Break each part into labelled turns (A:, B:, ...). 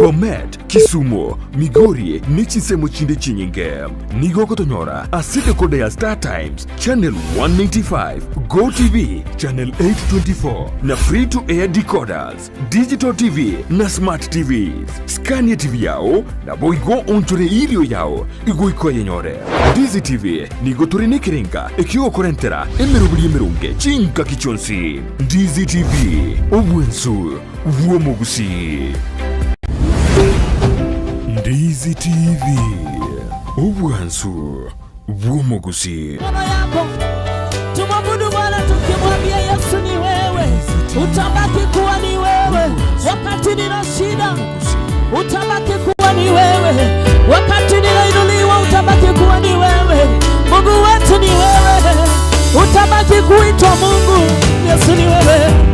A: Bomet, Kisumu, Migori, Nichisemo Chinde Chinyinge, Nigo Kotonyora, Aside Kodea Star Times, Channel 195, Go TV, Channel 824, na free to air decoders, Digital TV, na Smart TVs. Scania TV yao, na boigo onchore ilio yao, igo iko yenyore. Dizi TV, Nigo Turine Kirinka, Ekio Korentera, Emerubri Emerunge, Chinka Kichonsi. Dizi TV, Obwensu, Vuomo Gusii. Dizi TV, Obwensu, Vuomo Gusii.
B: Tumabudu Bwana tukimwambia Yesu ni wewe, utabaki kuwa ni wewe wakati nina shida, utabaki kuwa ni wewe wakati ninainuliwa, utabaki kuwa ni wewe. Mungu wetu ni wewe, utabaki kuitwa Mungu. Yesu ni wewe.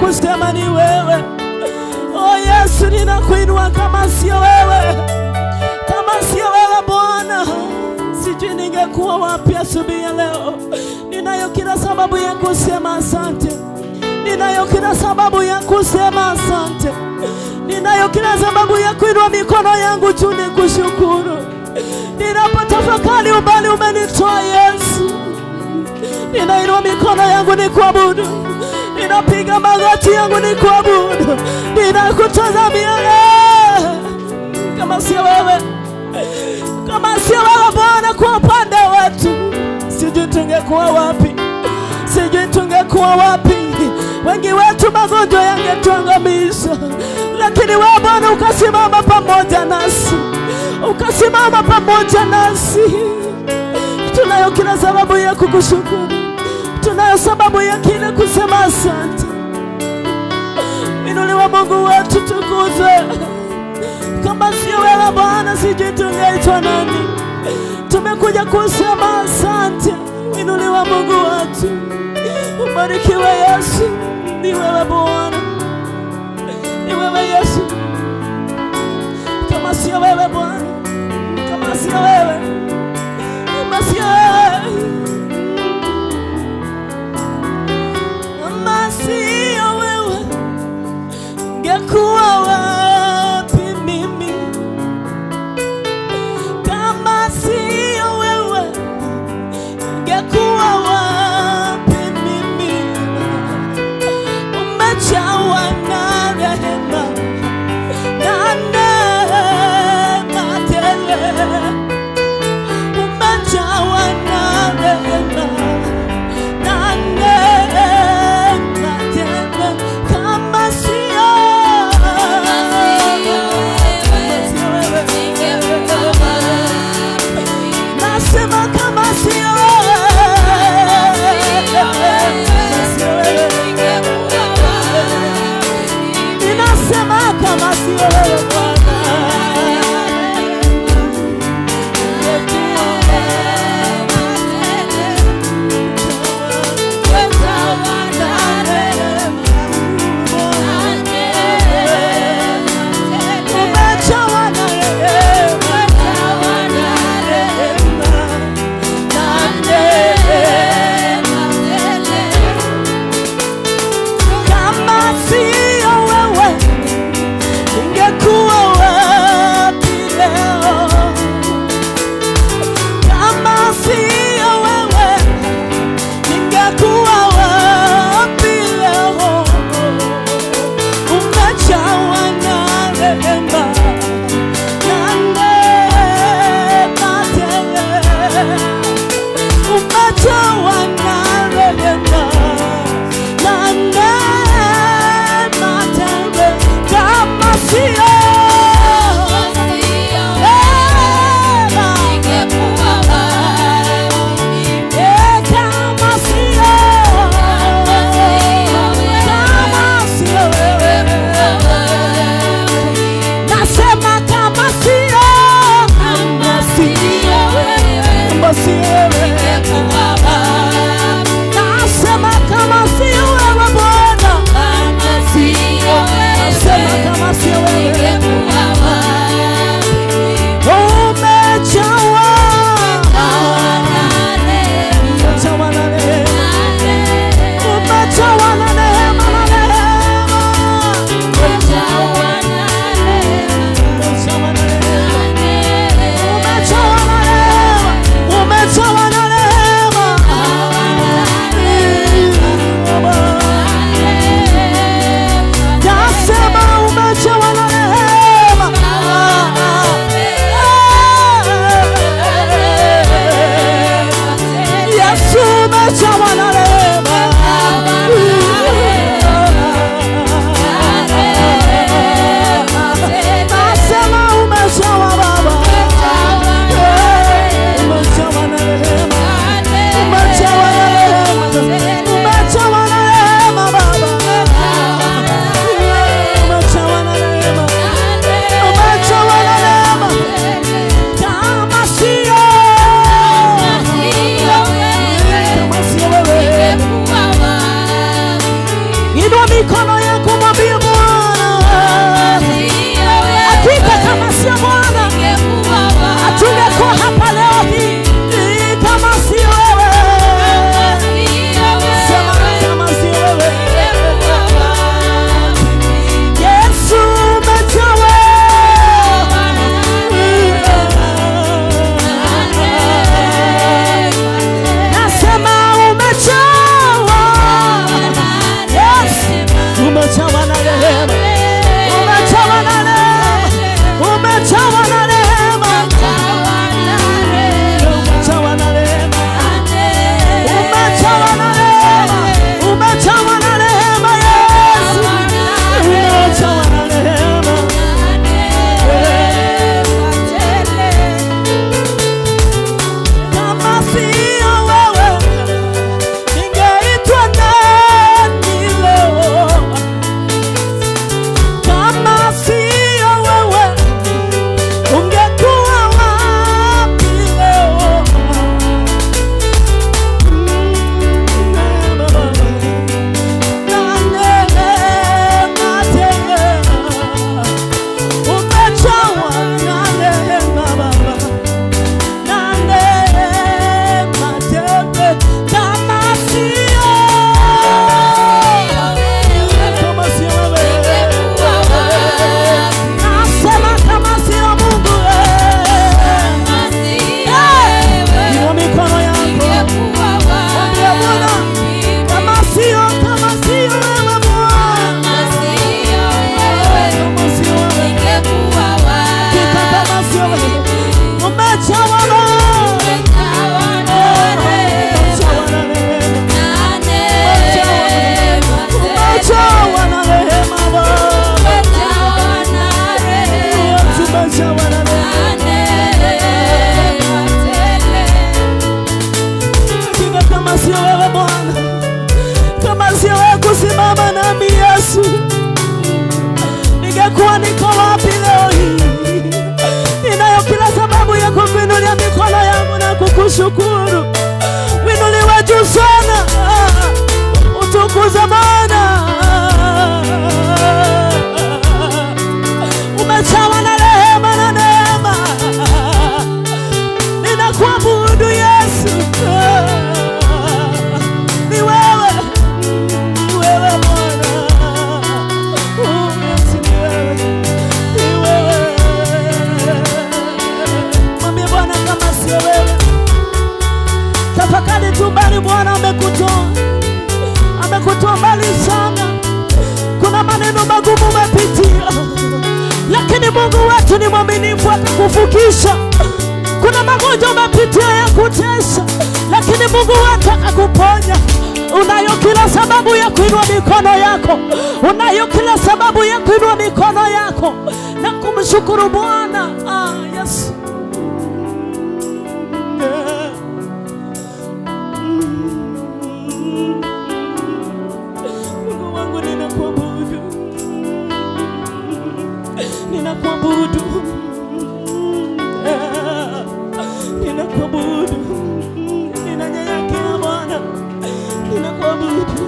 B: kusema ni wewe. Oh Yesu, ninakuinua. Kama sio wewe, kama sio wewe Bwana, sijui ningekuwa wapi asubuhi ya leo. Ninayo kila sababu ya kusema asante. Ninayo kila sababu ya kusema asante. Ninayo kila sababu ya kuinua mikono yangu juu nikushukuru. Ninapotafakari umbali umenitoa Yesu, ninainua mikono yangu nikuabudu. Ninapiga magoti yangu nikuabudu. Ninakutazamia kama sio wewe, kama sio wewe Bwana kwa upande wetu, sijui tungekuwa wapi, sijui tungekuwa wapi. Wengi wetu magonjwa yangetuangamisha, lakini wewe Bwana ukasimama pamoja nasi, ukasimama pamoja nasi. Tunayo kila sababu ya kukushukuru, tunayo sababu ya kila kusema asante. Inuliwa Mungu wetu, tukuzwe. Kama sio wewe Bwana, sijui tungeitwa nani. Tumekuja kusema asante. Inuliwa Mungu wetu, ubarikiwe Yesu. Ni wewe Bwana, ni wewe Yesu. Kama sio wewe Bwana, kama sio wewe, kama sio wewe, kama sio wewe, ngekuwa wapi mimi? Kama sio wewe, ngekuwa wapi mimi? Umejawa na rehema na neema tele, umejawa na rehema na neema tele. Kama sio wewe, nasema kama sio wewe, mikono yako, mwambie Bwana. Hakika kama sio Bwana hatungekuwa hapa leo hii. Kama sio wewe, sema kama sio wewe. Yesu umejawa, nasema umejawa. Yes, umejawa na rehema, umejawa na rehema, umejawa na rehema, umejawa na rehema, umejawa na rehema, umejawa na rehema. Yesu umejawa na rehema. Kama sio wewe ningeitwa nani leo? Kama sio wewe ungekuwa wapi leo? Umejawa na rehema Baba, na neema tele. Kama sio wewe, nasema kama sio Mungu, inua mikono yako, mwambie Bwana, kama sio wewe Bwana, kama sio wewe, hakika kama sio wewe, umejawa na umejawa na rehema Baba, umejawa na hakika kama sio wewe Bwana, kama sio wewe kusimama nami Yesu, ningekuwa niko wapi leo hii? Ninayo kila sababu ya kuinulia mikono yangu na kukushukuru. Winuliwe juu sana, utukuze Bwana. Umejawa na rehema na neema, ninakuabudu Yesu. Ni wewe, ni wewe Bwana. Yesu ni wewe, ni wewe. Mwambie Bwana kama sio wewe. Tafakari tu mbali Bwana amekutoa mbali sana. Kuna maneno magumu umepitia, lakini Mungu wetu ni mwaminifu, akakuvukisha. Kuna magonjwa umepitia ya kutesa, lakini Mungu wetu akakuponya. Unayo kila sababu ya kuinua mikono yako, unayo kila sababu ya kuinua mikono yako na kumshukuru Bwana. Yes. Mungu wangu, ninakuabudu, ninakuabudu, ninakuabudu, ninanyenyekea Bwana, ninakuabudu.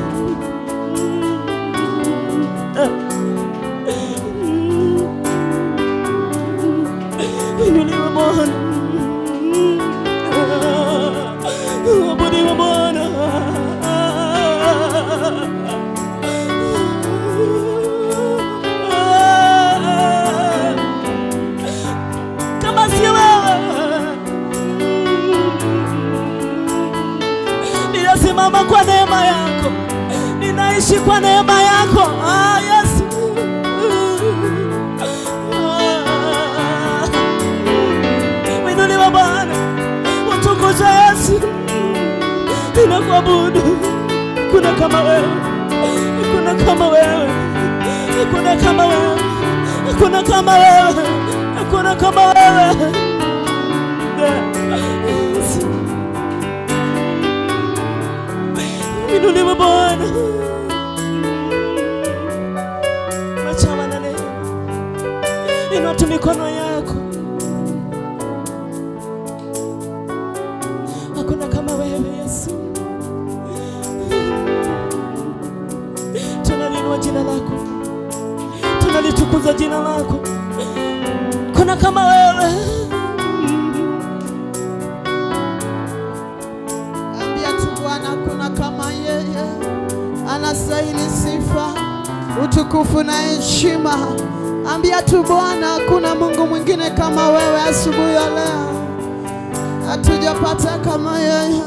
B: Inuliwe Bwana, abudiwe Bwana. Kama sio wewe, ninasimama kwa neema yako, ninaishi kwa neema yako. Yesu, winuliwe Bwana, utukuzwe Yesu. Ninakuabudu. Kuna kama wewe, kuna kama wewe, kuna kama wewe, kuna kama wewe, kuna kama wewe. Inuliwe Bwana, machawa na leo, inua tu mikono yako. Hakuna kama wewe Yesu. jina lako, tunalitukuza jina lako. Kuna kama wewe.
C: Ambia tu Bwana, kuna kama yeye, anastahili sifa, utukufu na heshima. Ambia tu Bwana, hakuna Mungu mwingine kama wewe. Asubuhi ya leo hatujapata kama yeye.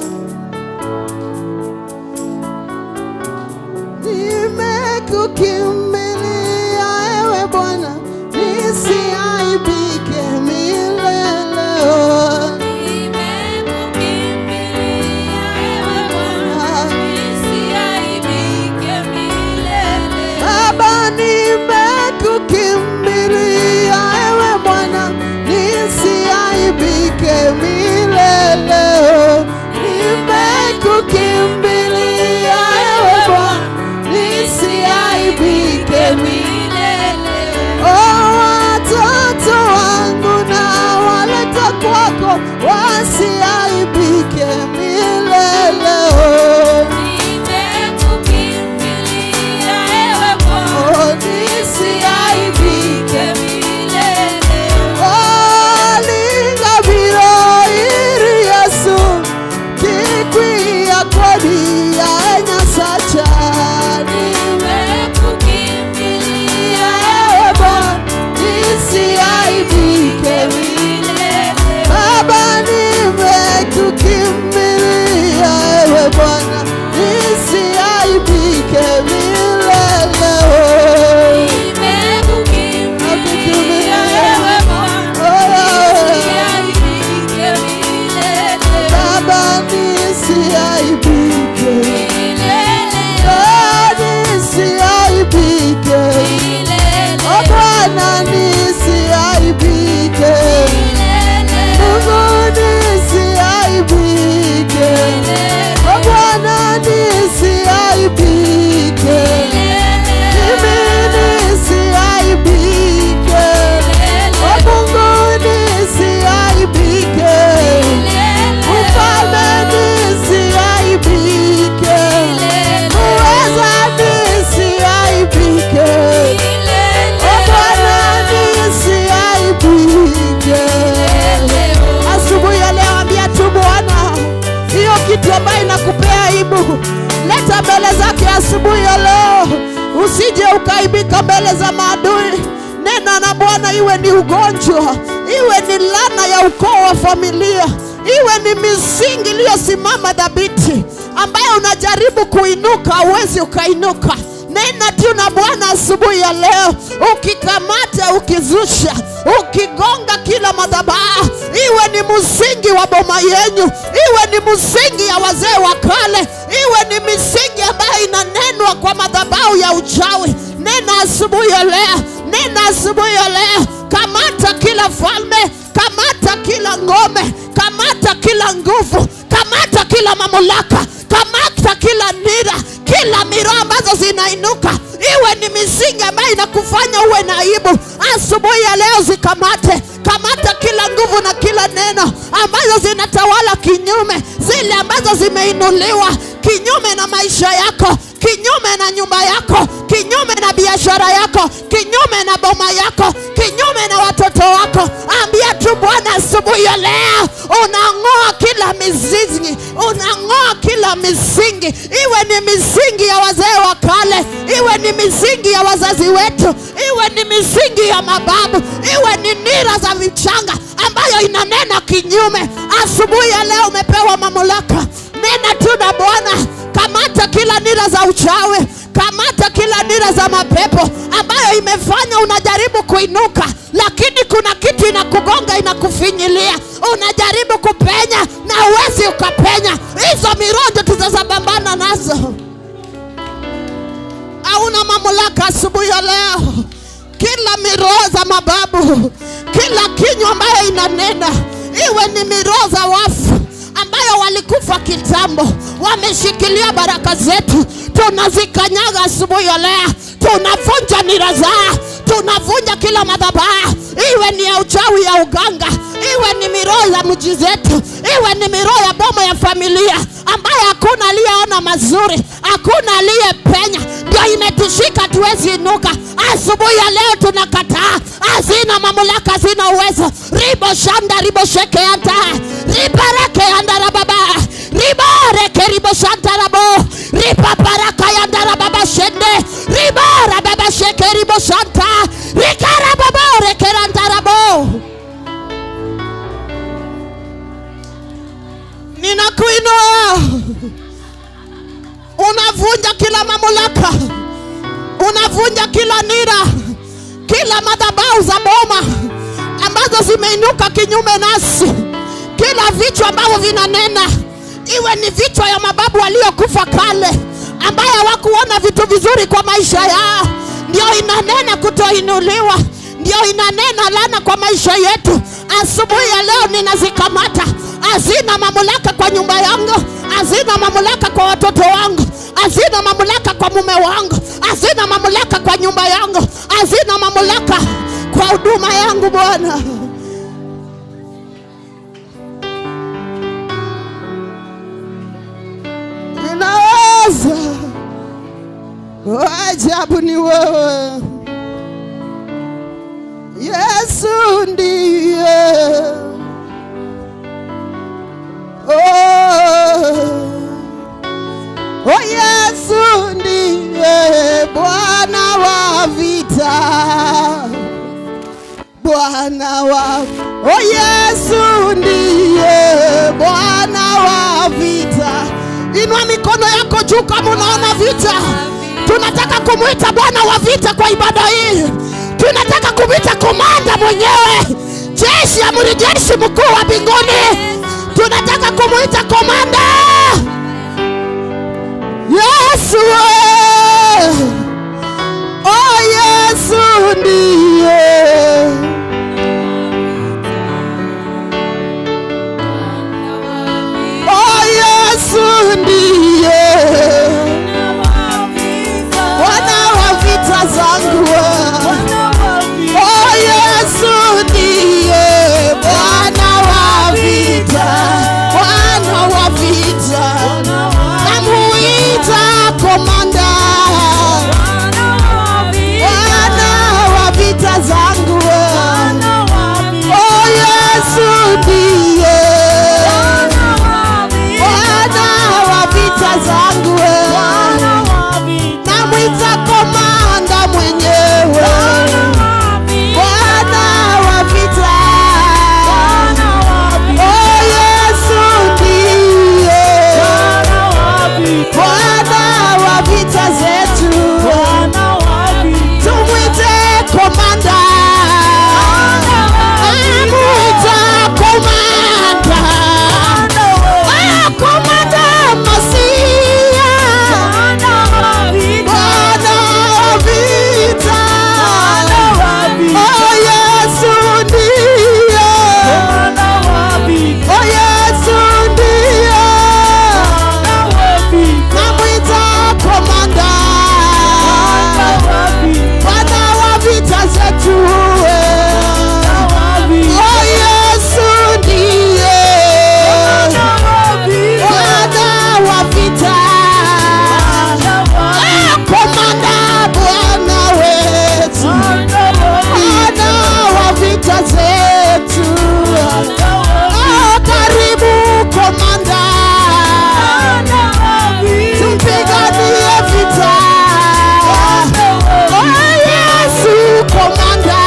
C: Nimekukimbilia ewe Bwana, nisiaibike milele.
D: Nimekukimbilia ewe Bwana, nisiaibike milele.
C: Baba, nimekukimbilia ewe Bwana, nisiaibike milele. Nimekukimbilia ewe Bwana, nisiaibike milele. Watoto wangu na waleta kwako, wasiaibike milele.
D: Nimekukimbilia ewe Bwana, nisiaibike milele.
C: Lingabiro iri Yesu, kikwia kodi ya Nyasacha.
D: Nimekukimbilia
C: Ewe Bwana, nisiaibike milele. Baba, nimekukimbilia ewe Bwana, nisiaibike milele.
D: Nimekukimbilia ewe Bwana, nisiaibike milele.
C: Baba, nisiaibike
D: Milele,
C: nisiaibike.
D: milele,
C: Bwana, nisiaibike.
D: milele,
C: Mungu, nisiaibike. Bwana, nisiaibike. Mimi nisiaibike. Mungu, nisiaibike. Mfalme, nisiaibike. Muweza, nisiaibike. Bwana, nisiaibike. Asubuhi ya leo ambia tu Bwana, hiyo kitu ambayo inakupea aibu, leta mbele zake asubuhi ya leo. Usije ukaibika mbele za maadui. Nena na Bwana, iwe ni ugonjwa, iwe ni laana ya ukoo wa familia, iwe ni misingi iliyosimama dhabiti ambayo unajaribu kuinuka, hauwezi ukainuka. Nena tu na Bwana asubuhi ya leo, ukikamata, ukizusha, ukigonga kila madhabahu, iwe ni msingi wa boma yenyu, iwe ni msingi ya wazee wa kale, iwe ni misingi ambayo inanenwa kwa madhabahu ya uchawi. Nena asubuhi ya leo, nena asubuhi ya leo. Kamata kila falme, kamata kila ngome, kamata kila nguvu, kamata kila mamlaka, kamata kila nira, kila miroho ambazo zinainuka, iwe ni misingi ambayo inakufanya uwe na aibu. Asubuhi ya leo zikamate. Kamata kila nguvu na kila neno ambazo zinatawala kinyume, zile ambazo zimeinuliwa kinyume na maisha yako, kinyume na nyumba yako, kinyume na biashara yako, kinyume na boma yako, kinyume na watoto wako. Ambia tu Bwana asubuhi ya leo, unang'oa kila mizizi, unang'oa kila misingi, iwe ni misingi ya wazee wa kale, iwe ni misingi ya wazazi wetu, iwe ni misingi ya mababu, iwe ni nira za vichanga ambayo inanena kinyume. Asubuhi ya leo umepewa mamlaka. Nena tu na Bwana. Kamata kila nira za uchawi, kamata kila nira za mapepo ambayo imefanya unajaribu kuinuka, lakini kuna kitu inakugonga, inakufinyilia, unajaribu kupenya na uwezi ukapenya. Hizo mirojo tutazabambana nazo. Hauna mamlaka asubuhi ya leo. Kila miroho za mababu, kila kinywa ambayo inanena, iwe ni miroho za wafu ambayo walikufa kitambo, wameshikilia baraka zetu, tunazikanyaga asubuhi ya leo. Tunavunja nira zao, tunavunja kila madhabahu, iwe ni ya uchawi, ya uganga, iwe ni miroho ya mji zetu, iwe ni miroho ya boma ya familia ambayo hakuna aliyeona mazuri, hakuna aliyepenya. Ndio ndio imetushika tuwezi inuka. Asubuhi ya leo tunakataa, hazina mamlaka, hazina uwezo. Ribo shanda ribo sheke anta ribareke andara baba ribareke ribo shanda rabo ripaparaka yandara baba shende ribara baba sheke ribo shanta rikara baba rekeranda rabo. Ninakuinua, unavunja kila mamlaka, unavunja kila nira, kila madhabahu za boma ambazo zimeinuka kinyume nasi, kila vichwa ambavyo vinanena, iwe ni vichwa ya mababu waliokufa kale ambaye hawakuona vitu vizuri kwa maisha yao, ndio inanena kutoinuliwa, ndio inanena laana kwa maisha yetu. Asubuhi ya leo ninazikamata. Hazina mamlaka kwa nyumba yangu, hazina mamlaka kwa watoto wangu, hazina mamlaka kwa mume wangu, hazina mamlaka kwa nyumba yangu, hazina mamlaka kwa huduma yangu. Bwana, ninaweza, ajabu ni wewe Yesu, ndiye Oh Yesu ndiye Bwana wa vita, Bwana wa Yesu ndiye Bwana wa vita. Inua mikono yako juu kama unaona vita. Tunataka kumuita Bwana wa vita kwa ibada hii. Tunataka kumuita komanda mwenyewe, jeshi amiri jeshi mkuu wa mbinguni. Tunataka kumuita komanda Yesu. Oh Yesu ndiye Yesu ndiye Bwana wa vita zangu. Oh Yesu ndiye Bwana wa vita, Bwana wa vita. Namuita komanda, Bwana wa vita zangu. Oh Yesu ndiye zangu, namwita komanda mwenyewe, Bwana wa vita. Oh Yesu ndiye Bwana wa vita zetu, tumwite komanda, namwita komanda, komanda Masia, Bwana wa vita. Oh Yesu ndiye, oh Yesu ndiye, namwita komanda, Bwana wa vita zetu. Oh Yesu ndiye Bwana wa vita, komanda, Bwana wetu, Bwana wa vita zetu. Karibu komanda, tumpiganie vita. Oh Yesu komanda,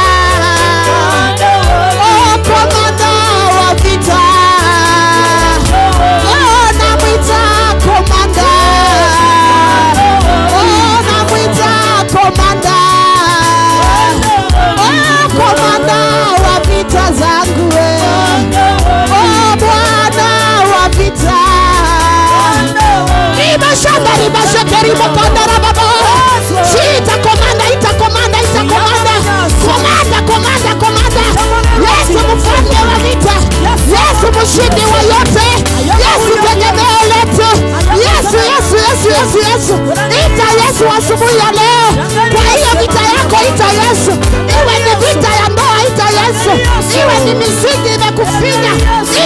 C: oh komanda wa vita. Oh namwita komanda, oh namwita komanda, oh komanda wa vita zangu. Oh Bwana wa vita, ribashanda ribashake ribokandara baba. Ita komanda, ita komanda, ita komanda, komanda, komanda, komanda. Yesu mfalme wa vita, Yesu mshindi wa yote, Yesu tegemeo letu. Yesu, Yesu, Yesu, Yesu, Yesu. Ita Yesu asubuhi ya leo. Kwa hiyo vita yako ita Yesu. Iwe ni vita ya ndoa ita Yesu. Iwe ni misingi imekufinya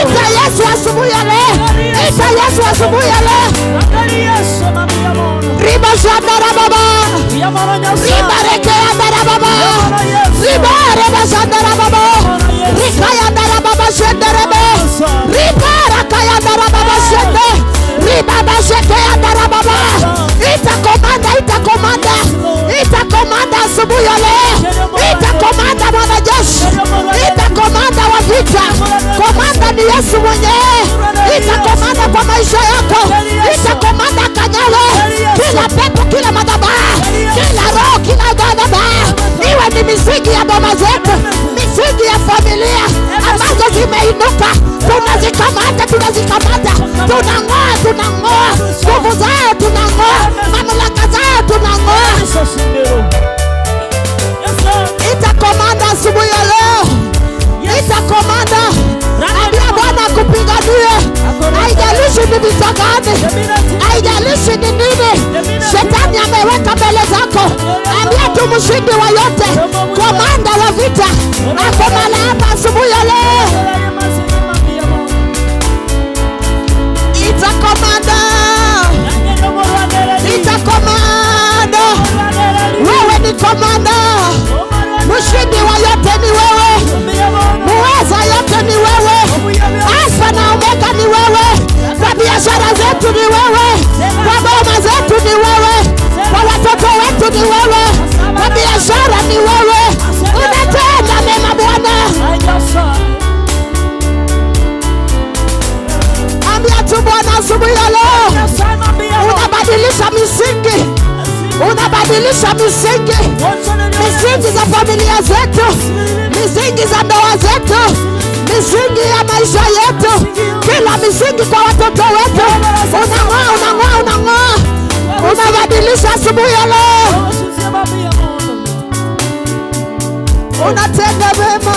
C: ita Yesu asubuhi ya leo. Ita Yesu asubuhi ya leo. Riba shanda baba. Ribareke andara baba. Ribare basandara baba. Rikaya andara baba shenderebe. Ribara kaya andara baba shende. Ribaba sheke andara baba. Itakomanda asubuhi ya leo. Itakomanda mwanajeshi. Itakomanda wa vita. Komanda ni Yesu mwenyewe. Itakomanda kwa maisha yako. Itakomanda kanyale. Kila pepo, kila madhabahu, kila roho, kila madhabahu, iwe ni misingi ya boma zetu, misingi ya familia ambazo zimeinuka, tunazikamata. Tunang'oa nguvu zao, tunang'oa mamlaka zao, tunang'oa. Itakomanda asubuhi ya leo. Itakomanda. Ambia Bwana kupiganie. Haijalishi ni vita gani, haijalishi ni nini Shetani ameweka mbele zako. Ambia tu mshindi wa yote, komanda wa vita akomala hapa asubuhi ya leo. Itakomanda. Wewe ni komanda. Mshindi wa yote ni wewe. Muweza yote ni wewe. Alfa na Omega ni wewe. Kwa biashara zetu ni wewe. Kwa boma zetu ni wewe. Kwa watoto wetu ni wewe. Kwa biashara ni wewe. Unatenda mema Bwana. Ambia tu Bwana asubuhi ya leo. Unabadilisha misingi. Misingi za familia zetu, misingi za ndoa zetu, misingi ya maisha yetu, kila misingi kwa watoto wetu. Unang'oa. Unabadilisha asubuhi ya leo. Unatenda mema.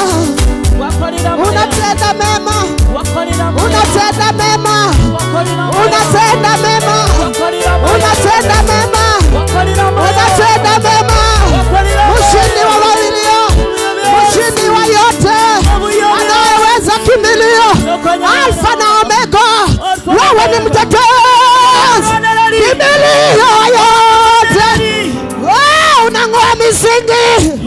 C: Mshindi wa walio, mshindi wa yote, anayeweza kimbilio, Alfa na Omega. Wewe ni mtetezi, kimbilio yote. Unang'oa misingi.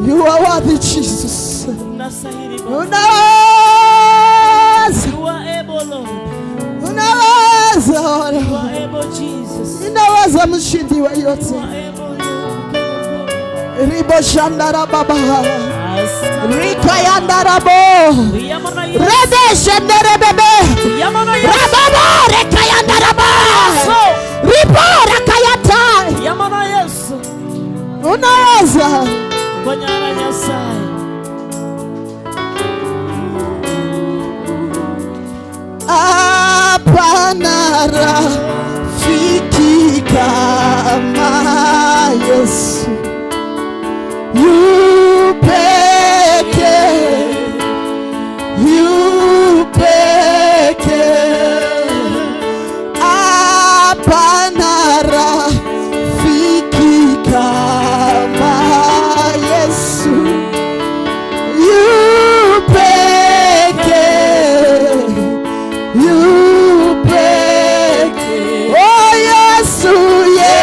C: You are worthy, Jesus. Unaweza. Unaweza mshindi wa yote. Ribo shandara baba. Rika yandara bo. Rebe shandere bebe. Rababa reka yandara ba. Ribo reka yata. Unaweza. Hapana rafiki kama Yesu. Yu peke. Hapana rafiki kama Yesu. Yu peke. Oh Yesu, yeah.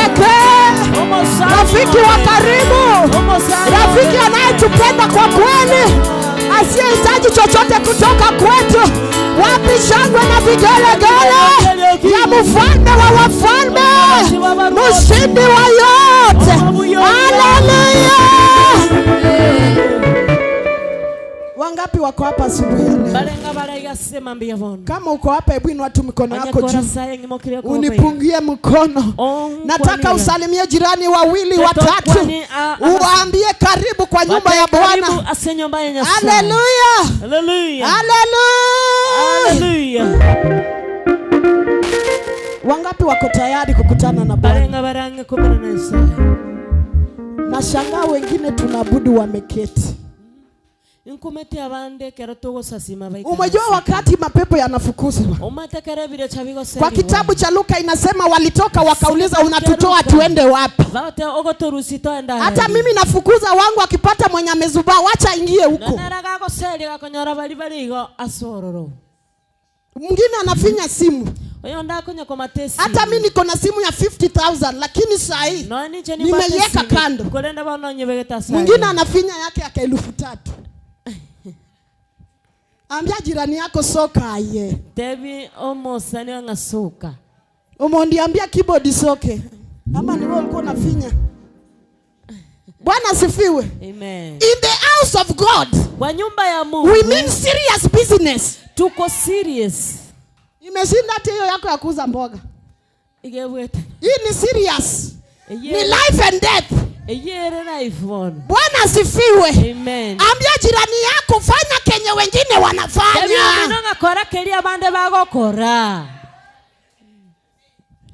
C: pekee, rafiki wa karibu, rafiki anayetupenda kwa kweli, asiyehitaji chochote kutoka kwetu. Wapi shangwe na vigelegele ya mfalme wa wafalme, mshindi wa yote. Haleluya! Wangapi wako hapa asubuhi ya leo? Kama uko hapa, hebu inua tu mikono yako juu. Unipungie mkono. Nataka usalimie jirani wawili watatu. Uwaambie karibu kwa nyumba ya Bwana. Haleluya! Haleluya! Haleluya! Wangapi wako tayari kukutana na Bwana? Nashangaa wengine tunaabudu wameketi. Umejua wakati mapepo yanafukuzwa, kwa kitabu cha Luka inasema walitoka wakauliza, unatutoa tuende wapi? Hata mimi nafukuza wangu, akipata mwenye amezubaa wacha ingie huko. Mwingine anafinya simu. Hata mimi niko na simu ya 50,000 lakini saa hii nimeiweka kando. Mwingine anafinya yake ya 3,000. Ambia jirani yako soka aye.
B: Devi omosani wangasoka.
C: Umondiambia keyboard soke. Ama ni wewe ulikuwa unafinya. Bwana asifiwe.
B: Amen.
C: In the house of God,
B: kwa nyumba ya Mungu,
C: we mean serious business.
B: Tuko serious.
C: Imeshinda hata hiyo yako ya kuuza mboga.
B: Igeweta.
C: Hii ni serious. Ni life and death. Bwana asifiwe.
B: Amen.
C: Ambia jirani yako fanya kenye wengine wanafanya.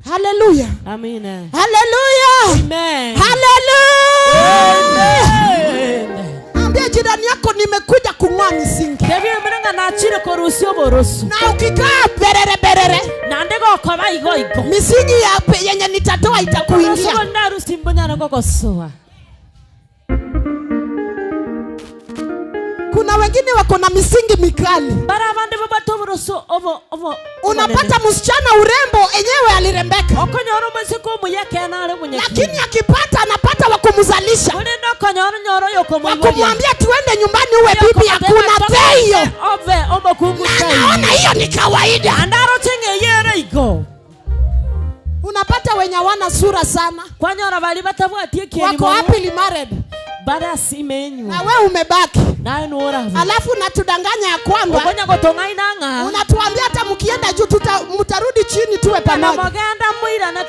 C: Hallelujah.
B: Amen.
C: Hallelujah.
B: Amen.
C: Hallelujah. Amen. Ambia jirani yako nimekuja kung'oa misingi. Na ukikaa berere misingi ya yenye nitatoa itakuingia. Kuna wengine wako na misingi mikali. Unapata msichana urembo enyewe alirembeka, lakini akipata anapata wakumzalisha, wakumwambia tuende nyumbani uwe bibi, hakuna teyo. Naona hiyo ni kawaida. Unapata wenye wana sura sana, wako happily married, na wewe umebaki. Alafu natudanganya ya kwamba unatuambia hata mkienda juu mtarudi chini tuwe pamoja.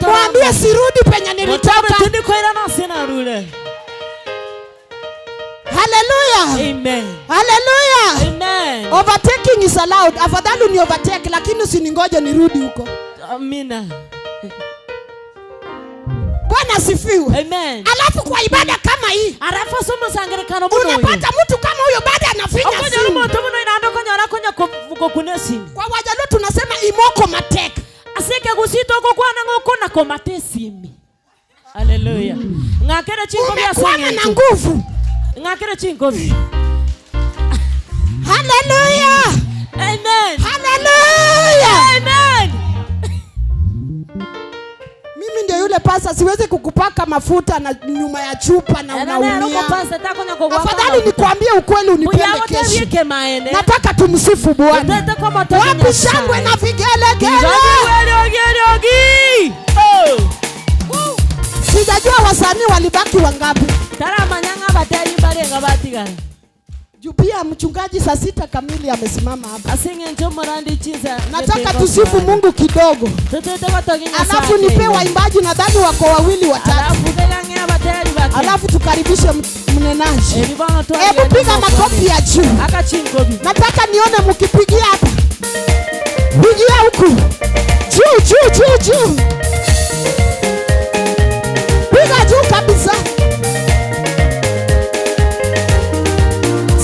C: Mwambie sirudi penye nilitoka. Hallelujah.
B: Amen.
C: Hallelujah.
B: Amen.
C: Overtaking is allowed. Afadhali ni overtake lakini usiningoje nirudi huko.
B: Amina.
C: Bwana asifiwe.
B: Amen.
C: Alafu kwa ibada kama hii, unapata mtu kama huyo baada anafinya simu. Kwa Wajaluo tunasema imoko matek.
B: Asike kusito kokwana ngoko na komate simi. Hallelujah. Ngakere chingo bya
C: senge na nguvu.
B: Ngakere chingo.
C: Hallelujah.
B: Amen.
C: Hallelujah.
B: Amen.
C: Mimi ndio yule pasa, siwezi kukupaka mafuta na nyuma ya chupa na unaumia. Afadhali nikwambie ukweli unipende kesho. Nataka tumsifu Bwana. Wapi shangwe na vigelegele? Sijajua wasanii walibaki wangapi. Jupia mchungaji saa 6 kamili amesimama hapa. Nataka tusifu Mungu kidogo. Alafu nipe waimbaji nadhani wako 2 watatu. Alafu tukaribishe mnenaji. Hebu piga makofi ya juu. Nataka nione mkipigia hapa. Pigia huku. Juu. Piga juu kabisa.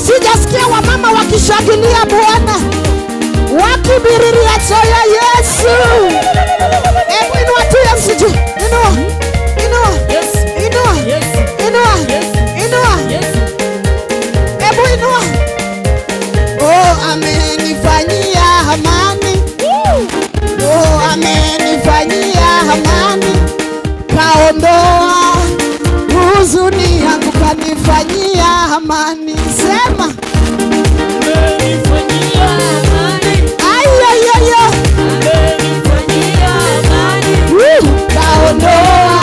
C: Sijasikia wamama wakishangilia Bwana, wakibiriria choya Yesu. Hebu inua tu Yesu juu. Inua. Hebu inua. Oh, amenifanyia amani. Oh, amenifanyia amani. kaondoa huzuni yangu, kanifanyia amani. Sema
B: Umenifanyia amani.
C: ayayaya,
B: Umenifanyia amani.
C: kaondoa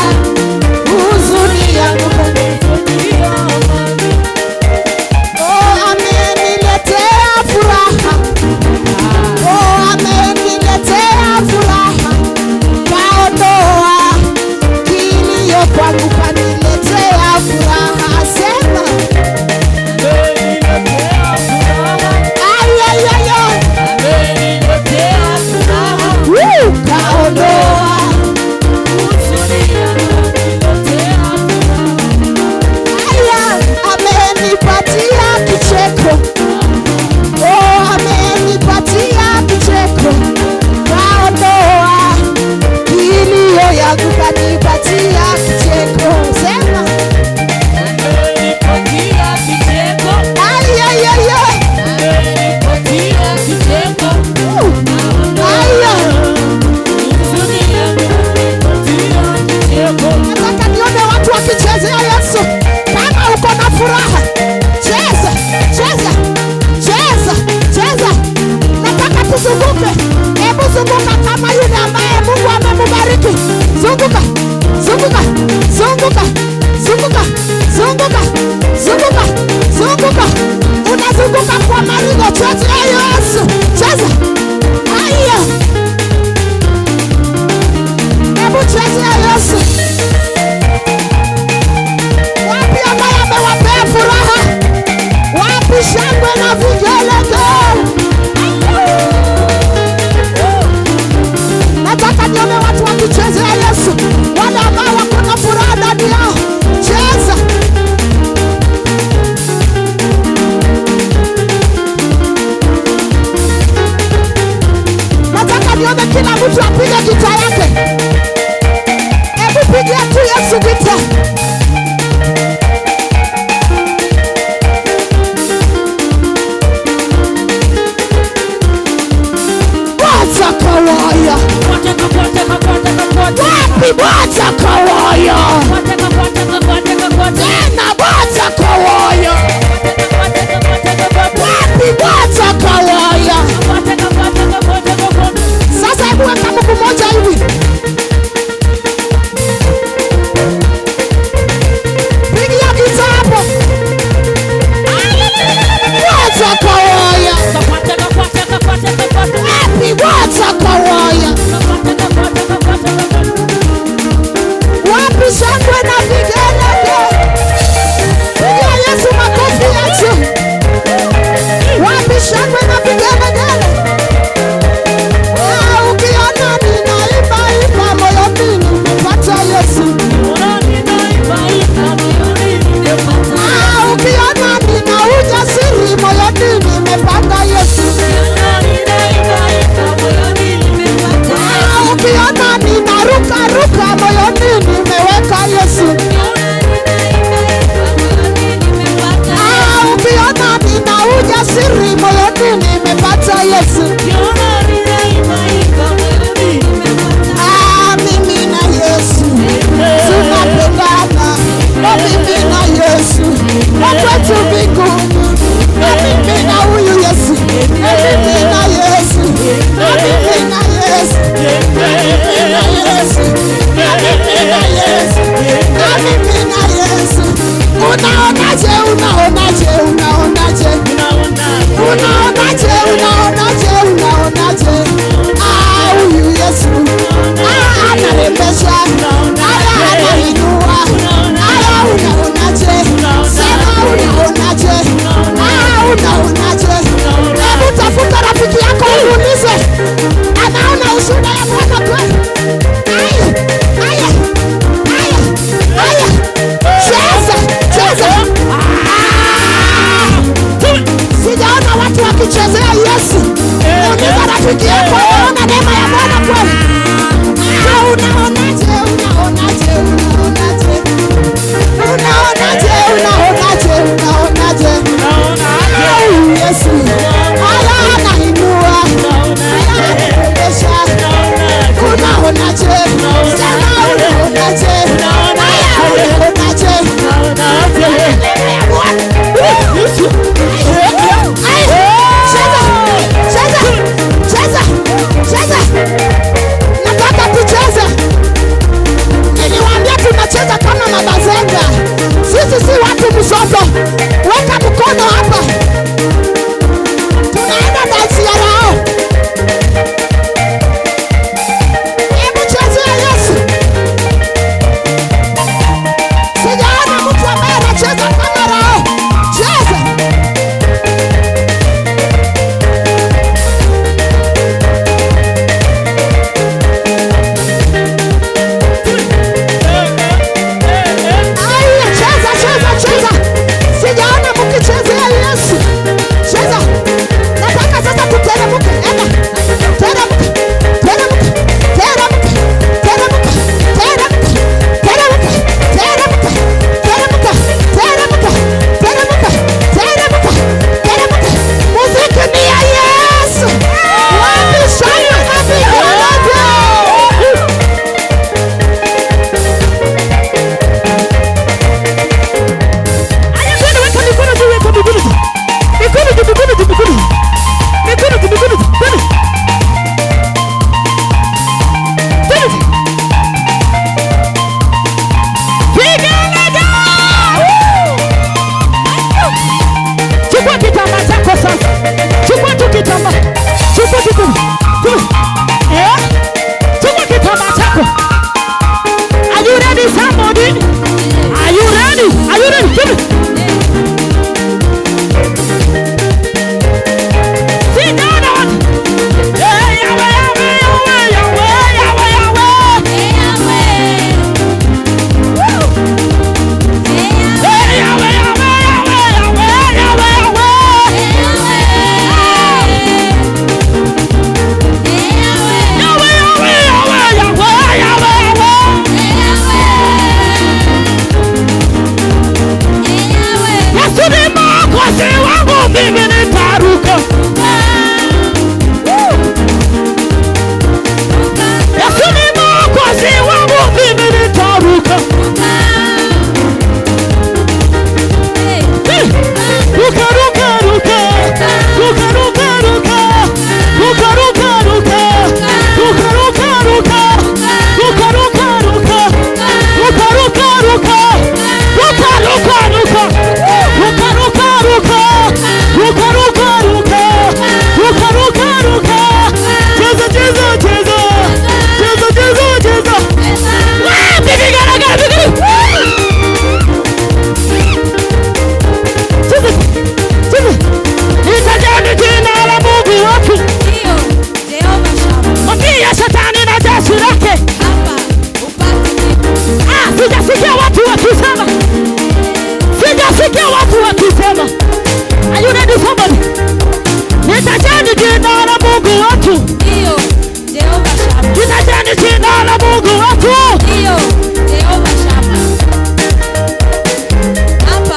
C: huzuni yangu,
B: Umenifanyia amani.
C: oh, ameniletea furaha, oh, ameniletea furaha, kaondoa kilio kwangu, kaniletea furaha. Sema
B: Umeniletea furaha.
C: ayayaya,
B: Umeniletea furaha.
C: kaondoa
B: Huzuni yangu umeniletea furaha.
C: haya, amenipatia kicheko, oh, amenipatia kicheko, kaondoa kilio yangu, kanipatia kicheko. Sema
B: Umenipatia kicheko.
C: ayayaya,
B: Umenipatia kicheko.
C: haya,
B: Huzuni yangu umenipatia kicheko.
C: nataka nione watu wakichezea Yesu. Kama uko na furaha, cheza cheza cheza cheza. Nataka tuzunguke, hebu zunguka kama yule ambaye Mungu amemubariki. Zunguka zunguka zunguka zunguka zunguka zunguka zunguka, unazunguka kwa maringo. Chezea Yesu, cheza. Haya, hebu chezea Yesu. Wapi ambaye amewapea furaha? Wapi shangwe na vigelegele? Nataka nione watu wakichezea Yesu, wale ambao wako na furaha ndani yao.
B: somebody. Nitajeni jina la Mungu wetu.
D: Ndio, Jehova Shama.
B: Nitajeni jina la Mungu wetu.
D: Ndio, Jehova Shama. Hapa.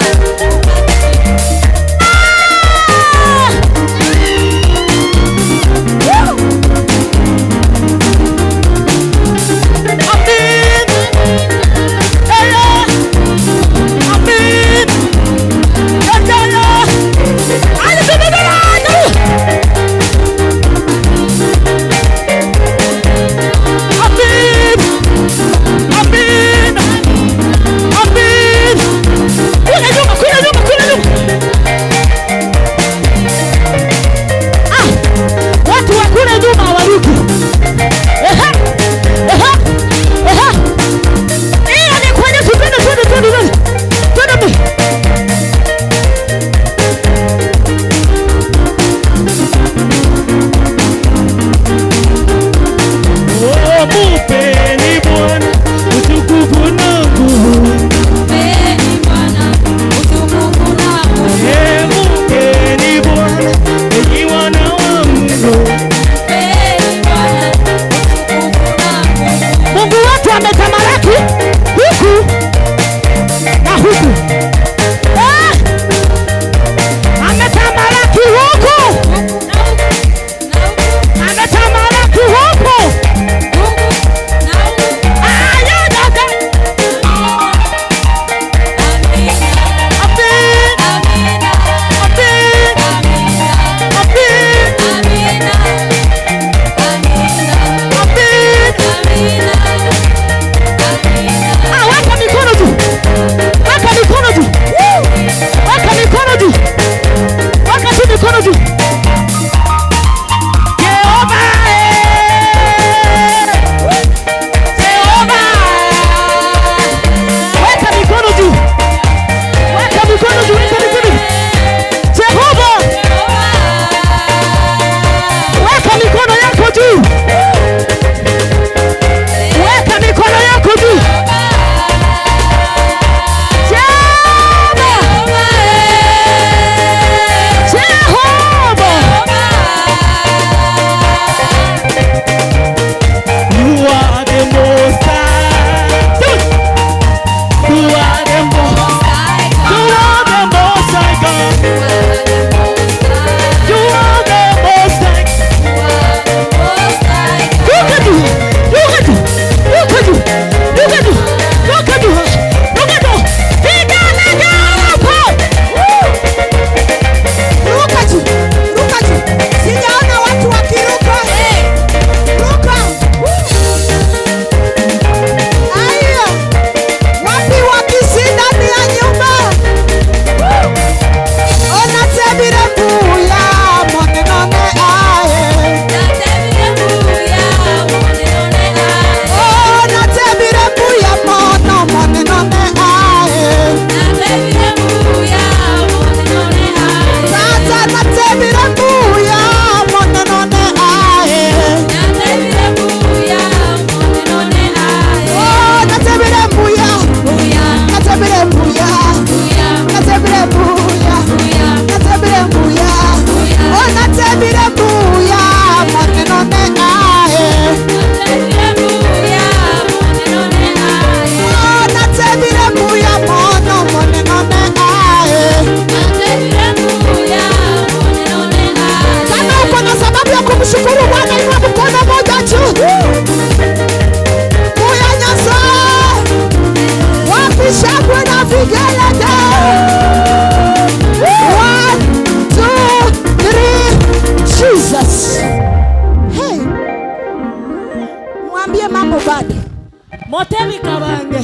B: Motemi kabange.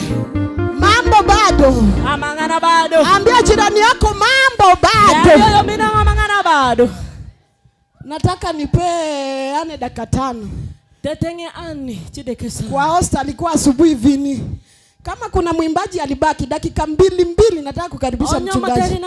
C: Mambo bado.
B: Amangana bado.
C: Ambia jirani yako mambo bado.
B: Yo mina amangana bado.
C: Nataka nipe dakika 5.
B: Tetenge ani chidekesa.
C: Kwa hosta alikuwa asubuhi vini. Kama kuna mwimbaji alibaki dakika 2 nataka kukaribisha mchungaji.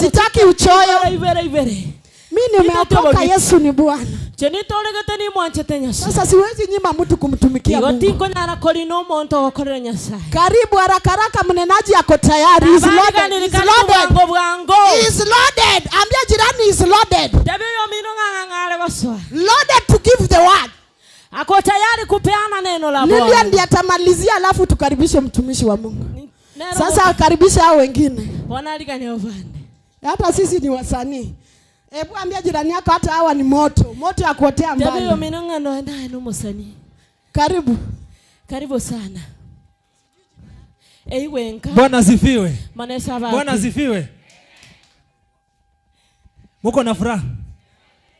C: Sitaki uchoyo.
B: Ivere.
C: Mimi nimeokoka, Yesu ni Bwana.
B: Chenitolegete ni mwanchete Nyasaye.
C: Sasa siwezi nyima mtu kumtumikia Mungu.
B: Igotiko nyara kolino monto wakorera Nyasaye.
C: Karibu haraka mnenaji ako tayari. Is loaded. Is loaded. Is loaded. Ambia jirani is loaded.
B: Debe yo mino ngangangare baswa.
C: Loaded to give the word.
B: Ako tayari kupeana neno la Bwana.
C: Lilian ndiye atamalizia alafu tukaribishe mtumishi wa Mungu. Sasa akaribisha hao wengine.
B: Bwana alikani ofande.
C: Hata sisi ni wasanii. Hebu ambia jirani yako hata hawa ni moto. Moto ya kuotea mbali.
B: Debe yo mino ngano ndaye no musani.
C: Karibu.
B: Karibu sana. Wenka.
E: Bwana asifiwe.
B: Manesa baba.
E: Bwana asifiwe. Muko na furaha.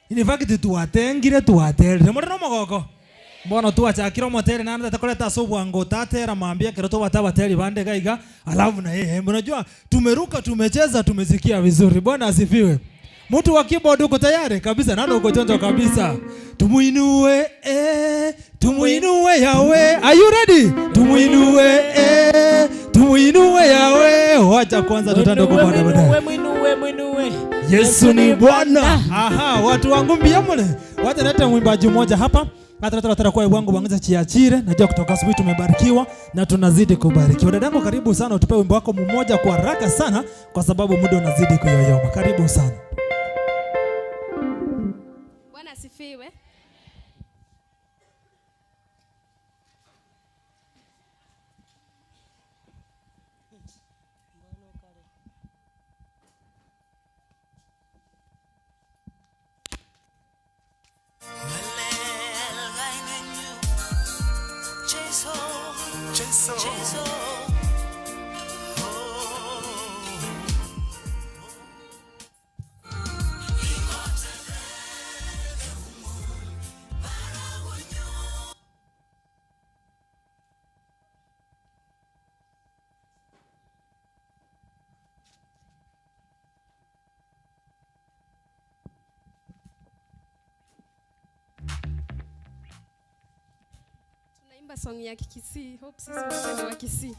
E: In fact tuwatengire tuwatere. Murino mogoko. Mbona tuwachakira motere na nda takoleta sobwango tatera maambia kero to watabateri bande gaiga alafu na yeye. Unajua tumeruka tumecheza tumesikia vizuri. Bwana asifiwe. Mtu wa keyboard uko tayari kabisa na uko chonjo kabisa. Tumuinue tumuinue Yawe. Are you ready? Tumuinue tumuinue Yawe. Wacha kwanza tutando kwa baadaye.
B: Muinue.
E: Yesu ni Bwana. Aha, watu wangu mbia mule. Wacha neta mwimbaji mmoja hapa. Hata kwa wangu wangaza chiachire. Najua kutoka asubuhi tumebarikiwa na tunazidi kubarikiwa. Dadangu karibu sana utupe wimbo wako mmoja kwa haraka sana kwa sababu muda unazidi kuyoyoma. Karibu sana.
D: Bwana asifiwe. Tunaimba song ya Kisii. Hope sisi wote ni wa Kisii.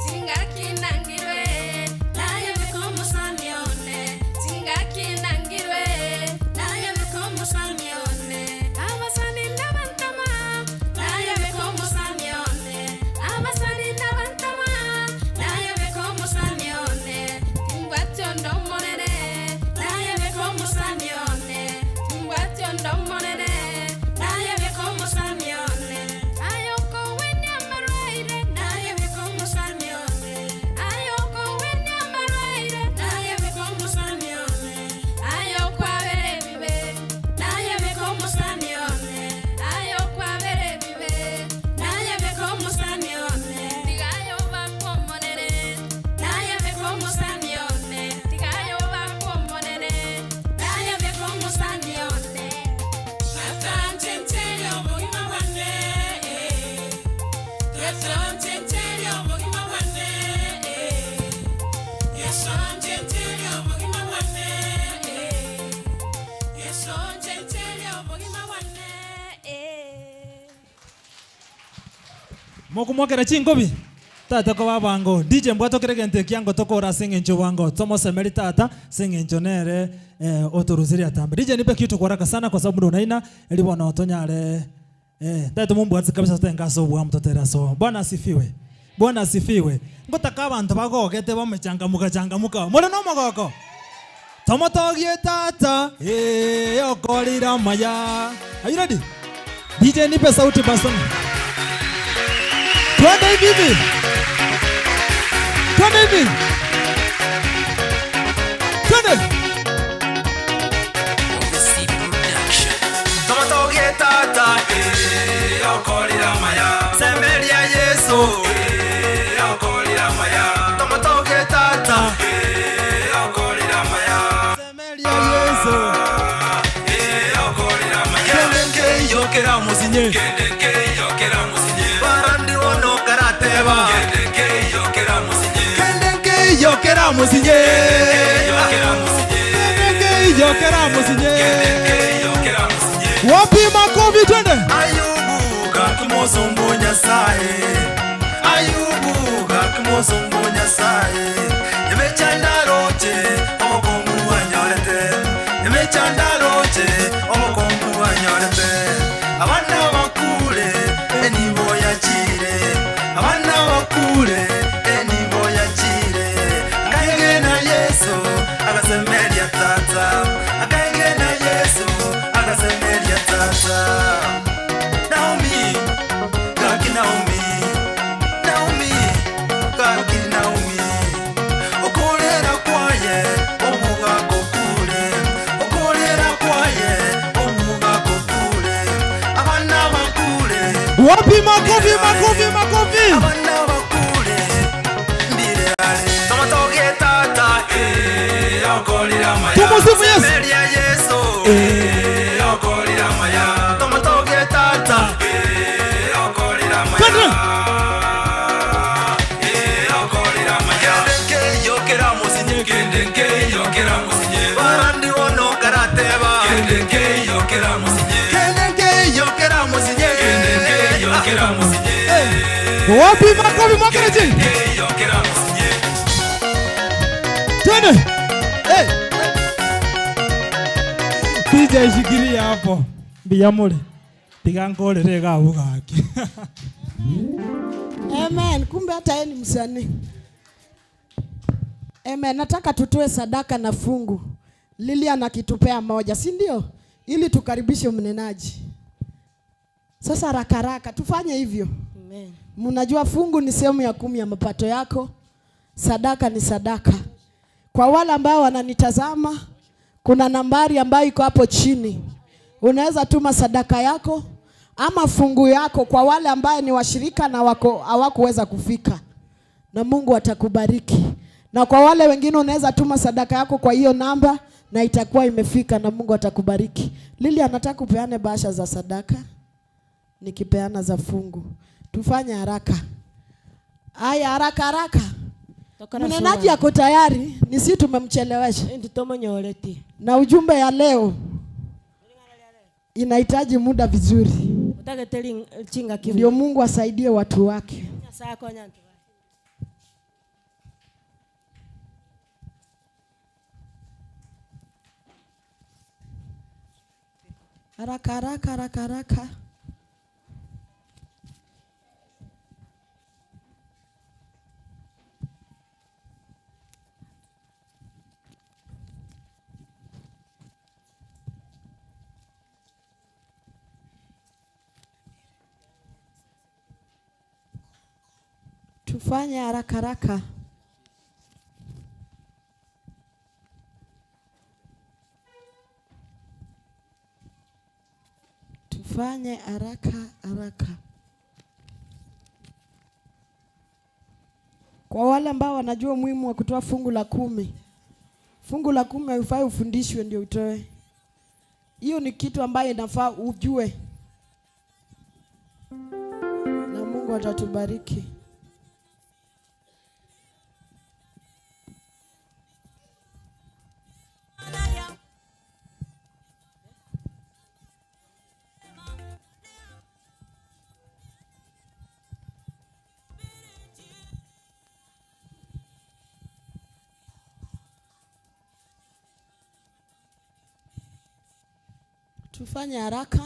D: Singa
E: Mokumokera chingobi. Tata kwa bango. DJ mbwato kerege kiango toko ora singencho bango. Tomo semeri tata singencho nere otoruziri atambe. DJ nipe kitu kwa haraka sana kwa sababu ndo naina eli bwana otonyale tata mumbu atsi kabisa tenga so bwa mtotera so. Bwana asifiwe. Bwana asifiwe. Ngotaka abantu bagogete bamechangamuka. Mole no mogoko. Tomo togie tata okorira maya. Are you ready? DJ nipe sauti basi. Twende hivi. Twende.
F: Gusii production. Kama toge tata, okolira maya. Semeria Yesu, okolira maya. Kama toge tata, okolira maya.
E: Semeria Yesu,
F: okolira maya. Kendenge yokera musinye. Barandi wono karateba. Kendenge yokera musinye.
E: yokera musinye. Wapi makofi twende.
F: Ayubu kakimosombo nyasaye. Ayubu kakimosombo nyasaye. Yemechanda roche omokongu wanyorete. Yemechanda roche omokongu wanyorete. Abana bakule enibo yachire. Abana bakule enibo yachire. Akaige na Yesu agasemeria tata. Akaige na Yesu agasemeria tata. Naomi, kaki Naomi. Naomi, kaki Naomi. Okolera kwaye omuga kokule. Okolera kwaye omuga kokule. Abana bakule.
E: Wapi makofi.
F: Abana bakule. Mbire ale. Tomotoge tata. Okolera maya.
E: Tumusifu Yesu.
F: Semeria Yesu. Okolera maya. Tomotoge tata. Okolera maya.
E: Twende.
F: Okolera maya. Kendenge yokera musinye. Kendenge yokera musinye. Barandi wono karateba. Kendenge yokera musinye. Kendenge yokera musinye. Kendenge yokera musinye.
E: Wapi makofi mwakereji.
F: Kendenge yokera musinye.
E: Twende. DJ shikilia hapo. Biyamule. Piga ngole rega ugaki.
C: Amen. Kumbe hata yeye ni msanii. Amen. Nataka tutoe sadaka na fungu. Lilian akitupea moja, si ndio? Ili tukaribishe mnenaji. Sasa haraka tufanye hivyo.
B: Amen.
C: Mnajua fungu ni sehemu ya 10 ya mapato yako. Sadaka ni sadaka. Kwa wale ambao wananitazama, kuna nambari ambayo iko hapo chini. Unaweza tuma sadaka yako ama fungu yako kwa wale ambao ni washirika na hawakuweza kufika. Na Mungu atakubariki. Na kwa wale wengine unaweza tuma sadaka yako kwa hiyo namba na itakuwa imefika na Mungu atakubariki. Lili anataka kupeane bahasha za sadaka. Nikipeana za fungu. Tufanye haraka. Haya haraka. Mnenaji yako tayari, ni sisi tumemchelewesha. Na ujumbe ya leo inahitaji muda vizuri. Ndio Mungu asaidie watu wake. Haraka. Tufanye haraka. Tufanye haraka. Kwa wale ambao wanajua muhimu wa kutoa fungu la 10. Fungu la 10 haifai ufundishwe ndio utoe. Hiyo ni kitu ambayo inafaa ujue. Na Mungu atatubariki. Tufanye haraka.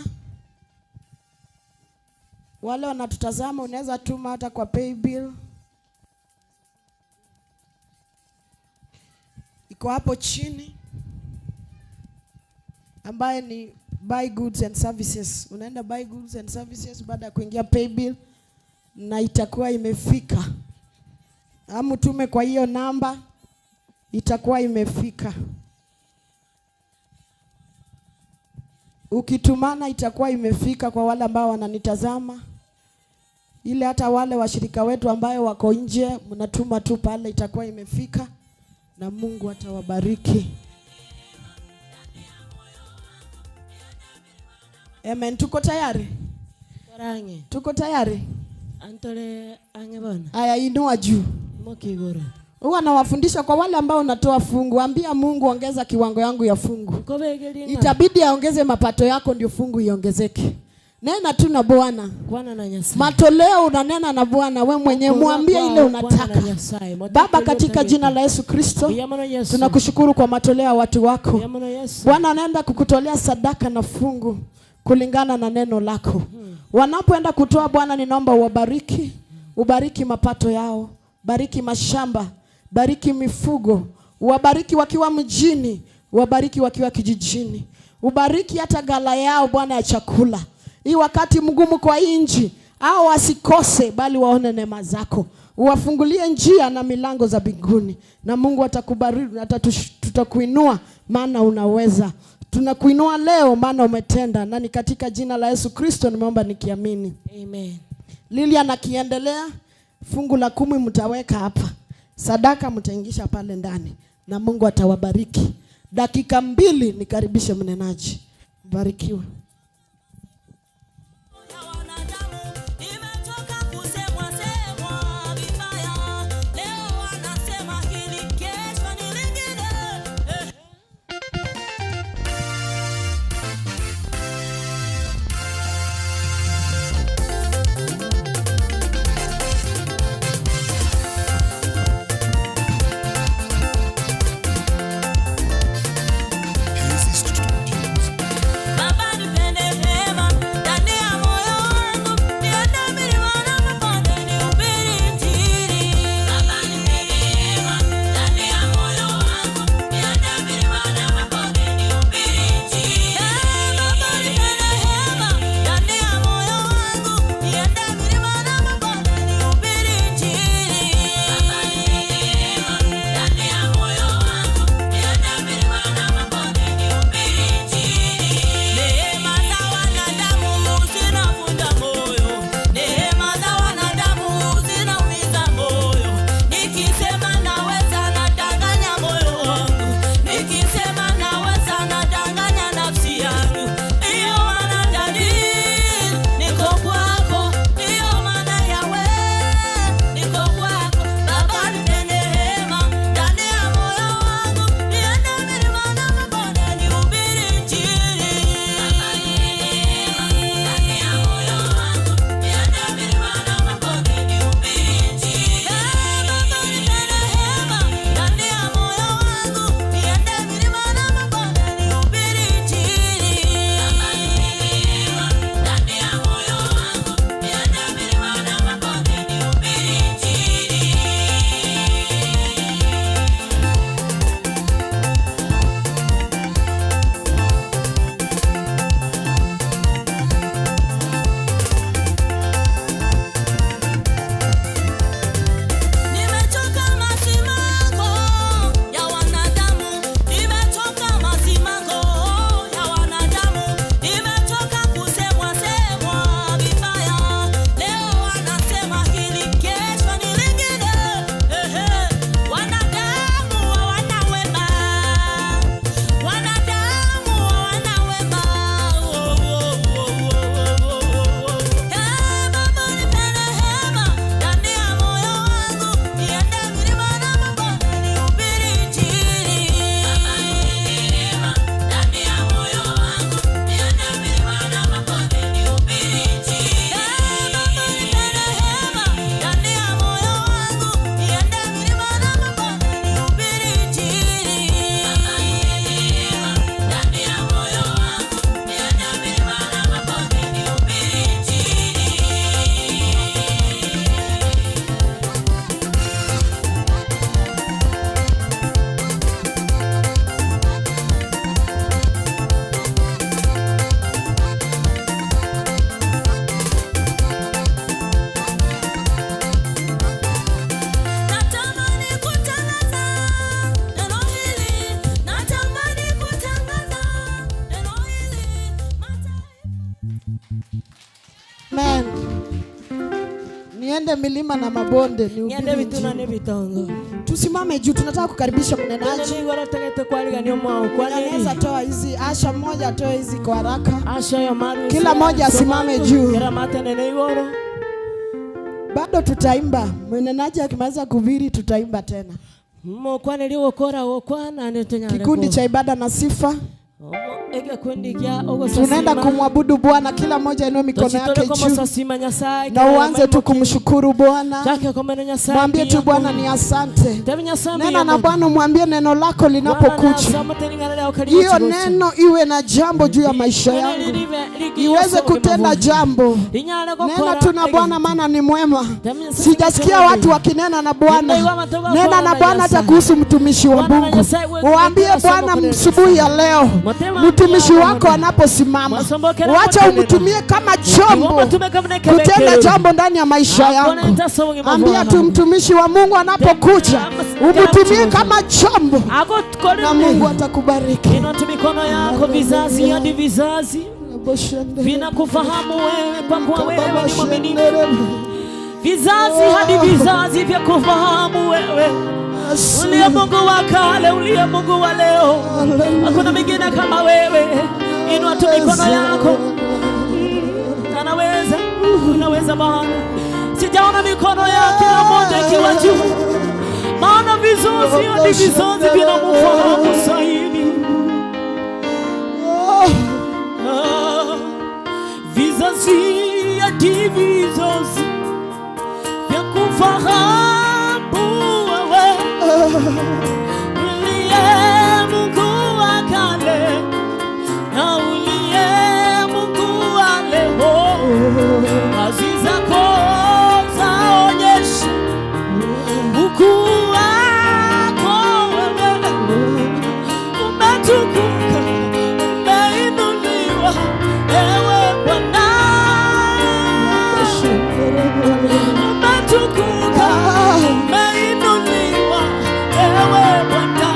C: Wale wanatutazama unaweza tuma hata kwa pay bill. Iko hapo chini. Ambaye ni buy goods and services. Unaenda buy goods and services baada ya kuingia pay bill na itakuwa imefika. Amu tume kwa hiyo namba itakuwa imefika. Ukitumana itakuwa imefika kwa wale ambao wananitazama. Ile hata wale washirika wetu ambao wako nje mnatuma tu pale itakuwa imefika na Mungu atawabariki. Amen. Tuko tayari?
B: Rangi.
C: Tuko tayari?
B: Antole angebona.
C: Aya, inua juu.
B: Mokigoro.
C: Huwa nawafundisha kwa wale ambao unatoa fungu, ambia Mungu ongeza kiwango yangu ya fungu. Itabidi aongeze mapato yako ndio fungu iongezeke. Nena tu na Bwana.
B: Bwana na Nyasaye.
C: Matoleo unanena na Bwana, wewe mwenyewe mwambie ile unataka. Baba, katika jina la Yesu Kristo, tunakushukuru kwa matoleo ya watu wako. Bwana anaenda kukutolea sadaka na fungu kulingana na neno lako. Wanapoenda kutoa Bwana, ninaomba uwabariki. Ubariki mapato yao, bariki mashamba, bariki mifugo, uwabariki wakiwa mjini, uwabariki wakiwa kijijini. Ubariki hata gala yao Bwana ya chakula. Hii wakati mgumu kwa inji, au wasikose bali waone neema zako. Uwafungulie njia na milango za mbinguni. Na Mungu atakubariki, tutakuinua maana unaweza. Tunakuinua leo maana umetenda. Na ni katika jina la Yesu Kristo nimeomba nikiamini.
B: Amen.
C: Lilian akiendelea, fungu la 10 mtaweka hapa. Sadaka mtaingisha pale ndani. Na Mungu atawabariki. Dakika 2 nikaribishe mnenaji. Barikiwe.
F: Baba
C: niende milima na mabonde
B: Niende vitu na vitongo.
C: Tusimame juu, tunataka kukaribisha mnenaji. Anaweza toa hizi asha moja, toa hizi kwa haraka. Kila moja asimame juu. Bado tutaimba. Mnenaji akimaliza kuhubiri tutaimba tena. Kikundi cha ibada na sifa. Tunaenda kumwabudu Bwana. Kila mmoja inua mikono yake juu na uanze tu kumshukuru Bwana. Mwambie tu Bwana ni asante. Nena na Bwana, mwambie neno lako linapokuja, hiyo neno iwe na jambo juu ya maisha yangu, iweze kutenda jambo. Nena tu na Bwana, maana ni mwema. Sijasikia watu wakinena na Bwana. Nena na Bwana hata kuhusu mtumishi wa Mungu. Waambie Bwana msubuhi ya leo, mtumishi wako anaposimama, wacha umtumie kama chombo kutenda jambo ndani ya maisha yangu. Ambia tu mtumishi wa Mungu anapokuja, umtumie kama chombo na Mungu atakubariki.
B: Inua mikono yako, vizazi hadi vizazi vinakufahamu wewe, kwa kuwa wewe ni mwaminifu. Vizazi hadi vizazi vya kufahamu wewe, uliye Mungu wa kale, uliye Mungu wa leo. Hakuna mwingine kama wewe. Inua tu mikono yako. Anaweza, unaweza Bwana. Sijaona mikono yake moja ikiwa juu, maana vizazi hadi vizazi vinamfahamu zaidi. Vizazi hadi vizazi vya kufahamu wewe, uliye Mungu wa kale na uliye Mungu wa leo. Kazi zako zaonyesha ukuu wako wewe. Umetukuka, umeinuliwa ewe Bwana. Umetukuka, umeinuliwa ewe Bwana.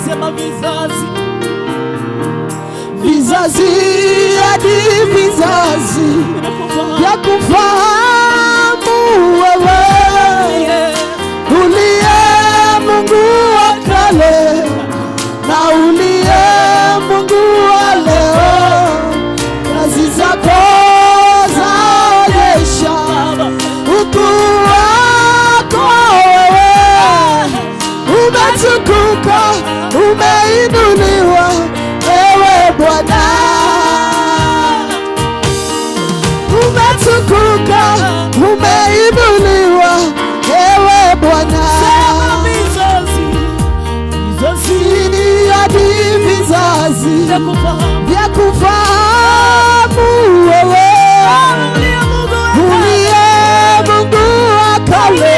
B: Sema vizazi,
C: vizazi hadi vizazi vya kufahamu wewe, uliye Mungu wa kale na uliye Mungu wa leo. Kazi zako zaonyesha ukuu wako wewe. Umetukuka, umeinuliwa ewe Bwana. Umetukuka, umeinuliwa ewe Bwana. Vizazi hadi vizazi vya kufahamu wewe, uliye Mungu wa kale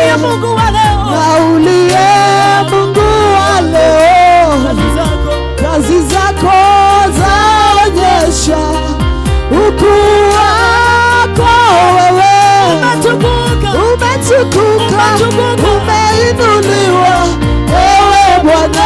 C: na uliye Mungu wa leo. Kazi zako zaonyesha ukuu wako wewe. Umetukuka, umeinuliwa ewe Bwana.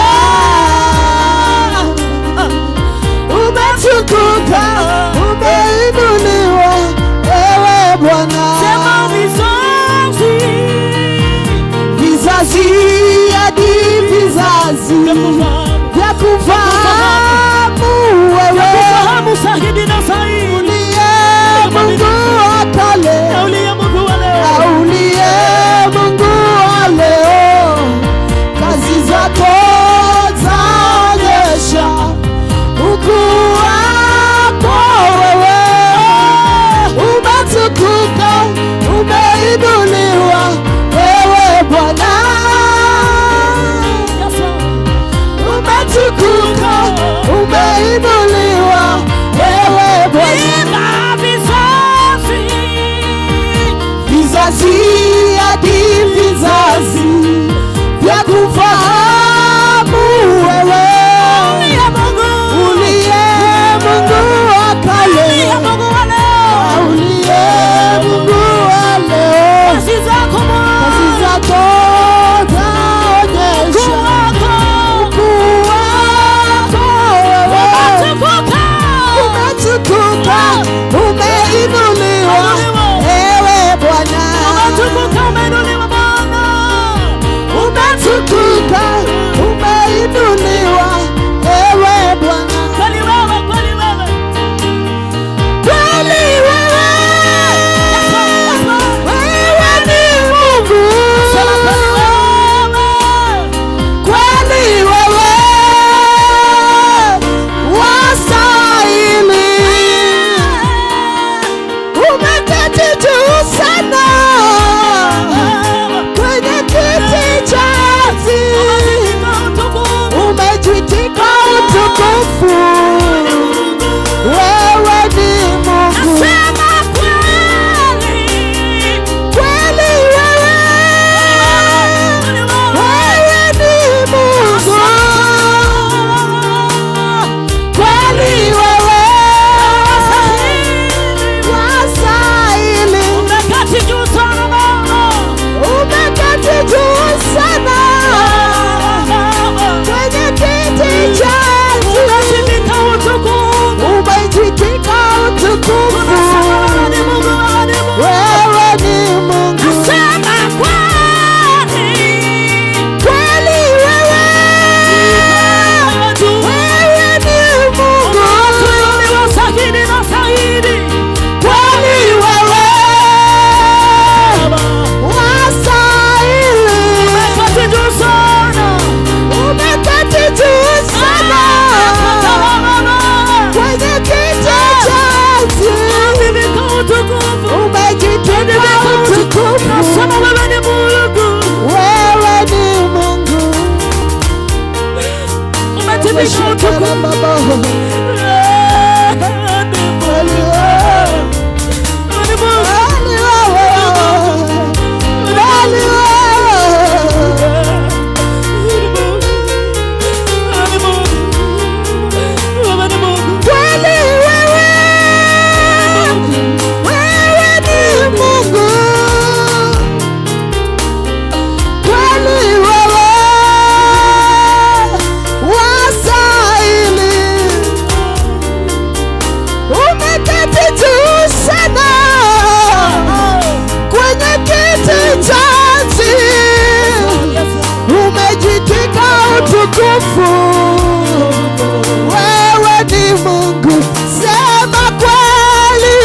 C: Wewe ni Mungu, sema kweli,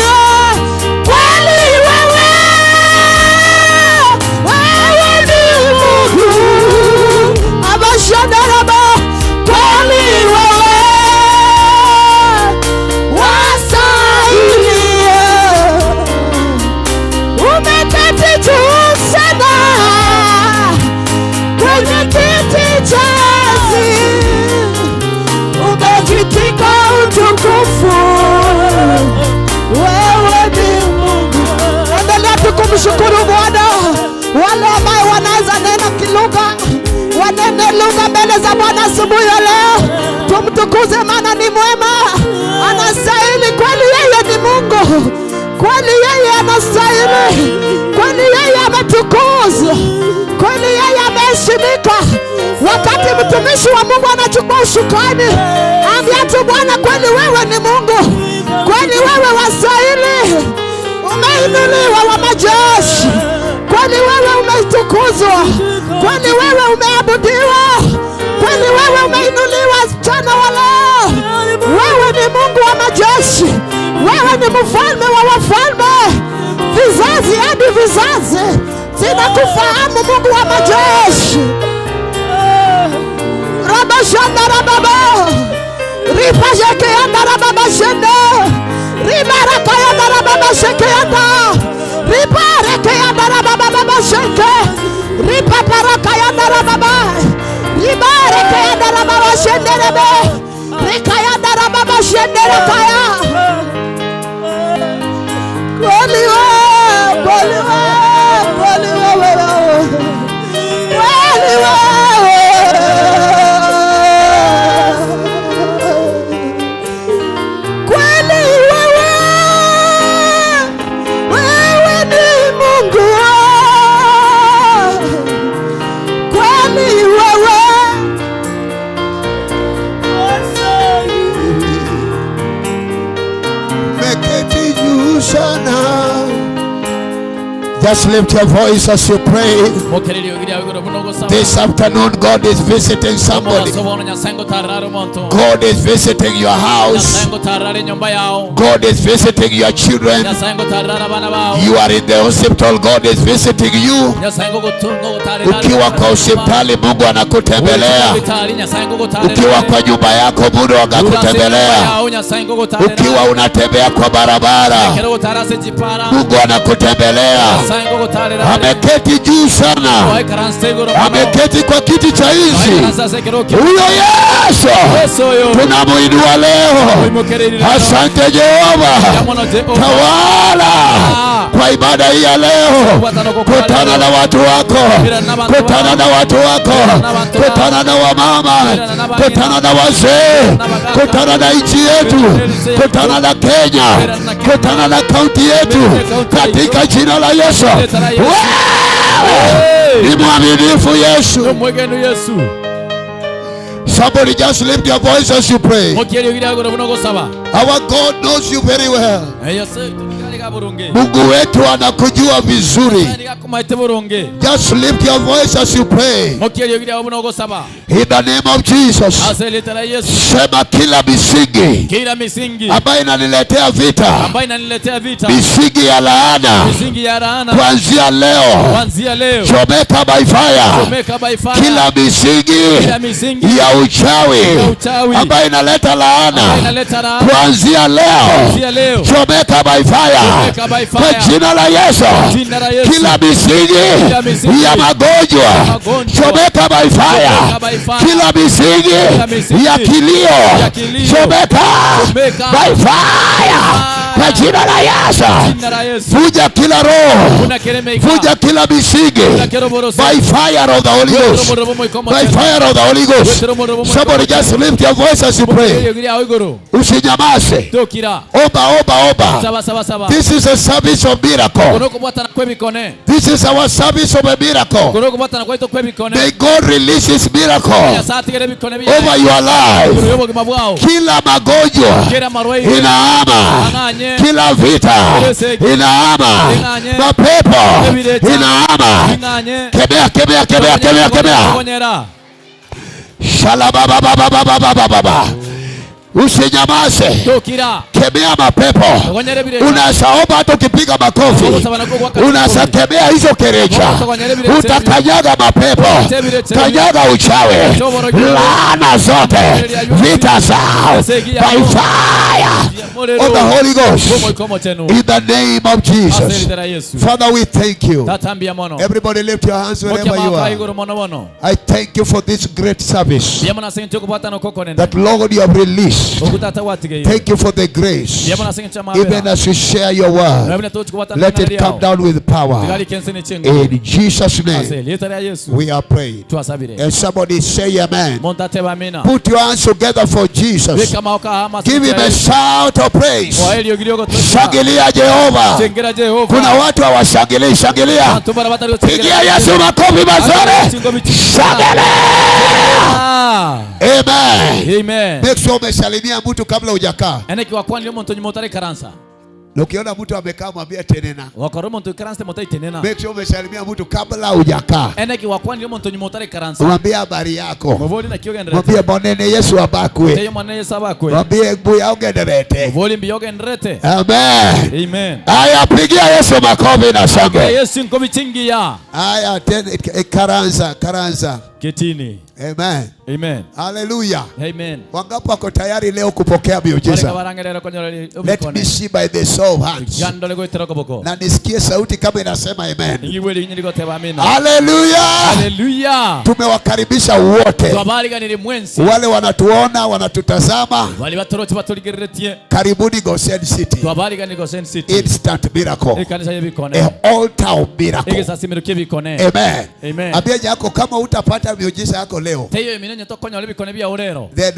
C: kweli wewe ni Mungu. Abashadaraba, kweli wewe wastahili, umeketi juu sana kwenye kiti cha umejitika utukufu. Wewe ni Mungu. Endelea tukumshukuru Bwana. Wale ambao wanaweza nena kilugha, wanene lugha mbele za Bwana asubuhi ya leo. Tumtukuze maana ni mwema, anastahili kweli. Yeye ni Mungu kweli, yeye anastahili kweli, yeye ametukuzwa kweli, yeye ameheshimika. Wakati mtumishi wa Mungu anachukua ushukani, ambia tu Bwana, kweli wewe ni Mungu, kweli wewe wastahili, umeinuliwa wa majeshi, kweli wewe umetukuzwa, kweli wewe umeabudiwa, kweli wewe umeinuliwa mchana wa leo. Wewe ni Mungu wa majeshi, wewe ni mfalme wa wafalme, vizazi hadi vizazi zinakufahamu, Mungu wa majeshi. Rabashanda rababa, ripasheke yanda rababa shende, ribaraka yanda rababa sheke yanda, ribareke yanda rababa sheke, ripaparaka yanda rababa, ribareke yanda rababa shende rebe, rika yanda rababa shende rekaya. Kweli wewe, kweli wewe, kweli wewe, kweli wewe.
G: Just lift your voice as you pray. This afternoon, God is visiting somebody. God is visiting your house. God is visiting your children. You are in the hospital, God is visiting you. Ukiwa kwa hospitali, Mungu anakutembelea. Ukiwa kwa nyumba yako, Mungu anakutembelea. Ukiwa unatembea kwa barabara, Mungu anakutembelea. Ameketi juu sana, ameketi kwa kiti cha enzi. Huyo Yesu tunamuinua leo. Asante Jehova, tawala kwa ibada hii ya leo. Kutana na watu wako, kutana na watu wako, kutana na wamama, kutana na wazee, kutana na nchi yetu, kutana na Kenya, kutana na kaunti yetu, katika jina la Yesu. Ni mwaminifu Yesu. Somebody just lift your voice as you pray. Our God knows you very well. Mungu wetu anakujua vizuri. Just lift your voice as you pray. In the name of Jesus. Sema kila misingi ambayo inaniletea vita, misingi ya laana, kuanzia leo chomeka by fire. Kila misingi ya uchawi ambayo inaleta laana, kuanzia leo chomeka by fire. Kwa jina la Yesu. Kila misingi ya magonjwa chomeka by fire. kila misingi ya kilio chomeka by fire kwa jina la Yesu. Vuja kila roho, vuja kila misingi by fire of the Holy Ghost, by fire of the Holy Ghost. Somebody just lift your voice as you pray. Usinyamaze, omba. This is a service of miracle. This is our service of a miracle. May God release His miracle over your life. Kila magonjwa inaama, kila vita inaama, mapepo inaama. Kemea. Shalababababababababa. Usinyamaze, kemea mapepo. Unasaomba hata ukipiga makofi, unasakemea hizo kerecha. Utakanyaga mapepo, kanyaga uchawi, laana zote, vita zao by fire of the Holy Ghost, in the name of Jesus. Father, we thank you. Everybody lift your hands wherever you are. I thank you for this great service that Lord you have released. Thank you for the grace. Even as you share your word, let it come down with power. In Jesus' name we are praying. And somebody say amen. Put your hands together for Jesus. Give him a shout of praise. Shangilia Jehova. Kuna watu hawashangilii. Shangilia. Pigia Yesu makofi mazuri. Shangilia. Amen. Make sure umesalimia mtu kabla hujakaa. Na ukiona mtu amekaa mwambie tenena. Make sure umesalimia mtu kabla hujakaa. Mwambie habari yako. Mwambie bonene Yesu abakwe. Mwambie mbuya ugenderete. Amen. Aya, pigia Yesu makofi na shangwe. Aya, karanza. Ketini. Amen. Hallelujah. Wangapi wako tayari leo kupokea miujiza? Let me see by the show of hands. Na nisikie sauti kama inasema amen. Hallelujah. Tumewakaribisha wote. Wale wanatuona, wanatutazama. Karibuni Gusii City. Instant miracle. An altar of miracle. Amen. Abia yako kama utapata miujiza yako leo, then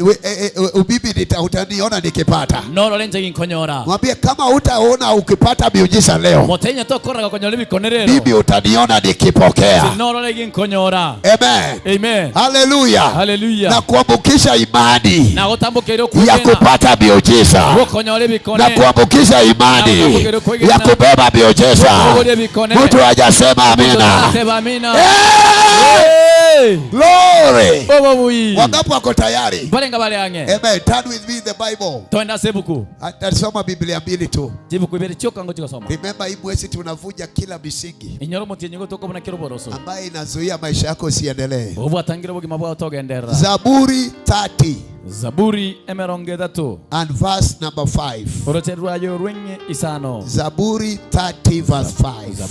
G: ubibi utaniona nikipata. Mwambie kama utaona ukipata miujiza leo, bibi utaniona nikipokea. Amen. Hallelujah. Na kuambukisha imani ya kupata miujiza, na kuambukisha imani ya kubeba miujiza. Mtu hajasema amina. Glory. Wangapi wako tayari? Amen. Turn with me the Bible. Atasoma Biblia mbili tu. Remember hii mwezi tunavuja kila misingi ambaye inazuia maisha yako siendelee. Zaburi 30. And verse number 5. Zaburi 30 verse 5.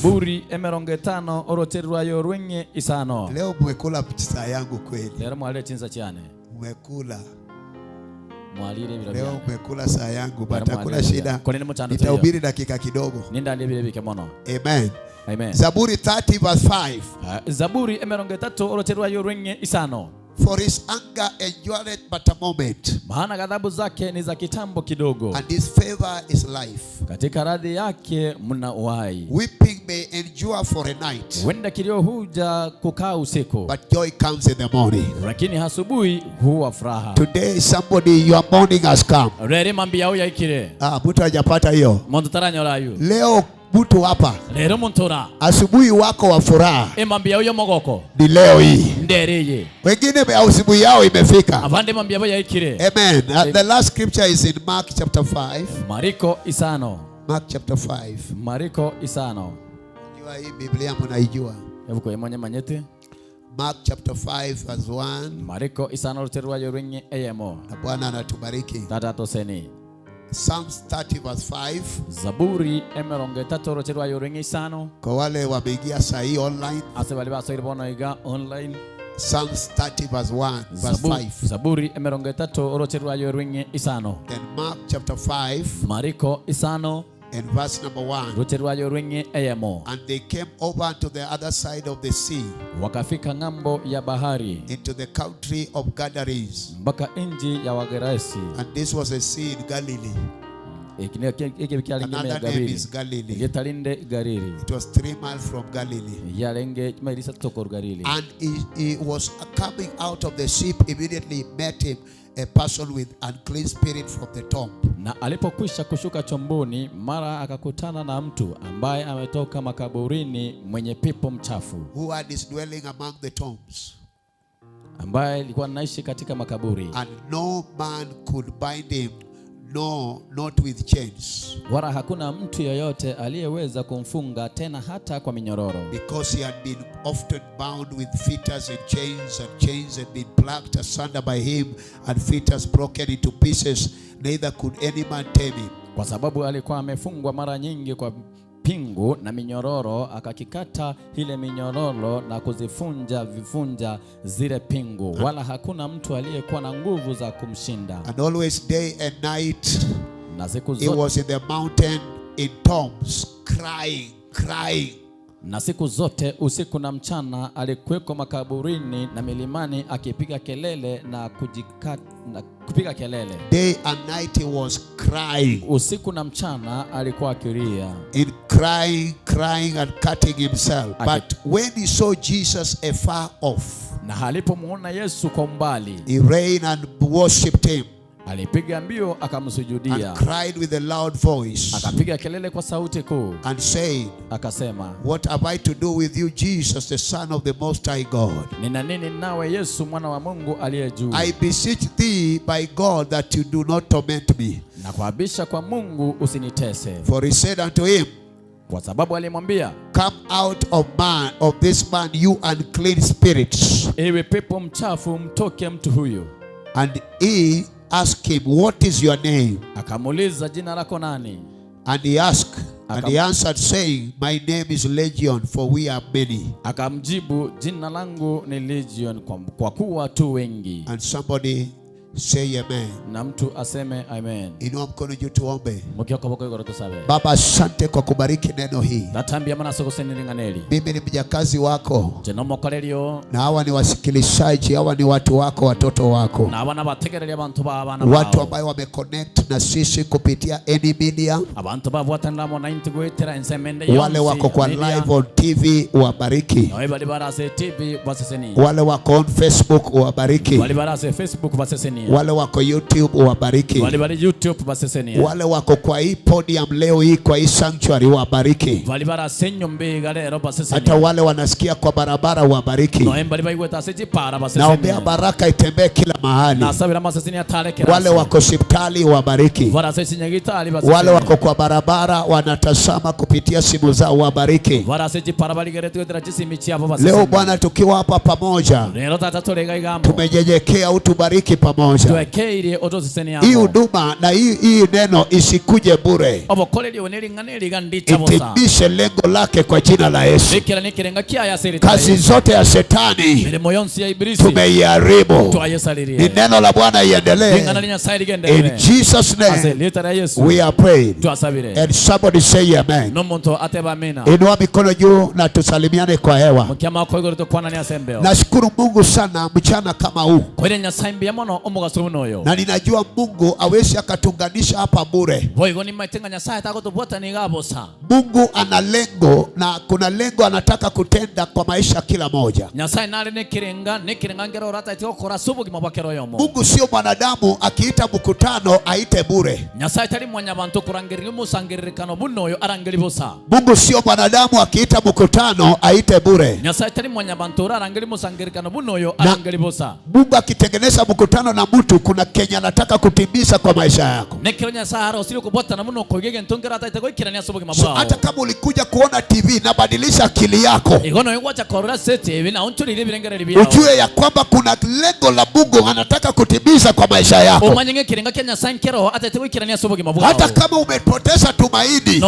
G: Leo mwekula pizza yangu kweli. Umekula. Leo umekula saa yangu, batakula shida. Nitahubiri dakika kidogo. Amen. Zaburi 30 verse 5. For his anger endureth but a moment,
H: maana ghadhabu zake ni za kitambo kidogo,
G: and his favor is life.
H: Katika radhi yake mna uhai.
G: Weeping may endure for a night,
H: wenda kilio huja kukaa usiku,
G: but joy comes in the morning.
H: Lakini asubuhi huwa furaha.
G: Today somebody, your morning has come.
H: Rere mambia huya ikire.
G: Mtu hajapata hiyo.
H: Mtu taranya layu.
G: Leo mtu hapa,
H: lero muntora,
G: asubuhi wako wa furaha
H: mambia huyo mogoko
G: ni leo hii.
H: Ndereye.
G: Wengine asubuhi yao imefika.
H: Avande mambia huya ikire.
G: Amen. The last scripture is in Mark chapter 5.
H: Mariko isano.
G: Mark chapter 5.
H: Mariko isano.
G: Unajua hii Biblia mnaijua?
H: Hebu kwa mwenye manyete.
G: Mark chapter 5 verse 1.
H: Mariko isano luterwa yoringe ayemo.
G: Bwana anatubariki.
H: Tata toseni.
G: Psalms 30 verse 5.
H: Zaburi emeronge tatu rocherwa yoringe isano.
G: Kwa wale wameingia saa hii online,
H: ase wale basoiri bono iga online.
G: Psalms 30 verse 1, verse 5.
H: Zaburi 30 uruti rwayo rw'inye isano.
G: Then Mark chapter 5
H: Mariko isano
G: and verse number 1.
H: uruti rwayo rw'inye eyemo.
G: And they came over to the other side of the sea,
H: Wakafika ng'ambo ya bahari
G: into the country of Gadarenes.
H: mpaka inji ya Wagerasi.
G: And this was a sea in Galilee. Another name is Galilee. It was 3 miles from Galilee. And he was coming out of the ship. Immediately met him a person with unclean spirit from the tomb.
H: Na alipokwisha kushuka chomboni, mara akakutana na mtu ambaye ametoka makaburini mwenye pepo mchafu,
G: who had his dwelling among the tombs,
H: ambaye alikuwa anaishi katika makaburi.
G: And no man could bind him, no, not with chains.
H: Wala hakuna mtu yoyote aliyeweza kumfunga tena hata kwa minyororo.
G: Because he had been often bound with fetters and chains had been plucked asunder by him, and fetters broken into pieces, neither could any man tame him.
H: Kwa sababu alikuwa amefungwa mara nyingi kwa pingu na minyororo, akakikata ile minyororo na kuzifunja vifunja zile pingu, wala hakuna mtu aliyekuwa na nguvu za kumshinda.
G: And always day and night
H: na siku
G: he was in the mountain in tombs, crying.
H: Na siku zote usiku na mchana alikuweko makaburini na milimani akipiga kelele na kupiga kelele.
G: Day and night he was crying.
H: Usiku na mchana alikuwa akilia.
G: In crying and cutting himself. But when he saw Jesus afar off,
H: na alipomuona Yesu kwa mbali,
G: he ran and worshipped him.
H: Alipiga mbio akamsujudia.
G: And cried with a loud voice.
H: Akapiga kelele kwa sauti kuu.
G: And said,
H: akasema,
G: what have I to do with you, Jesus, the Son of the Most High God?
H: Nina nini nawe Yesu mwana wa Mungu aliye juu?
G: I beseech thee by God that you do not torment me.
H: Na kuabisha kwa Mungu usinitese.
G: For he said unto him,
H: kwa sababu alimwambia,
G: come out of this man, you unclean spirits.
H: Ewe pepo mchafu, mtoke mtu huyu.
G: And he asked him, what is your name?
H: Akamuuliza, jina lako nani?
G: And he asked, and he answered saying, my name is Legion, for we are many.
H: Akamjibu, jina langu ni Legion, kwa kuwa tu wengi.
G: And somebody say amen.
H: Na mtu aseme amen.
G: Inua mkono juu tuombe.
H: tusabe.
G: Baba, asante kwa kubariki neno hii. Mimi ni mjakazi wako, na hawa ni wasikilizaji, hawa ni watu wako, watoto wako, watu ambao wameconnect na sisi kupitia any media, wale wako kwa live on TV uwabariki, wale wako on Facebook uwabariki, wale wako YouTube uwabariki, wale wako kwa hii podium leo hii kwa hii sanctuary uwabariki, hata wale wanasikia kwa barabara uwabariki. Naombea baraka itembee kila mahali. Wale wako hospitali uwabariki, wale wako kwa barabara wanatazama kupitia simu zao uwabariki. Leo Bwana, tukiwa hapa pamoja, tumejenyekea, utubariki pamoja. Hii huduma na hii neno isikuje bure, itimize lengo lake kwa jina la Yesu. Kazi zote ya shetani tumeiharibu. Ni neno la Bwana iendelee. In Jesus name we are praying. And somebody say amen. Inua mikono juu na tusalimiane kwa hewa. Nashukuru Mungu sana mchana kama huu, na ninajua Mungu hawezi akatunganisha hapa bure. Mungu ana lengo, na kuna lengo anataka kutenda kwa maisha kila moja. Mungu sio mwanadamu akiita mkutano aite bure. Mungu sio mwanadamu akiita mkutano aite bure. Mungu akitengeneza mkutano na kuna mtu kuna Kenya anataka kutimiza kwa maisha yako. So hata kama ulikuja kuona TV na badilisha akili yako, ujue ya kwamba kuna lengo la Mungu anataka kutimiza kwa maisha yako. Hata kama umepoteza tumaini,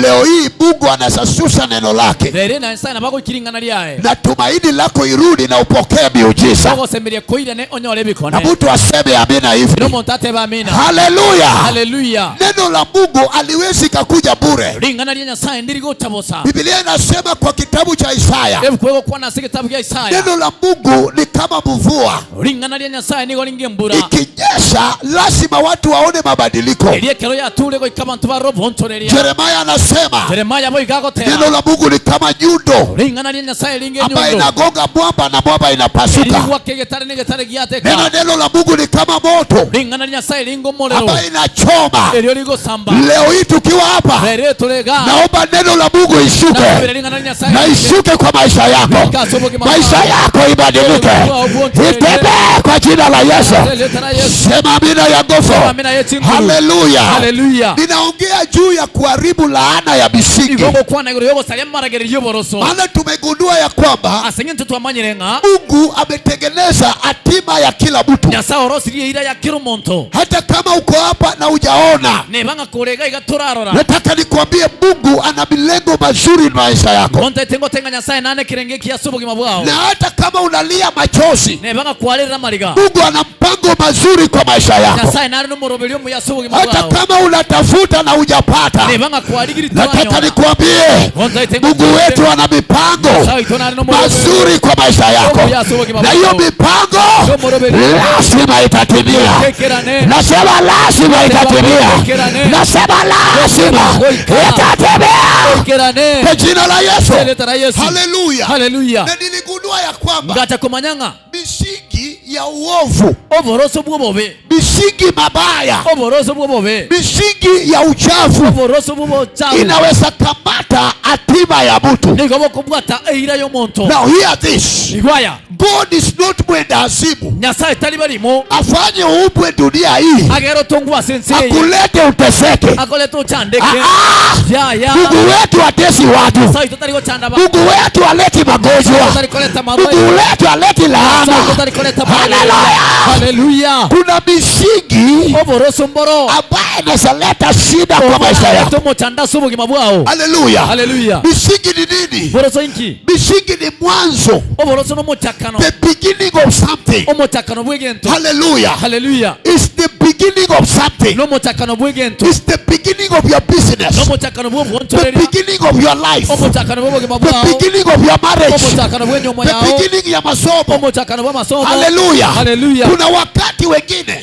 G: leo hii Mungu anasasusa neno lake na tumaini lako irudi na upokee miujiza. Na mtu aseme amina hivi. Haleluya.
H: Haleluya.
G: Neno la Mungu aliwezi kakuja bure. Biblia inasema kwa kitabu cha Isaya, neno la Mungu ni kama mvua, ikinyesha lazima watu waone mabadiliko. Yeremia anasema neno la Mungu ni kama nyundo ambayo inagonga mwamba na mwamba inapasuka. Neno la Mungu ni kama moto ambayo inachoma. Leo hii tukiwa hapa, naomba neno la Mungu ishuke na ishuke kwa maisha yako. Maisha yako ibadilike, itembee kwa jina la Yesu. Sema amina ya nguvu. Haleluya. Ninaongea juu ya kuharibu laana ya misingi. Maana tumegundua ya kwamba Mungu ametengeneza hatima ya kila mtu. Hata kama uko hapa na hujaona, nataka nikwambie Mungu ana milengo mazuri maisha yako. Na hata kama unalia machozi, Mungu ana mpango mazuri kwa maisha yako. Hata kama unatafuta na hujapata, nataka nikwambie Mungu wetu ana mipango mazuri kwa maisha yako. Na hiyo mipango lazima itatimia. Nasema lazima itatimia. Nasema lazima itatimia kwa jina la Yesu. Haleluya. Na niligundua ya kwamba misingi ya uovu, misingi mabaya, misingi ya uchafu inaweza kamata hatima ya mtu. Now hear this. God is not mwenda hasibu afanye umbwe dunia hii akulete uteseke. Mungu wetu atesi watu. Mungu wetu aleti magonjwa. Mungu wetu aleti laana. Haleluya. Kuna misingi ambaye inaleta shida kwa maisha yako. Haleluya. Misingi ni nini? Misingi ni mwanzo. The beginning of something. Hallelujah. It's the beginning of something. It's the beginning of your business. The beginning of your life. The beginning of your marriage. The beginning ya masomo. Hallelujah. Kuna wakati wengine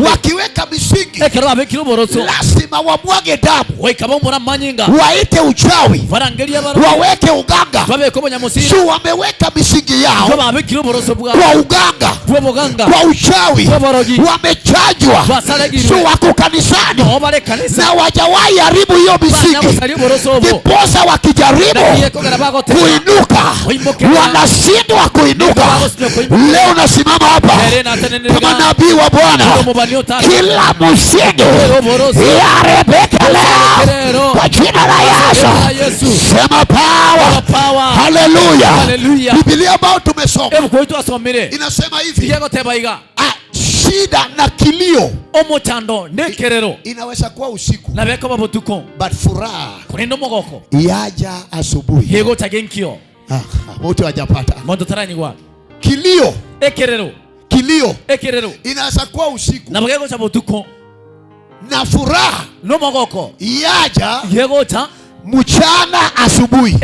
G: wakiweka misingi lazima wamwage damu, waite uchawi, waweke uganga. So wameweka misingi yao kwa uganga, kwa uchawi, wamechajwa. So wako kanisani na wajawahi haribu hiyo misingi. Viposa wakijaribu kuinuka wanashindwa kuinuka. Leo nasimama hapa kama nabii wa Bwana, kila msingi yarebeka leo kwa jina la Yesu. Sema power. Haleluya. Biblia ambayo tumesoma inasema hivi, shida na kilio inaweza kuwa usiku, but furaha yaja asubuhi. Wote wajapata kilio inaweza kuwa usiku na furaha yaja mchana asubuhi.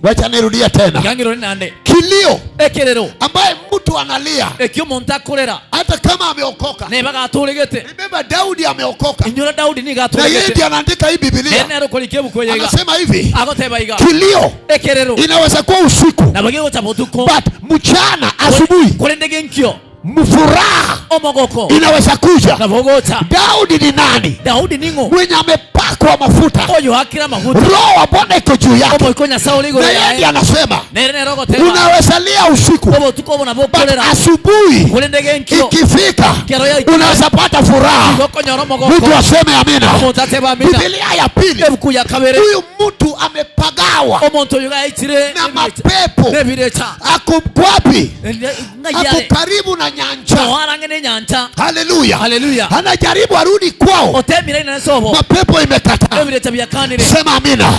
G: Wacha nirudia tena. Kilio ambaye mtu analia hata kama ameokoka. Remember Daudi ameokoka. Na yeye ndiye anaandika hii Biblia. Anasema hivi, kilio inaweza kuwa usiku, but mchana asubuhi mfuraha
H: omogoko
G: inaweza kuja.
H: navogota.
G: Daudi ni nani?
H: Daudi ningo
G: Mwenye amepakwa mafuta,
H: oyo hakira mafuta,
G: roho wa Bwana iko juu yake.
H: omo ikonya Sauli go
G: Na yeye anasema
H: nere rogo tema
G: unaweza lia usiku,
H: omo tuko na bokolera
G: asubuhi
H: kulendege nkio
G: ikifika unaweza pata furaha. Mtu aseme amina. Biblia ya pili, huyu mtu amepagawa na mapepo. Ako wapi? Ako karibu na nyanja. Haleluya. Anajaribu arudi kwao, mapepo imekataa. Sema amina.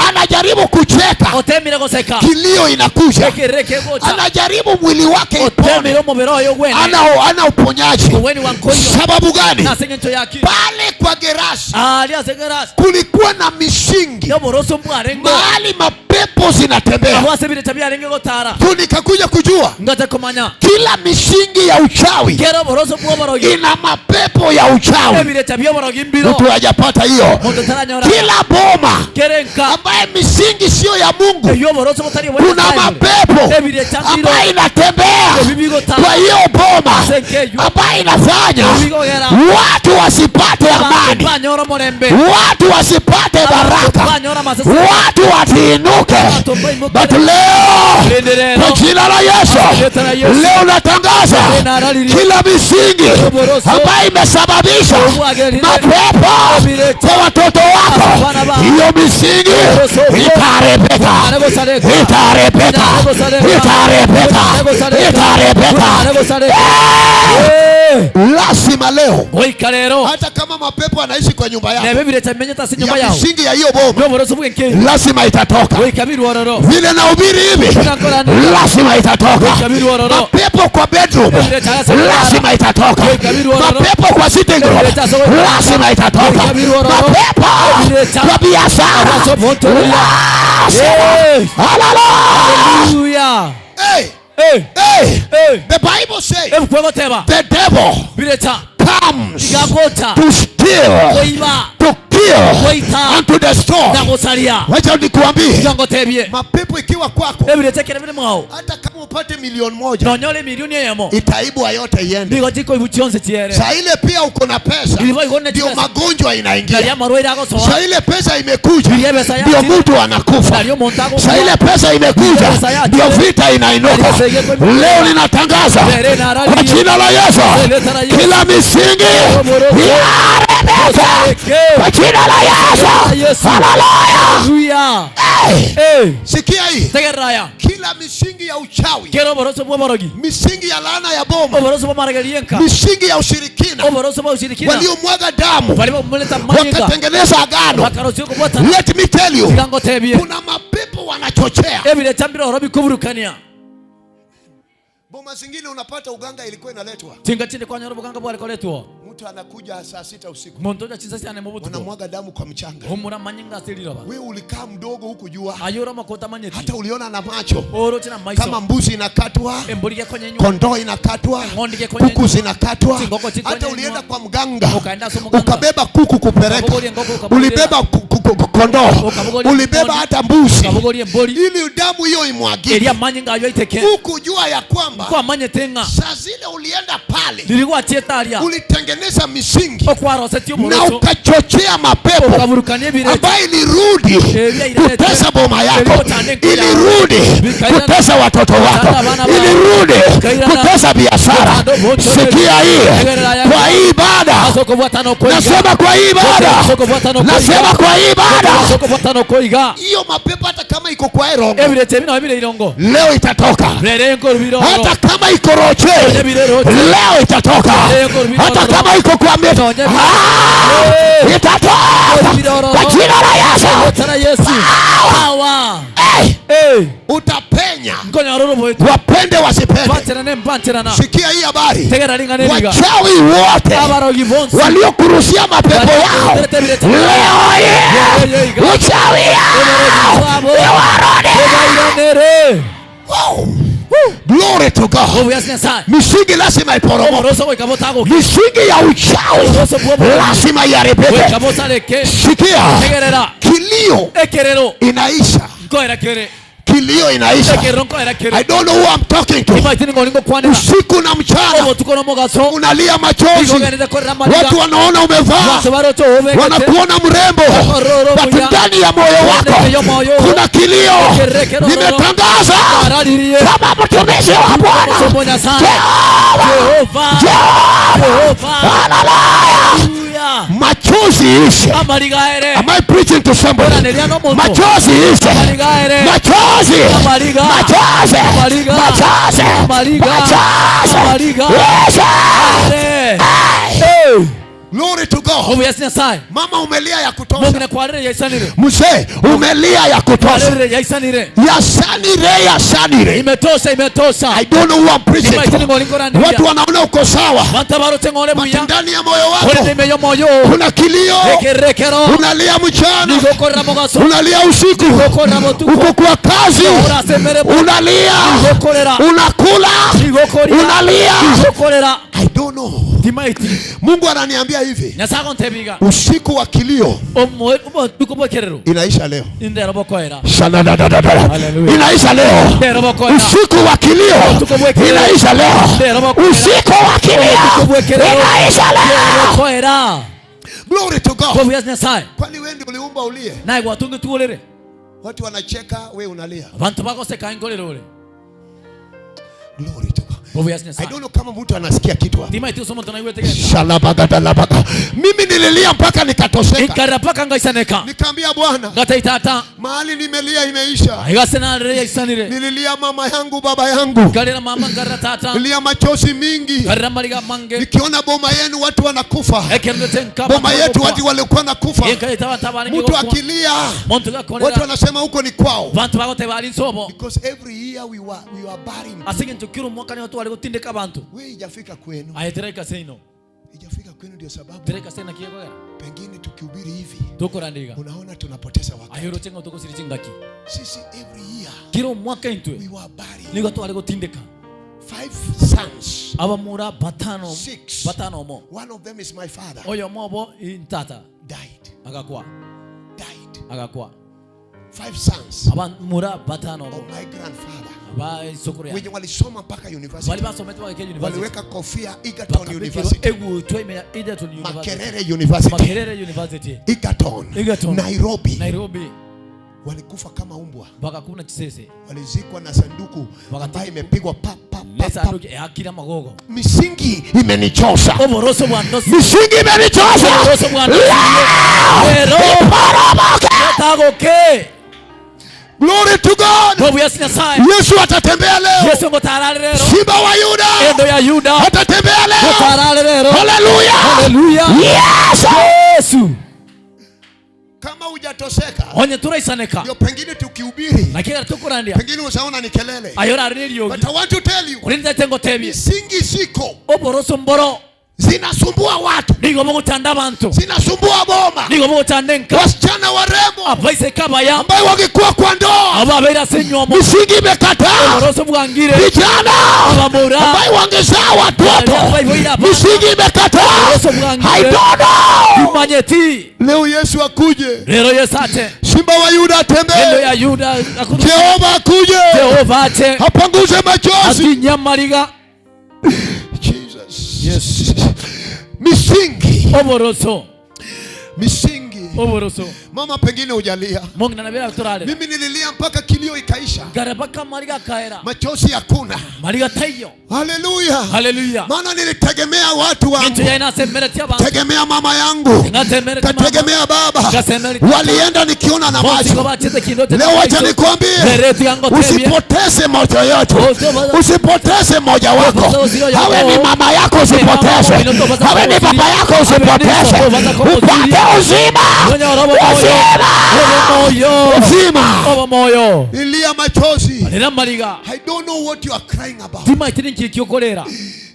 G: Anajaribu kucheka, kilio inakuja. Anajaribu mwili wake ipone, ana uponyaji. Sababu gani? Pale kwa Gerasi kulikuwa na misingi mahali mapepo zinatembea. Nikakuja kujua kila misingi ya uchawi ina mapepo ya uchawi. Mtu hajapata hiyo. Kila boma ambaye misingi sio ya Mungu kuna mapepo ambaye inatembea kwa hiyo boma, ambaye inafanya watu wasipate amani, watu wasipate baraka, watu watiinuke. But leo kwa jina la Yesu, leo natangaza kila misingi ambayo imesababisha mapepo kwa watoto wako, hiyo misingi itaharibika. Lazima leo, hata kama mapepo anaishi kwa nyumba yako, ya misingi ya hiyo boma lazima itatoka. Vile nahubiri hivi, lazima itatoka. Mapepo kwa bedroom lazima itatoka. Mapepo kwa sitting room lazima itatoka. Mapepo kwa biashara.
H: Hallelujah.
G: Hey. The Bible says the devil comes to steal, to kill, and to destroy. Wacha nikuambie, mapepo ikiwa kwako, hata kama upate milioni moja, itaibwa yote iende. Saa ile pia uko na pesa, ndio magonjwa inaingia. Saa ile pesa imekuja, ndio mtu anakufa. Saa ile pesa imekuja, ndio vita inainuka. Leo ninatangaza kwa jina la Yesu, kila misingi kwa jina la Yesu. Haleluya. Sikia hii. Kila misingi ya uchawi, misingi ya laana ya boma, misingi ya ushirikina, waliomwaga damu wakatengeneza agano. Let me tell you, kuna mapepo wanachochea. Boma zingine unapata uganga ilikuwa inaletwa. Mtu anakuja saa 6 usiku, unamwaga damu kwa mchanga. Wewe ulikaa mdogo huku jua, hata uliona na macho kama mbuzi inakatwa, kondoo inakatwa, kuku zinakatwa. Hata ulienda kwa mganga ukabeba kuku kupeleka, ulibeba kondoo, ulibeba hata mbuzi ili damu hiyo imwagike. Huku jua ya kwamba saa zile ulienda pale, ulitengeneza misingi na ukachochea mapepo ambayo ilirudi kutesa boma yako, ilirudi kutesa watoto wako, ilirudi kutesa biashara. Sikia hii, kwa hii ibada nasema, kwa hii ibada nasema, kwa hii ibada, hiyo mapepo hata kama iko kwa erongo, leo itatoka. Hata kama iko roche, leo itatoka. Hata kama iko kwa mito, itatoka kwa jina la Yesu. Utapenya, wapende wasipende. Sikia hii habari, wachawi wote waliokurushia mapepo yao, leo hii uchawi yao iwarudi. Glory to God. Misingi lazima iporomoke. Misingi ya uchawi lazima iharibike. Sikia, kilio inaisha, kilio inaisha. I don't know who I'm talking to. Usiku na mchana unalia machozi, watu wanaona umevaa, wanakuona mrembo, but ndani ya moyo wako kuna kilio. Nimetangaza kama mtumishi wa Bwana, Jehova, machozi ishe. Am I preaching to somebody? Machozi ishe. Machozi. Machozi. Machozi. Glory to God. Mama umelia ya kutosha. Mzee umelia ya kutosha. Yasanire. Imetosha. I don't know who I'm preaching to. Watu wanaona uko sawa, ndani ya moyo wako kuna kilio. Unalia mchana, unalia usiku, uko kwa kazi unalia, unakula unalia. I don't know. Mungu ananiambia hivi, usiku wa kilio inaisha leo. Inaisha leo. Usiku wa kilio inaisha leo. Usiku wa kilio inaisha leo. Glory to God. Kwani wewe ndio uliumba ulie? Watu wanacheka, wewe unalia. Glory to God. I don't know kama mtu anasikia kitu hapa. Mimi nililia mpaka nikatoseka. Nikamwambia Bwana, mahali nimelia imeisha. Nililia mama yangu, baba yangu. Nililia machozi mingi. Nikiona boma yenu watu wanakufa. Boma yetu watu walikuwa nakufa. Mtu akilia, watu wanasema huko ni kwao. Because every year we were burying. Wewe hujafika kwenu. Hujafika kwenu, ndio sababu pengine tukihubiri hivi unaona tunapoteza wakati. Sisi every year we were burying 5 sons. Six. One of them is my father. Died. 5 sons of my grandfather. Wenye walisoma mpaka university. Waliweka kofia Egerton University. Makerere University. Egerton. Nairobi. Walikufa kama umbwa. Walizikwa na sanduku ambayo imepigwa pap. Misingi imenichosha. Misingi imenichosha. Glory to God. Yesu atatembea leo. Simba wa Yuda atatembea leo. Hallelujah. Yesu. Kama hujatoseka, ndio pengine tukihubiri, pengine usaona ni kelele. But I want to tell you, misingi siko zinasumbua watu, zinasumbua boma, wasichana warembo ambao wakikuwa kwa ndoa misingi imekataa, vijana ambao wangezaa watoto misingi imekataa. I don't know. Leo Yesu akuje, Simba wa Yuda atembee, Jehova akuje, apanguze machozi. Yes. Misingi. Mama pengine hujalia. Mimi nililia mpaka kilio ikaisha. Machozi hakuna. Hallelujah. Maana nilitegemea watu wangu. Tegemea mama yangu. Tegemea baba. Walienda nikiona na macho. Leo wacha nikwambie, usipoteze moja yote. Usipoteze moja wako. Hawe ni mama yako usipoteze. Hawe ni baba yako usipoteze. Upate uzima. Ilia machozi. I don't know what you are crying about.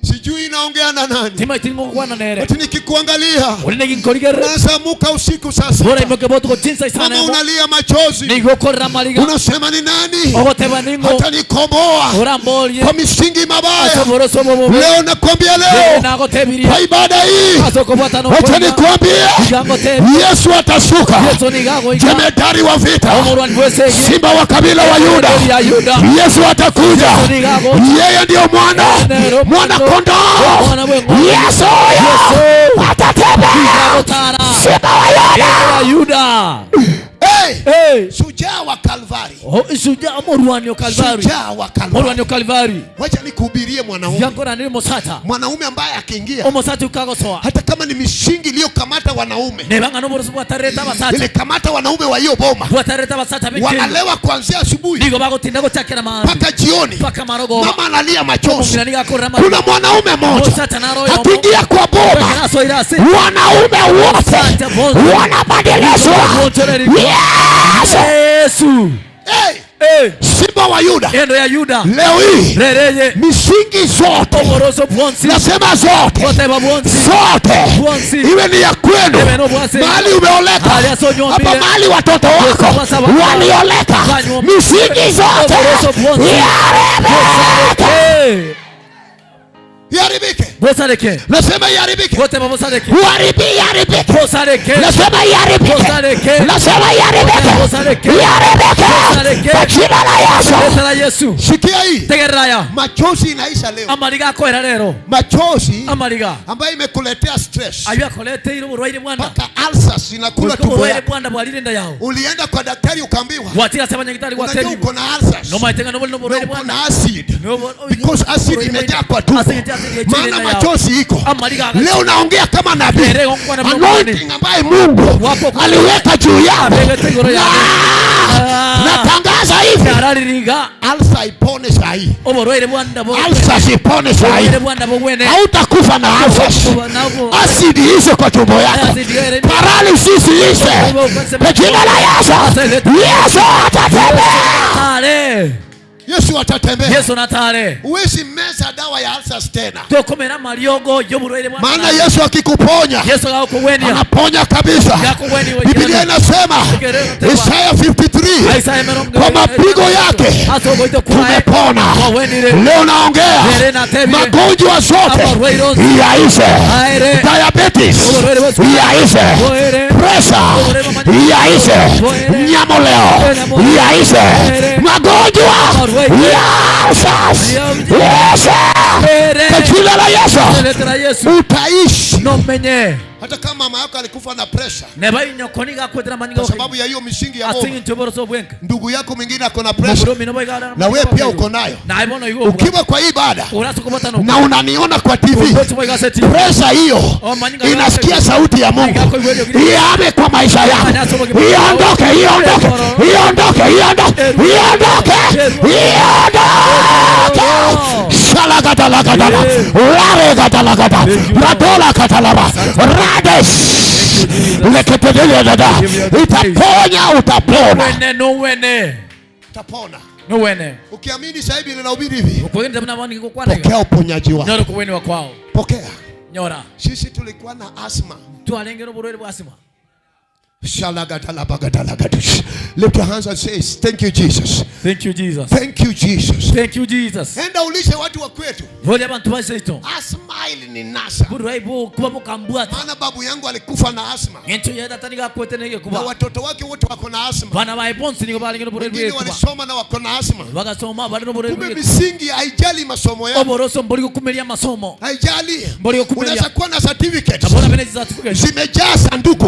G: Sijui inaongea na nani.
H: Tima itingo kwana nere.
G: Ati nikikuangalia.
H: Ulinde kinkorigere.
G: Unazamuka usiku sasa.
H: Bora imoke boto ko tinsa isana.
G: Mama unalia machozi.
H: Nigo korra maliga.
G: Unasema ni nani?
H: Ogoteba ningo.
G: Hata nikomboa.
H: Uramboli.
G: Kwa misingi mabaya.
H: Asoboro sobo bobo.
G: Leo nakwambia leo.
H: Nagotebiria.
G: Kwa ibada hii.
H: Asokobata no.
G: Hata nikwambia. Yesu atashuka.
H: Yesu nigago ika.
G: Jemedari wa vita.
H: Omorwan bwese.
G: Simba wa kabila wa Yuda. Yesu atakuja. Yeye ndio mwana kondoo. Yesu atatembea. Simba wa Yuda. Hey. Shujaa wa Kalvari.
H: Shujaa Morwani wa Kalvari.
G: Shujaa wa Kalvari.
H: Morwani wa Kalvari.
G: Wacha nikuhubirie mwanaume.
H: Yankora ni Mosata.
G: Mwanaume ambaye akiingia.
H: Mosata ukagosoa.
G: Hata kama ni mishingi iliyokamata wanaume.
H: Nebanga no borosu batareta basata.
G: Ile kamata wanaume wa hiyo boma.
H: Batareta basata bitendo.
G: Wanalewa kuanzia asubuhi.
H: Nigo bago tindago chakera maana.
G: Paka jioni.
H: Paka marogo.
G: Mama analia machozi.
H: Kuna
G: mwanaume mmoja. Akiingia kwa boma. Wanaume wote wanabadilishwa. Yesu. Hey. Simba wa Yuda.
H: Endo ya Yuda.
G: Leo hii.
H: Rereje.
G: Misingi zote.
H: Omoroso bonsi.
G: Nasema zote.
H: Zote babonsi.
G: Zote.
H: Bonsi.
G: Iwe ni ya kwenu. Mahali umeoleka. Hapa mahali watoto wako walioleka. Misingi zote. Yaribike.
H: Bosareke.
G: Nasema yaribike.
H: Wote babosareke.
G: Yaribike.
H: Bosareke.
G: Nasema yaribike.
H: Bosareke.
G: Nasema yaribike.
H: Bosareke.
G: Yaribike. Kwa jina la
H: Yesu.
G: Sikia hii.
H: Tegeraya.
G: Machozi inaisha leo.
H: Amaliga ko era lero.
G: Machozi.
H: Amaliga.
G: Ambayo imekuletea stress.
H: Ayua kolete ilo murwaire bwana.
G: Paka ulcers inakula tumbo yako.
H: Bwana bwalire nda yao.
G: Ulienda kwa daktari ukaambiwa.
H: Watira sema nyingitari kwa teli.
G: Uko na ulcers.
H: No maitenga no murwaire bwana.
G: Na acid. Because acid imejaa kwa tumbo. Maana machozi iko. Leo naongea kama nabii. Anointing ambaye Mungu aliweka juu yako. Natangaza hivi. Ulcer ipone sahi. Ulcer ipone sahi. Hautakufa na ulcers. Acid ishe kwa tumbo yako. Paralysis ishe. Kwa jina la Yesu. Yesu atatembea. Yesu atatembea.
H: Yesu natare.
G: Uwezi meza dawa ya ulcers tena.
H: Tokomera mariogo yo burwaire bwana.
G: Maana Yesu akikuponya.
H: Yesu akuweni.
G: Anaponya kabisa. Biblia inasema Isaya 53. Kwa mapigo yake tumepona. Leo naongea magonjwa zote yaishe. Diabetes yaishe. Pressure yaishe. Nyamoleo yaishe. Magonjwa kwa jina la Yesu utaishi. Hata kama mama yako alikufa na pressure, kwa sababu ya hiyo misingi ya boma, ndugu yako mwingine ako na pressure na wewe pia uko nayo. Ukiwa kwa ibada na unaniona kwa TV, pressure hiyo inasikia sauti ya Mungu, iame kwa maisha yako, iondoke, iondoke, iondoke, iondoke, iondoke, iondoke. Shalagatalagata, Laregatalagata, Radola Katalaba, Rades. Leketedelea dada. Itaponya, utapona. Utapona. Ukiamini sasa hivi ninahubiri hivi. Pokea uponyaji wako. Pokea.
H: Nyora.
G: Sisi tulikuwa na asthma.
H: Tualengero burwere bwa asthma.
G: Lift your hands and say, thank you, Jesus.
H: Thank you, Jesus.
G: Thank you, Jesus.
H: Thank you, Jesus.
G: Enda ulishe watu wa kwetu.
H: Vole abantu baseto.
G: Asthma ni nasa.
H: Burwaibo kuba mukambwata.
G: Maana babu yangu alikufa na asthma.
H: Ngento yada taniga kwete nege kuba.
G: Na watoto wake wote wako na asthma.
H: Bana baibonsi niko balingero burwaibo kuba.
G: Walisoma na wako na asthma.
H: Wakasoma balino burwaibo.
G: Kumbe misingi haijali masomo yako.
H: Oboroso mboli kukumelia masomo.
G: Haijali.
H: Mboli kukumelia.
G: Unaweza kuwa na certificate.
H: Abona benezi za certificate.
G: Zimejaa sanduku.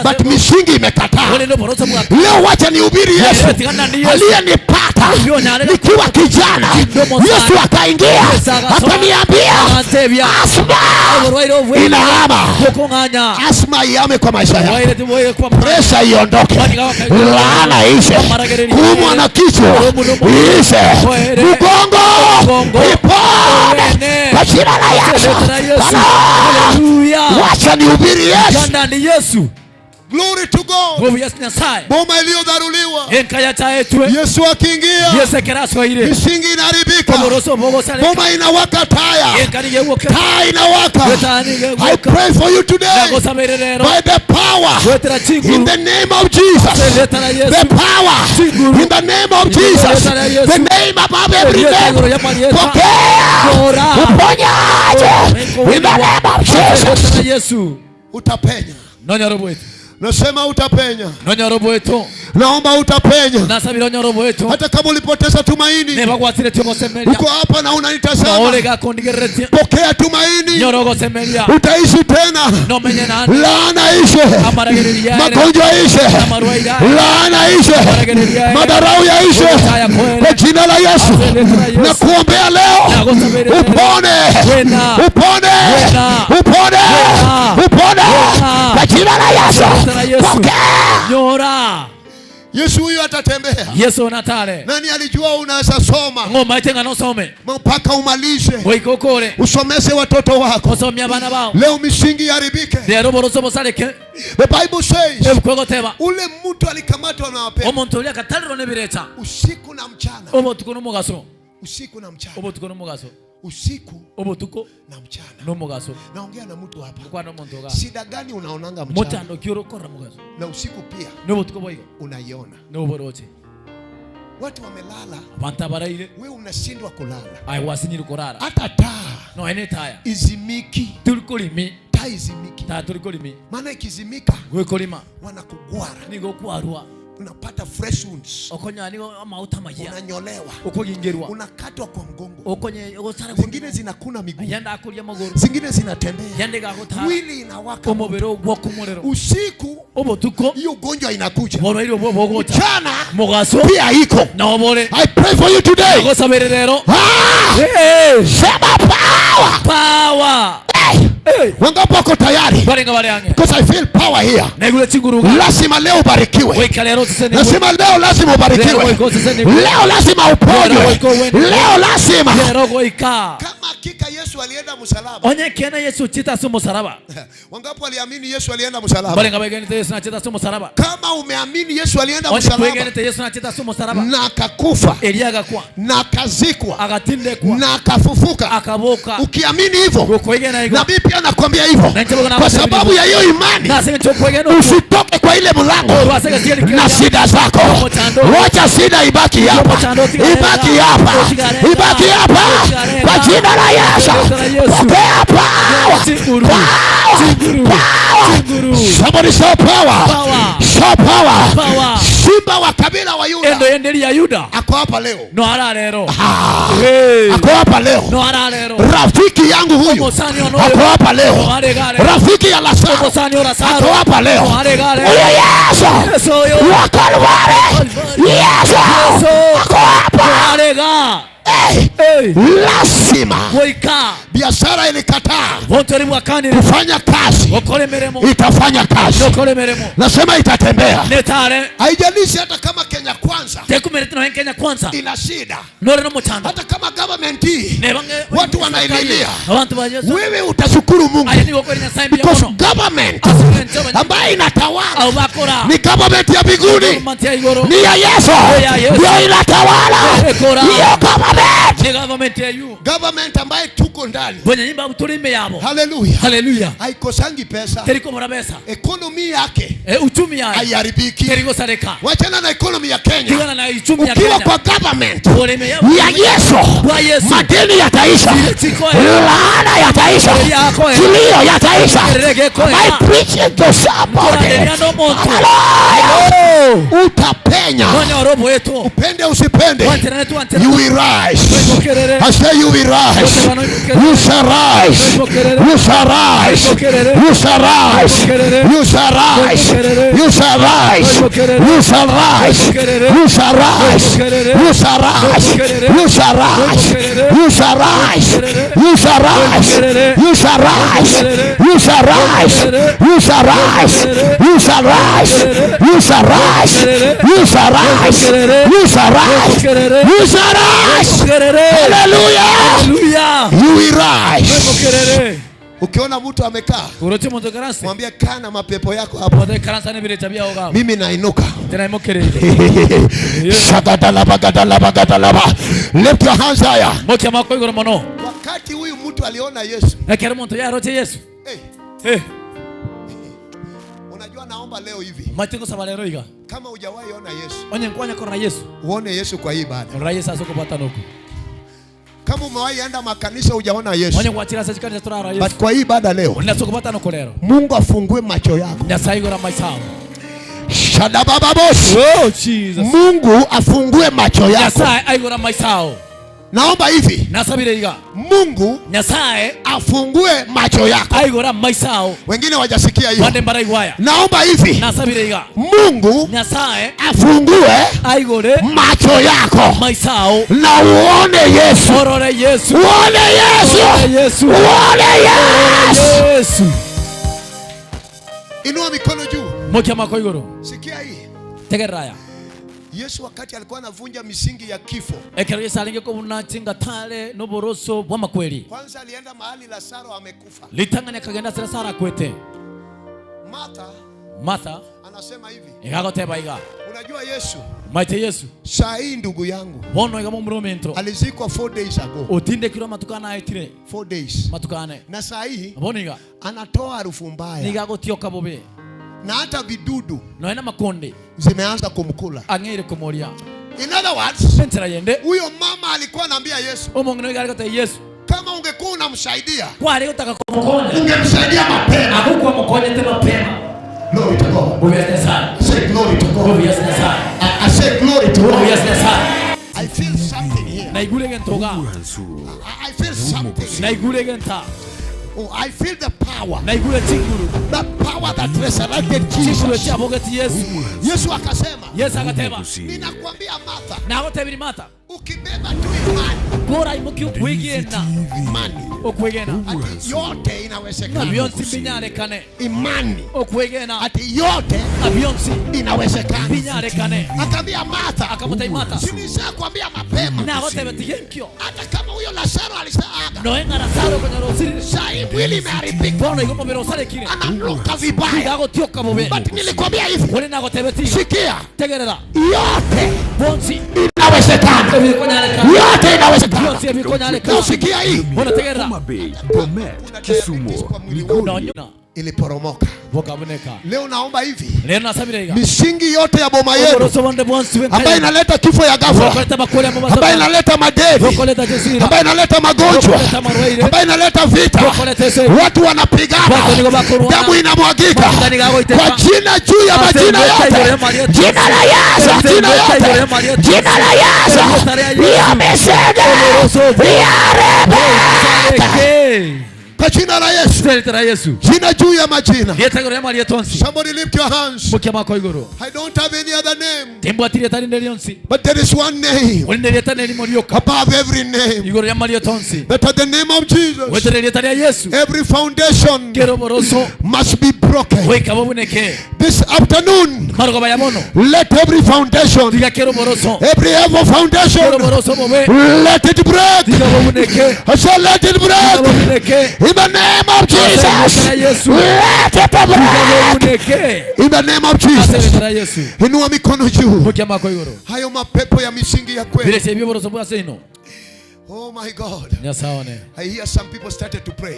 G: But misingi imekataa. Leo wacha nihubiri Yesu aliyenipata nikiwa kijana. Yesu akaingia akaniambia asma inahama. Asma iame kwa maisha yako. Presha iondoke. Laana ishe. Kuumwa na kichwa ishe. Mgongo ipone kwa jina la Yesu. Wacha nihubiri Yesu.
H: Glory to God.
G: God.
H: nguvu ya Nyasaye.
G: Boma iliyodharuliwa.
H: Enkaya chaetwe.
G: Yesu akiingia.
H: Yesu keraswa ile.
G: Misingi inaharibika.
H: Komoroso bogo sale.
G: Boma inawaka taya.
H: Enkani yewoke.
G: Taa inawaka. I pray for you today. By the power in the name of Jesus. The power in the name of Jesus. The name above every name. Pokea uponyaji in the name of Jesus. Utapenya. Nasema utapenya. Naomba utapenya. Hata kama ulipoteza tumaini, uko hapa na unanitazama, pokea tumaini. Utaishi tena. Laana ishe, magonjwa ishe, laana ishe, madharau ya ishe kwa jina la Yesu. Na kuombea leo upone, upone, upone, upone kwa jina la Yesu. Pokea. Yesu huyu atatembea.
H: Yesu natale.
G: Nani alijua unaweza soma?
H: Ngoma itenga no some.
G: Mpaka umalize.
H: Weikokole.
G: Usomese watoto wako.
H: Usomya bana bao.
G: Leo misingi yaribike.
H: Lero boroso bosaleke.
G: The Bible says.
H: Ebukogoteba.
G: Ule mtu alikamatwa na wapendwa.
H: Omuntu oli akataliro nebireta.
G: Usiku na mchana.
H: Obotuko n'omugaso.
G: Usiku na mchana.
H: Obotuko n'omugaso.
G: Usiku
H: obotuko
G: na mchana.
H: N'omugaso.
G: Naongea na mtu hapa.
H: Kwa n'omuntu ga.
G: Shida gani unaonanga mchana?
H: Mutando kyurokora mugaso.
G: Na usiku pia.
H: N'obotuko boyo.
G: Unaiona.
H: N'oboroche.
G: Watu wamelala.
H: Abantu abaraire.
G: Wewe unashindwa kulala.
H: Ai wasinyiri kurara.
G: Hata taa.
H: No ene taya.
G: Izimiki.
H: Tulikolimi.
G: Taa izimiki.
H: Taa tulikolimi.
G: Maana ikizimika.
H: Wewe kolima.
G: Wanakugwara.
H: Nigo kwarwa.
G: Unapata fresh wounds.
H: Okonya nigo amauta majia.
G: Unanyolewa.
H: Okogingirwa.
G: Unakatwa kwa mgongo.
H: Okonye ogosara
G: zingine zinakuna miguu.
H: Yanda akulia magoro.
G: Zingine zinatembea.
H: Yande gakota.
G: Mwili inawaka.
H: Omubero gwokumurero.
G: Usiku
H: obotuko
G: hiyo ugonjwa inakuja.
H: Boroiro bobogota.
G: Mchana
H: mugaso
G: pia iko.
H: Na obore.
G: I pray for you today.
H: Gosaberero.
G: Sema power.
H: Power.
G: Wangapo wako tayari? Because I feel power here. Lazima leo ubarikiwe. Lazima leo lazima ubarikiwe. Leo lazima uponywe. Leo lazima. Kama hakika Yesu alienda msalaba.
H: Onye kena Yesu chita su msalaba.
G: Wangapo waliamini Yesu alienda msalaba? Kama umeamini Yesu alienda msalaba. Na akakufa. Na akazikwa. Na akafufuka. Ukiamini hivyo. Na Biblia pia nakwambia hivyo. Kwa sababu ya hiyo imani usitoke kwa ile mlango na shida zako. Wacha shida ibaki hapa. Ibaki hapa. Ibaki hapa. Kwa jina la Yesu. Pokea power. Somebody show power. Show power. Simba wa kabila wa Yuda.
H: Endo endeli ya Yuda.
G: Ako hapa leo.
H: No ararero.
G: Ako hapa leo.
H: No ararero.
G: Rafiki yangu huyu. Ako hapa leo. Rafiki ya Lazaro. Ako hapa leo. Yesu. Wa Kalvari. Yesu. Ako hapa. Lazima biashara ilikataa kufanya kazi, itafanya kazi. Nasema itatembea. Haijalishi hata kama Kenya Kwanza ina shida, hata kama government hii watu wanaililia, wewe utashukuru Mungu because government ambayo inatawala ni government ya mbinguni, ni ya Yesu ndio inatawala. Hiyo government ambaye tuko ndani. Hallelujah. Haikosangi pesa. Economy yake haiharibiki. Wachana na economy ya Kenya. Ukiwa kwa government ya Yesu, madeni yataisha, laana yataisha, kilio yataisha. I preach to somebody. Utapenya. Upende usipende. You will rise. I say you will rise. You shall rise. You shall rise. You shall rise. You shall rise. You shall rise. You shall rise. You shall rise. You shall rise. You shall rise. You shall rise. You shall rise. You shall rise. You shall rise. You shall rise. You shall rise. You shall rise. You shall rise. You shall rise. You shall rise. Hallelujah. You will rise. Ukiona mtu amekaa, mwambie kaa na mapepo yako hapo. Mimi nainuka. Lift your hands higher. Wakati huyu mtu aliona Yesu. Unajua naomba leo hivi. Kama hujawahi ona Yesu, uone Yesu kwa hii ibada. Kama umewahi enda makanisa hujaona Yesu, but kwa hii ibada leo Mungu afungue macho yako. Oh, Jesus. Mungu afungue macho yako. Naomba hivi. Mungu afungue macho yako. Wengine wajasikia hiyo. Naomba hivi. Mungu afungue macho yako. Na uone Yesu. Uone Yesu. Uone Yesu. Inua mikono juu. Sikia hii.
H: Tegeraya.
G: Yesu wakati alikuwa anavunja misingi ya kifo. Kwanza alienda mahali Lazaro amekufa. Martha anasema hivi. Unajua Yesu. Saa hii ndugu yangu alizikwa 4 days ago. 4 days. Na saa hii anatoa harufu mbaya. Na hata vidudu zimeanza kumkula. In other words, huyo mama alikuwa anaambia Yesu, kama ungekuwa unamsaidia, ungemsaidia mapema. Glory to God. Say glory to God. I say glory to God. I feel something here. I feel something. Oh, I feel the power. That power that resurrected Jesus. Yesu akasema. Ninakwambia Martha. Ukibeba tu imani. Ati yote inawezekana. Imani. Ati yote inawezekana. Akaambia Martha. Sinisha kuambia mapema. Hata kama huyo Lazaro alisaaga. Sai mwili imeharibika. Ananuka vibaya. But nilikwambia hivi. Sikia. Yote inawezekana. Yote inawezekana. Usikia hii. Iliporomoka. Leo naomba hivi. Misingi yote ya boma yetu ambayo inaleta kifo ya ghafla, ambayo inaleta madeni, ambayo inaleta magonjwa, ambayo inaleta vita, watu wanapigana, damu inamwagika kwa jina juu ya majina yote. Jina la Yesu, jina yote. Jina la Yesu. Yamesema. Kwa jina la Yesu. Jina juu ya majina. Somebody lift your hands. I don't have any other name. But there is one name above every name. That at the name of Jesus, every foundation must be broken. This afternoon, let every foundation, every evil foundation, let it break. I shall let it break. In the name of Jesus, let it break. In the name of Jesus. Inua mikono juu. Hayo mapepo ya misingi ya kweli. Oh my God. I hear some people started to pray.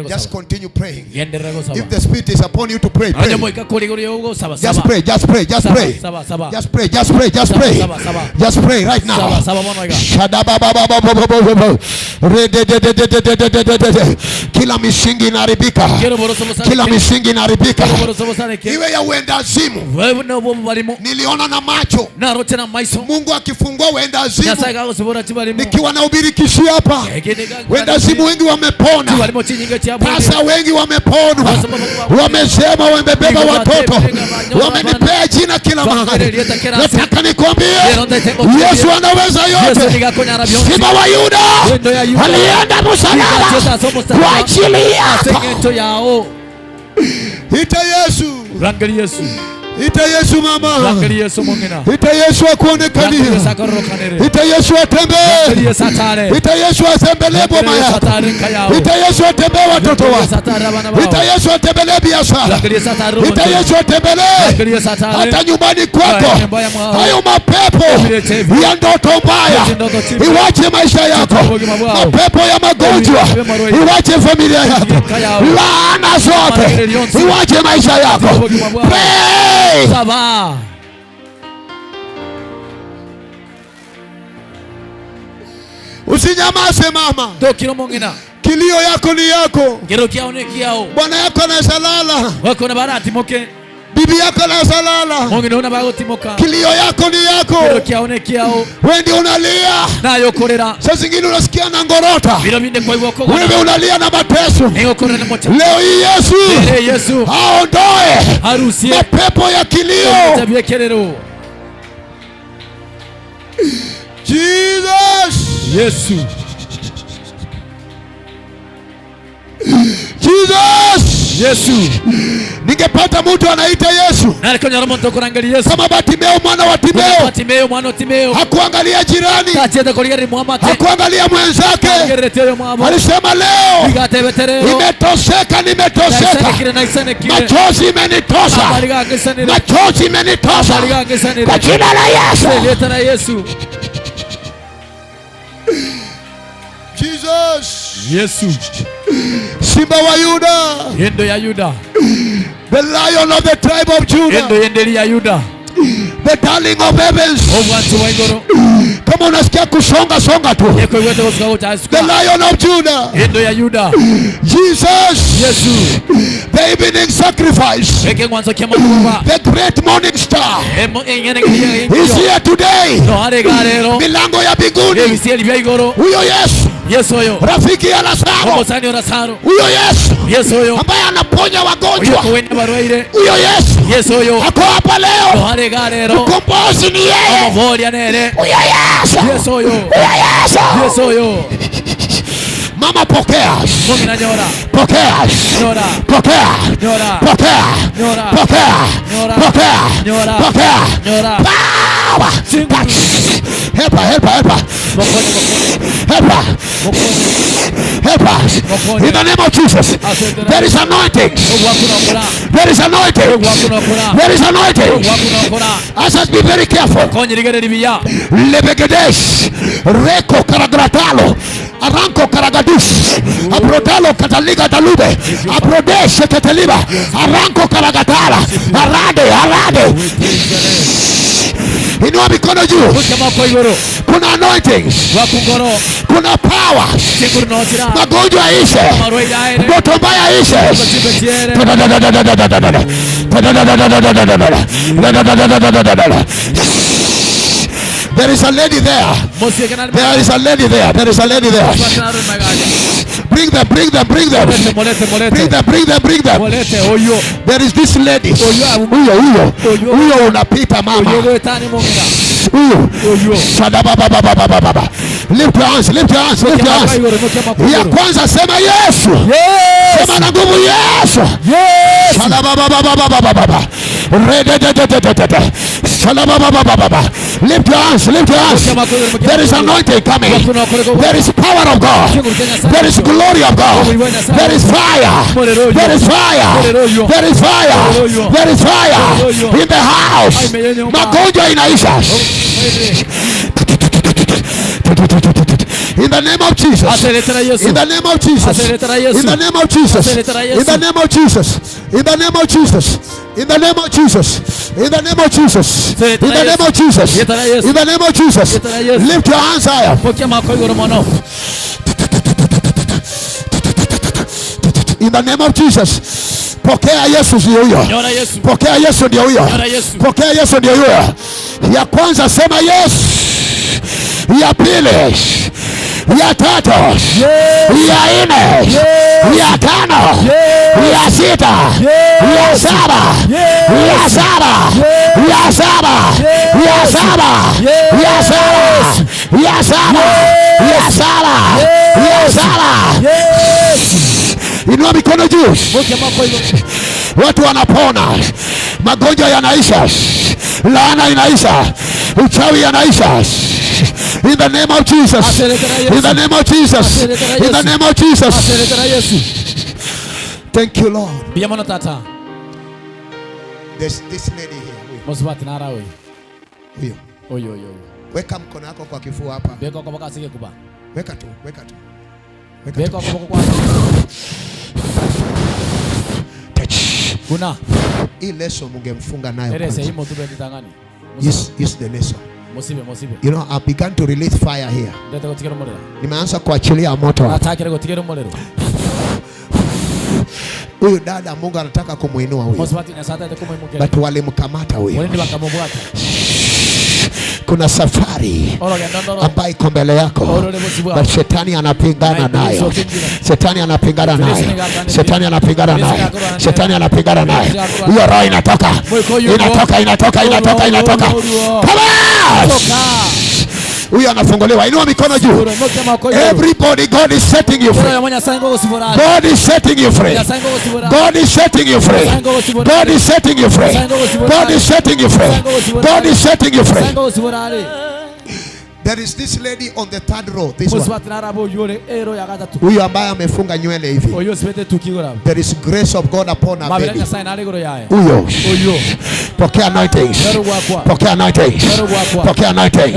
G: Just continue praying. If the Spirit is upon you to pray, pray. Just pray, just pray, just pray. Just pray, just pray, just pray. Just pray right now. Kila misingi inaribika. Kila misingi inaribika. Iwe ya uendazimu. Niliona na macho. Mungu akifungua uendazimu. Nikiwa na ubiri Kisii hapa, wendazimu wengi wamepona. Pasa wengi wamepona. Wamesema wamebeba watoto. Wamenipea jina kila mahali. Nataka nikwambie Yesu anaweza yote. Simba wa Yuda alienda msalaba kwa ajili yako. Ita Yesu. Ita Yesu mama.
H: Lakini Yesu mungina.
G: Ita Yesu akuonekanie. Ita Yesu atembee. Ita Yesu atembelee boma yako. Ita Yesu atembee watoto wako. Ita Yesu atembelee biashara. Ita Yesu atembelee hata nyumbani kwako. Hayo mapepo ya ndoto mbaya iwache maisha yako. Mapepo ya magonjwa iwache familia yako. Laana zote iwache maisha yako. Pray.
H: Saba.
G: Usinyamaze mama.
H: Dokiro mongina.
G: Kilio yako ni yako.
H: Ngero kiaone kiao.
G: Bwana yako anasalala.
H: Wako na barati moke.
G: Bibi yako anasalala.
H: Mongina una bagoti moka.
G: Kilio yako ni yako.
H: Ngero kiaone kiao.
G: Wewe ndio unalia.
H: Na yokorera.
G: Sasa zingine unasikia na ngorota.
H: Bila binde kwa hivyo kwa.
G: Wewe unalia na mateso.
H: Yokorera mocha.
G: Leo hii Yesu. Aondoe
H: harusi.
G: Mapepo ya kilio.
H: Tabia kelero.
G: Jesus.
H: Yesu.
G: Jesus.
H: Yesu.
G: Ningepata mtu anaita Yesu. Kama Bartimeo mwana wa Timeo. Hakuangalia jirani. Hakuangalia mwenzake. Alisema leo nimetoseka. Machozi imenitosha. Kwa jina la Yesu. Jesus.
H: Yesu.
G: Simba wa Yuda.
H: Yendo ya Yuda.
G: The lion of the tribe of Judah.
H: Yendo ya Yuda.
G: The darling of heavens. Kama unasikia songa tu. The lion of Judah.
H: Yendo ya Yuda.
G: Jesus.
H: Yesu.
G: The evening sacrifice. The great morning star. He's here today. Milango ya mbinguni. Huyo Yesu. Rafiki ya Lazaro. Huyo Yesu. Ambaye anaponya wagonjwa. Huyo Yesu. Ako hapa leo. Ukombozi ni yeye. Huyo Yesu. Mama pokea. Pokea. Help her. In the name of Jesus. There is anointing. As us be very careful. Lebegedesh. Reko karagratalo. Aranko karagadus. Abrodalo kataliga dalube. Abrodesh keteliba. Aranko karagatala. Arade. Inua mikono juu. Kuna anointing. Kuna power. Magonjwa ishe. Ndoto mbaya ishe. There is a lady there. Bring them. There is this lady. Huyo unapita mama. Lift your hands. Ya kwanza sema Yesu. Sema na nguvu Yesu. Lift your hands. There is anointing coming. There is power of God. There is glory of God. There is fire. In the house. Magonjwa inaisha. In the name of Jesus. In the name of Jesus. In the name of Jesus. In the name of Jesus. In the name of Jesus. In the name of Jesus. In the name of Jesus. In the name of Jesus. In the name of Jesus. Lift your hands higher. In the name of Jesus. Pokea Yesu ndio huyo. Pokea Yesu ndio huyo. Pokea Yesu ndio huyo. Ya kwanza sema Yesu. Ya pili. Ya tatu. Ya nne. Ya tano. Ya sita. Ya saba. Ya saba. Ya saba. Ya saba. Ya saba. Ya saba. Ya saba. Ya saba. Inua mikono juu. Watu wanapona, magonjwa yanaisha, laana inaisha, uchawi yanaisha. In the name of Jesus. In the name of Jesus. In the name of Jesus. Thank you, Lord. There's this lady here. Huyo. Weka mkono wako kwa kifua hapa. Weka tu.
H: Kuna
G: hii leso mungemfunga nayo. Use the leso. You know, I began to release fire here. Nimeanza kuachilia moto. Huyu dada Mungu anataka kumuinua huyu, but walimkamata huyu. Kuna safari ambayo iko mbele yako, but shetani anapingana nayo. Shetani anapingana nayo. Hiyo roho inatoka. Come on! Huyu anafunguliwa. Inua mikono juu. Everybody, God is setting you free. God is setting you free. God is setting you free. God is setting you free. God is setting you free. God is setting you free. There is this lady on the third row. This one. Huyu ambaye amefunga nywele hivi. There is grace of God upon her baby. Huyo. Pokea anointing. Pokea anointing. Pokea anointing.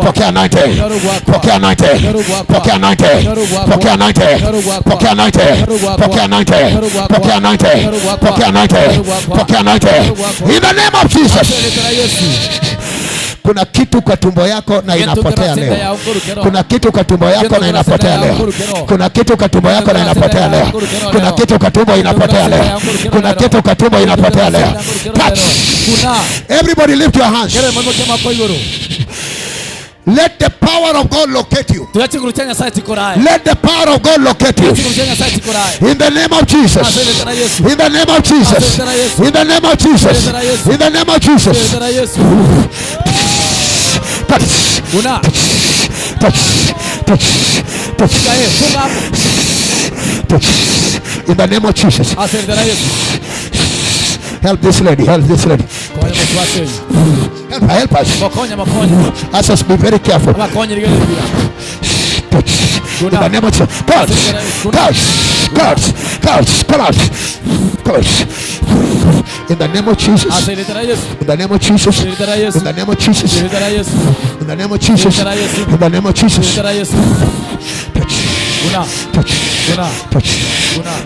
G: Pokea anointing. Pokea anointing. Pokea anointing. Pokea anointing. Pokea anointing. Pokea anointing. Pokea anointing. Pokea anointing. Pokea anointing. In the name of Jesus. Kuna kitu kwa tumbo yako na inapotea leo. Kuna kitu kwa tumbo yako na inapotea leo. Kuna kitu kwa tumbo yako na inapotea leo. Kuna kitu kwa tumbo inapotea leo. Kuna kitu kwa tumbo inapotea leo. Touch. Everybody lift your hands. Let the power of God locate you. Let the power of God locate you. In the name of Jesus. In the name of Jesus. In the name of Jesus. In the name of Jesus. Touch. Touch. In the name of Jesus. Help this lady. Help this lady. Help us. Let us be very careful. Touch. In the name of Jesus. Touch. In the name of Jesus. In the name of Jesus. In the name of Jesus. In the name of Jesus. In the name of Jesus.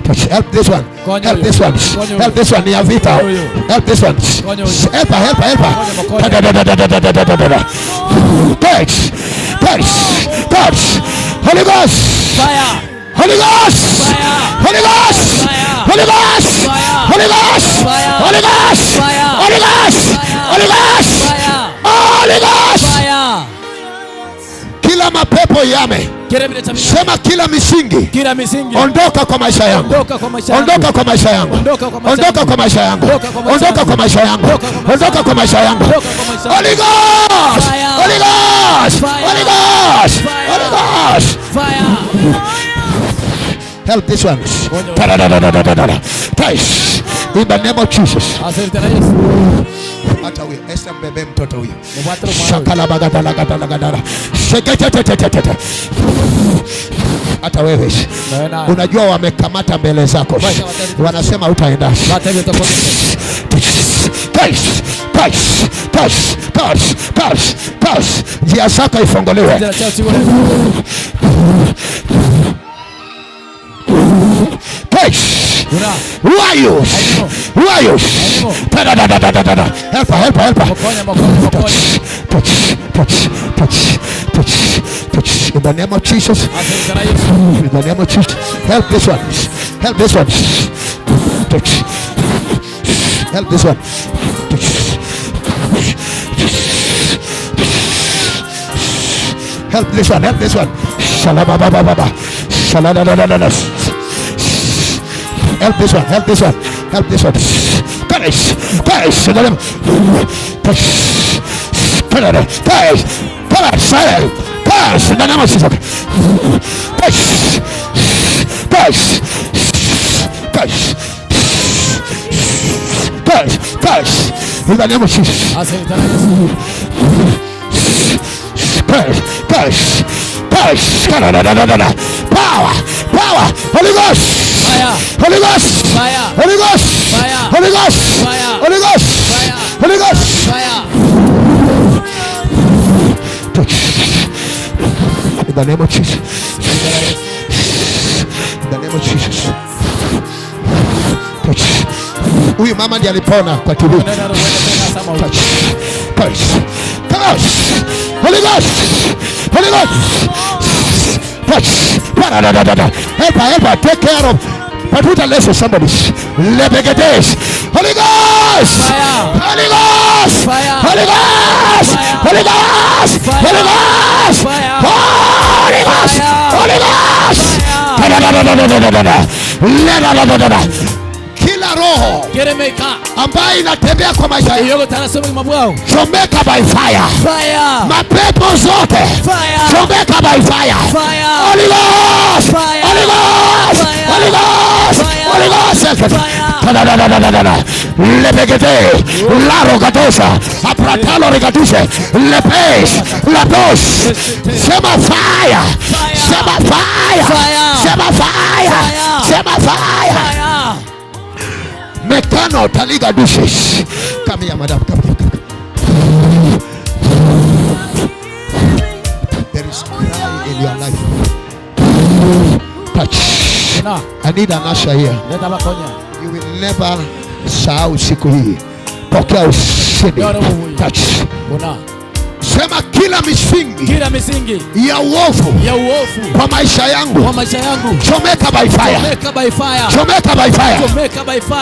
G: Touch. Help this one. Help this one. Help this one. Niavita. Help this one. Help her. Touch. Holy Ghost. Fire. Holy Ghost. Fire. Holy Ghost. Fire. Holy Ghost. Fire. Holy Ghost. Fire. Holy Ghost. Fire. Holy Ghost. Holy Ghost. Fire. Holy Ghost. Fire. Kila mapepo yame. Sema kila misingi. Ondoka kwa maisha yangu. Ondoka kwa maisha yangu. Ondoka kwa maisha yangu. Ondoka kwa maisha yangu. Ondoka kwa maisha yangu. Holy Ghost. Holy Ghost. Holy Ghost. Holy Ghost. Fire. Help this one. Touch. In the name of Jesus. Hata huyo Esther mbebe mtoto huyo. Shakala bagadala gadala. Shekete. Hata wewe unajua wamekamata mbele zako, wanasema utaenda. Touch. Njia zako ifunguliwe. Who are you? Help her. Touch. In the name of Jesus. In the name of Jesus. Help this one. Touch. Help this one. Touch. Help this one. Shalababa. Shalalala. Help this one. Courage. In the name of Jesus. In the name of Jesus. Push. Power. Holy Ghost.
H: Fire.
G: Holy Ghost.
H: Fire.
G: Holy Ghost.
H: Fire.
G: Holy Ghost.
H: Fire.
G: Holy Ghost.
H: Fire.
G: Holy Ghost.
H: Fire.
G: Touch. In the name of Jesus. In the name of Jesus. Touch. Huyu mama ndiye alipona kwa TB. Touch. Touch. Touch. Holy Ghost. Holy Ghost. Touch. Help her. Take care of. But put a lesson somebody. Lebegedes. Holy Ghost.
H: Fire.
G: Holy Ghost.
H: Fire.
G: Holy Ghost.
H: Fire.
G: Holy Ghost.
H: Fire.
G: Holy Ghost.
H: Fire.
G: Holy Ghost.
H: Fire.
G: Holy Ghost. Kila roho ambayo inatembea kwa maisha yako, chomeka by fire. Mapepo zote chomeka by fire. Holy Ghost. Holy Ghost. Holy Ghost. Holy Ghost. Lebegete laro gatosa apratalo regatuse lepes latos. Sema fire. Sema fire. Sema fire. Sema fire. Mekano taliga duses. Come here, madam. Come here. There is cry in your life. Touch. I need an usher here. You will never sahau siku hii. Pokea ushindi. Touch. Sema kila misingi ya uovu kwa maisha yangu chomeka by fire. Chomeka by fire.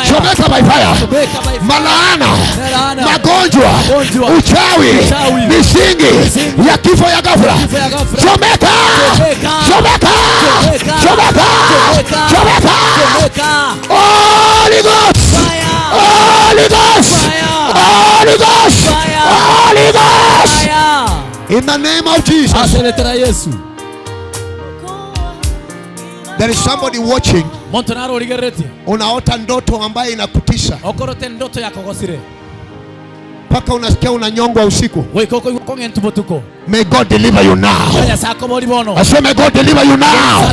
G: Chomeka by fire. Malaana, magonjwa, uchawi, misingi ya kifo ya ghafla chomeka. Chomeka. Chomeka. Chomeka. Holy Ghost. Holy Ghost. Holy Ghost. Holy Ghost. In the name of Jesus. There is somebody watching. Unaota ndoto ambayo inakutisha mpaka unasikia unanyongwa usiku. May God deliver you now. I say may God deliver you now.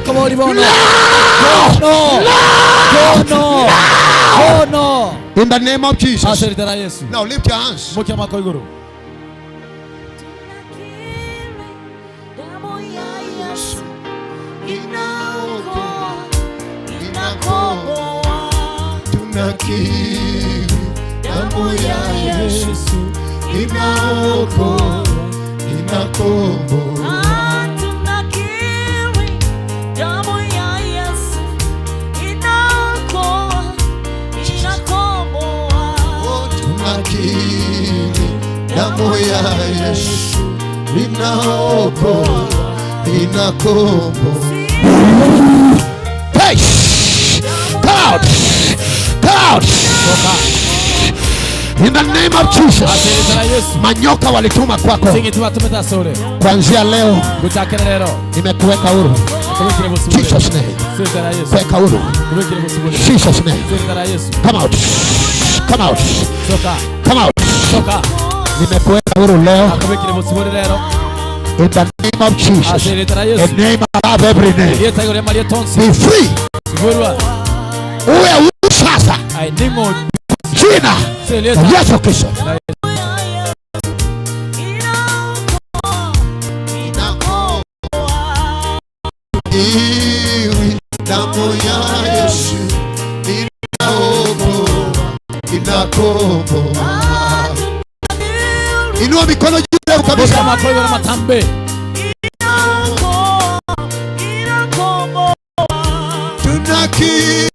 G: No. In the name of Jesus. Now lift your hands. Tunakiri damu ya Yesu inaokoa, inakomboa.
B: Tunakiri damu ya Yesu inaokoa, inakomboa.
G: Tunakiri damu ya Yesu inaokoa, inakomboa. Hey! Out. In the name of Jesus. Manyoka walituma kwako. Kuanzia leo nimekuweka huru. Jesus name. Weka huru. Jesus name. Come out. Come out. Come out. Nimekuweka huru leo. In the name of Jesus. A name above every name. Be free. Uwe huru sasa. Jina Yesu Kristo. Damu ya Yesu inakomboa. Inua mikono juu kabisa. Tunakiri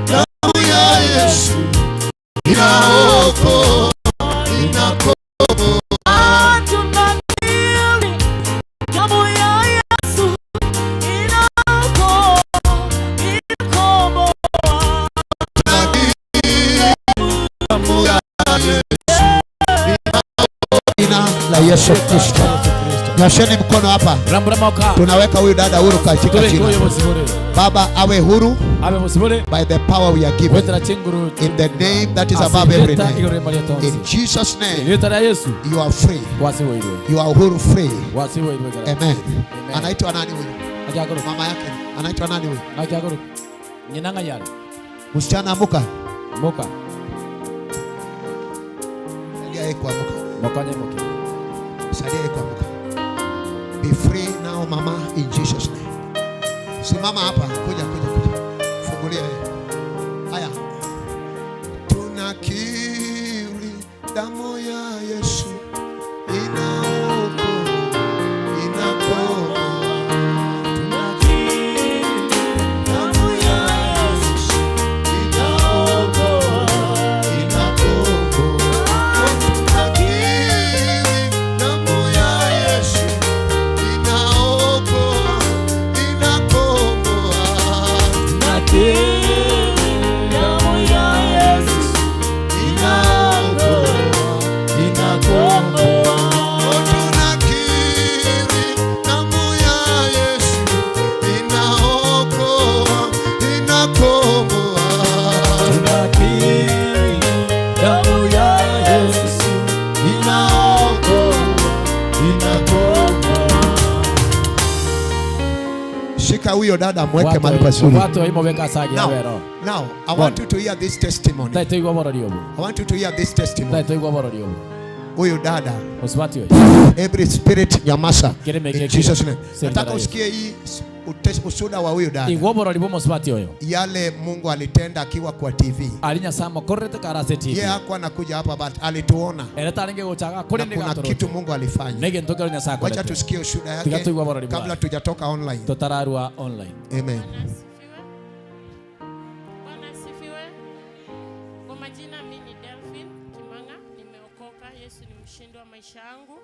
G: damu ya Yesu inaokoa, inakomboa.
B: Tunakiri damu ya Yesu inaokoa, inakomboa.
G: Tunakiri damu ya Yesu inaokoa, la Yesu Kristo. Nyosheni mkono hapa. Tunaweka huyu dada huru katika jina. Baba awe huru by the power we are given. In the name that is above every name. In Jesus' name. You are free. You are huru free. Amen. Anaitwa nani huyu? Mama yake. Anaitwa nani huyu? Msichana amuka. Moka. Sadia eko amuka. Sadia eko amuka. Be free now mama in Jesus name. Simama hapa, kuja. Fungulia wewe. Haya. Tunakiri damu ya Yesu inaokoa. Tunakiri damu ya Yesu inaokoa. Tunakiri damu ya Yesu inaokoa. Shika huyo dada mweke mahali pazuri. Now, I want you to hear this testimony. I want you to hear this testimony. Huyo dada, every spirit nyamasa in Jesus name. Nataka usikie hii ushuhuda wa huyo dada. Yale Mungu alitenda akiwa kwa TV. Yeye hakuwa anakuja hapa but alituona. Kuna kitu Mungu alifanya. Wacha tusikie ushuhuda yake kabla tujatoka online. Amen.
I: Maisha yangu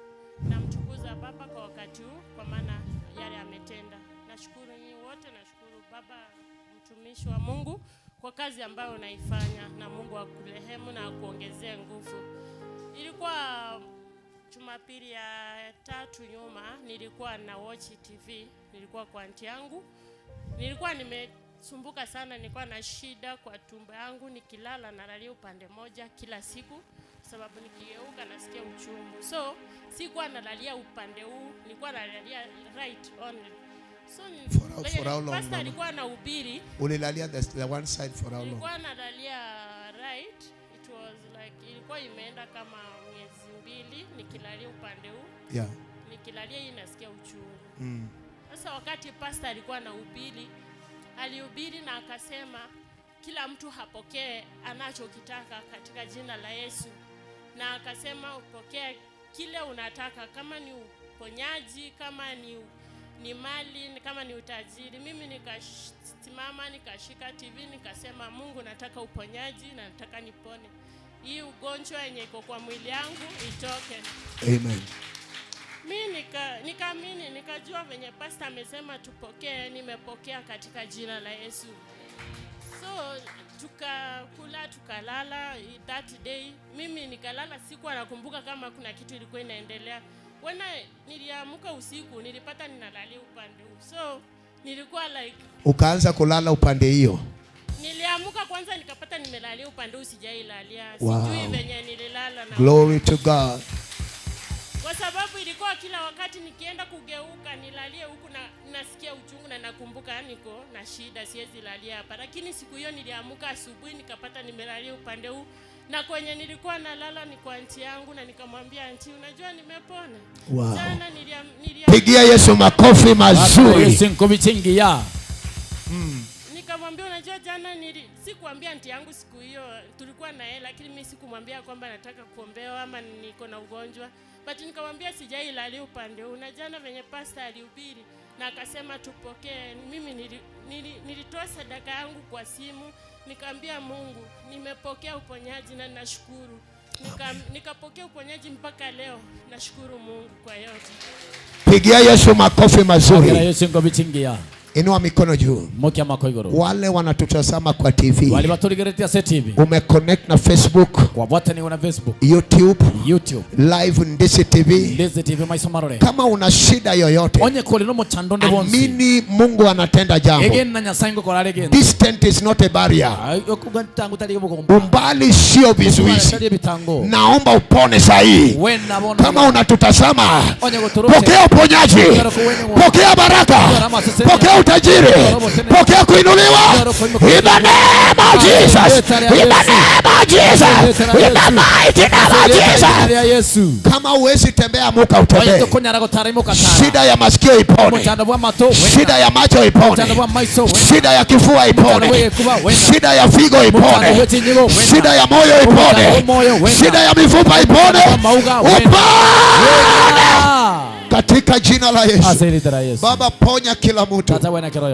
I: na mtukuza Baba kwa wakati huu kwa maana yale ametenda. Nashukuru nyinyi wote, nashukuru Baba mtumishi wa Mungu kwa kazi ambayo unaifanya, na Mungu akurehemu na akuongezee nguvu. Ilikuwa Jumapili ya 3 nyuma, nilikuwa na watch TV, nilikuwa kwa aunti yangu. Nilikuwa nimesumbuka sana, nilikuwa na shida kwa tumbo yangu, nikilala nalalia upande moja kila siku. Sababu nikigeuka nasikia uchungu. So sikuwa nalalia upande huu, nilikuwa nalalia right only. So for how long? Pastor alikuwa anahubiri.
G: Ulilalia the one side for how long?
I: Nilikuwa nalalia right. It was like ilikuwa imeenda kama miezi 2 nikilalia upande huu.
G: Yeah.
I: Nikilalia hii nasikia uchungu. Sasa wakati pastor alikuwa anahubiri, alihubiri na akasema kila mtu hapokee anachokitaka katika jina la Yesu. Na akasema upokee kile unataka, kama ni uponyaji, kama ni mali, kama ni utajiri. Mimi nikasimama, nikashika TV, nikasema Mungu, nataka uponyaji na nataka nipone. Hii ugonjwa yenye iko kwa mwili yangu itoke.
G: Amen.
I: Mimi nikaamini, nikajua venye pastor amesema tupokee, nimepokea katika jina la Yesu. So tukakula tukalala that day. Mimi nikalala, sikuwa nakumbuka kama kuna kitu ilikuwa inaendelea. Niliamka usiku, nilipata ninalalia upande huu. So nilikuwa like,
G: ukaanza kulala upande hiyo.
I: Niliamka kwanza nikapata nimelalia upande huu, sijailalia.
G: Wow.
I: Sijui venye nililala na
G: Glory to God.
I: Kwa sababu ilikuwa kila wakati nikienda kugeuka nilalie huku na nasikia uchungu na nakumbuka niko na shida, siwezi lalia hapa. Lakini siku hiyo niliamka asubuhi nikapata nimelalia upande huu, na kwenye nilikuwa nalala ni kwa aunti yangu, na nikamwambia aunti, unajua nimepona.
G: Wow.
I: Jana
G: pigia Yesu makofi mazuri.
I: Nikamwambia unajua jana sikuambia aunti yangu siku hiyo, tulikuwa na yeye, lakini mimi sikumwambia kwamba nataka kuombewa ama niko na ugonjwa. But nikamwambia sijailalia upande huu, na jana venye pastor alihubiri na akasema tupokee. Mimi nilitoa sadaka yangu kwa simu, nikamwambia Mungu, nimepokea uponyaji na nashukuru. Nikapokea uponyaji mpaka leo, nashukuru Mungu kwa yote.
G: Pigia Yesu makofi mazuri. Inua mikono juu. Wale wanatutazama kwa TV. Umeconnect na Facebook, YouTube, live in Gusii TV. Kama una shida yoyote, amini Mungu anatenda jambo. Distance is not a barrier. Umbali sio vizuizi. Naomba upone sahi. Kama unatutazama, pokea uponyaji, pokea baraka, pokea utajiri, pokea kuinuliwa. In the name of Jesus. In the name of Jesus. In the mighty name of Jesus. Kama uwezi tembea, muka utembee. Shida ya masikio ipone. Shida ya macho ipone. Shida ya kifua ipone. Shida ya figo ipone. Shida ya moyo ipone. Shida ya mifupa ipone. Katika jina la Yesu. Baba, ponya kila mtu.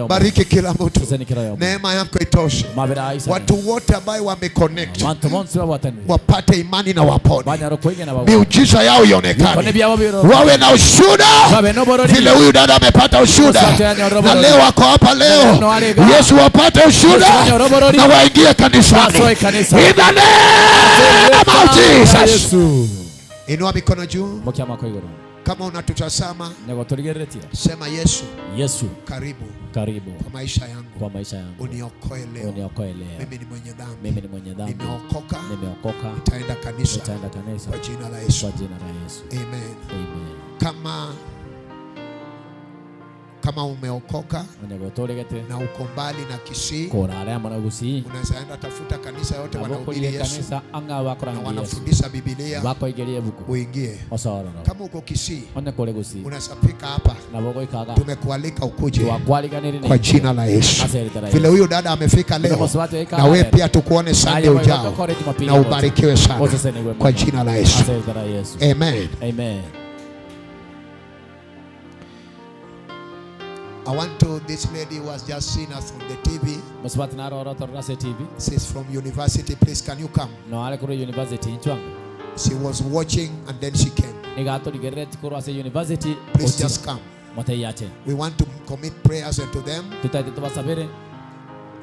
G: Bariki kila mtu. Neema yako itoshe. Watu wote ambao wameconnect wapate imani na wapone. Miujiza yao ionekane. Wawe na ushuhuda vile huyu dada amepata ushuhuda. Na leo wako hapa leo. Yesu wapate ushuhuda na waingie kanisani. In the name of Jesus. Inua mikono juu. Kama unatutazama, sema Yesu, karibu kwa maisha yangu. Uniokoe leo. Mimi ni mwenye dhambi. Nimeokoka. Nitaenda kanisa kwa jina la Yesu. Amen. Kama umeokoka na uko mbali na Kisii, unaweza enda tafuta kanisa yote wanahubiri Yesu na wanafundisha Biblia, uingie. Kama uko Kisii, unaweza fika hapa, tumekualika ukuje kwa jina la Yesu. Vile huyu dada amefika leo, na wewe pia tukuone Sunday ujao, na ubarikiwe sana kwa jina la Yesu. Amen. I want to, this lady was just seen us on the TV. She's from university. Please, can you come? She was watching and then she came. Please just come. We want to commit prayers unto them.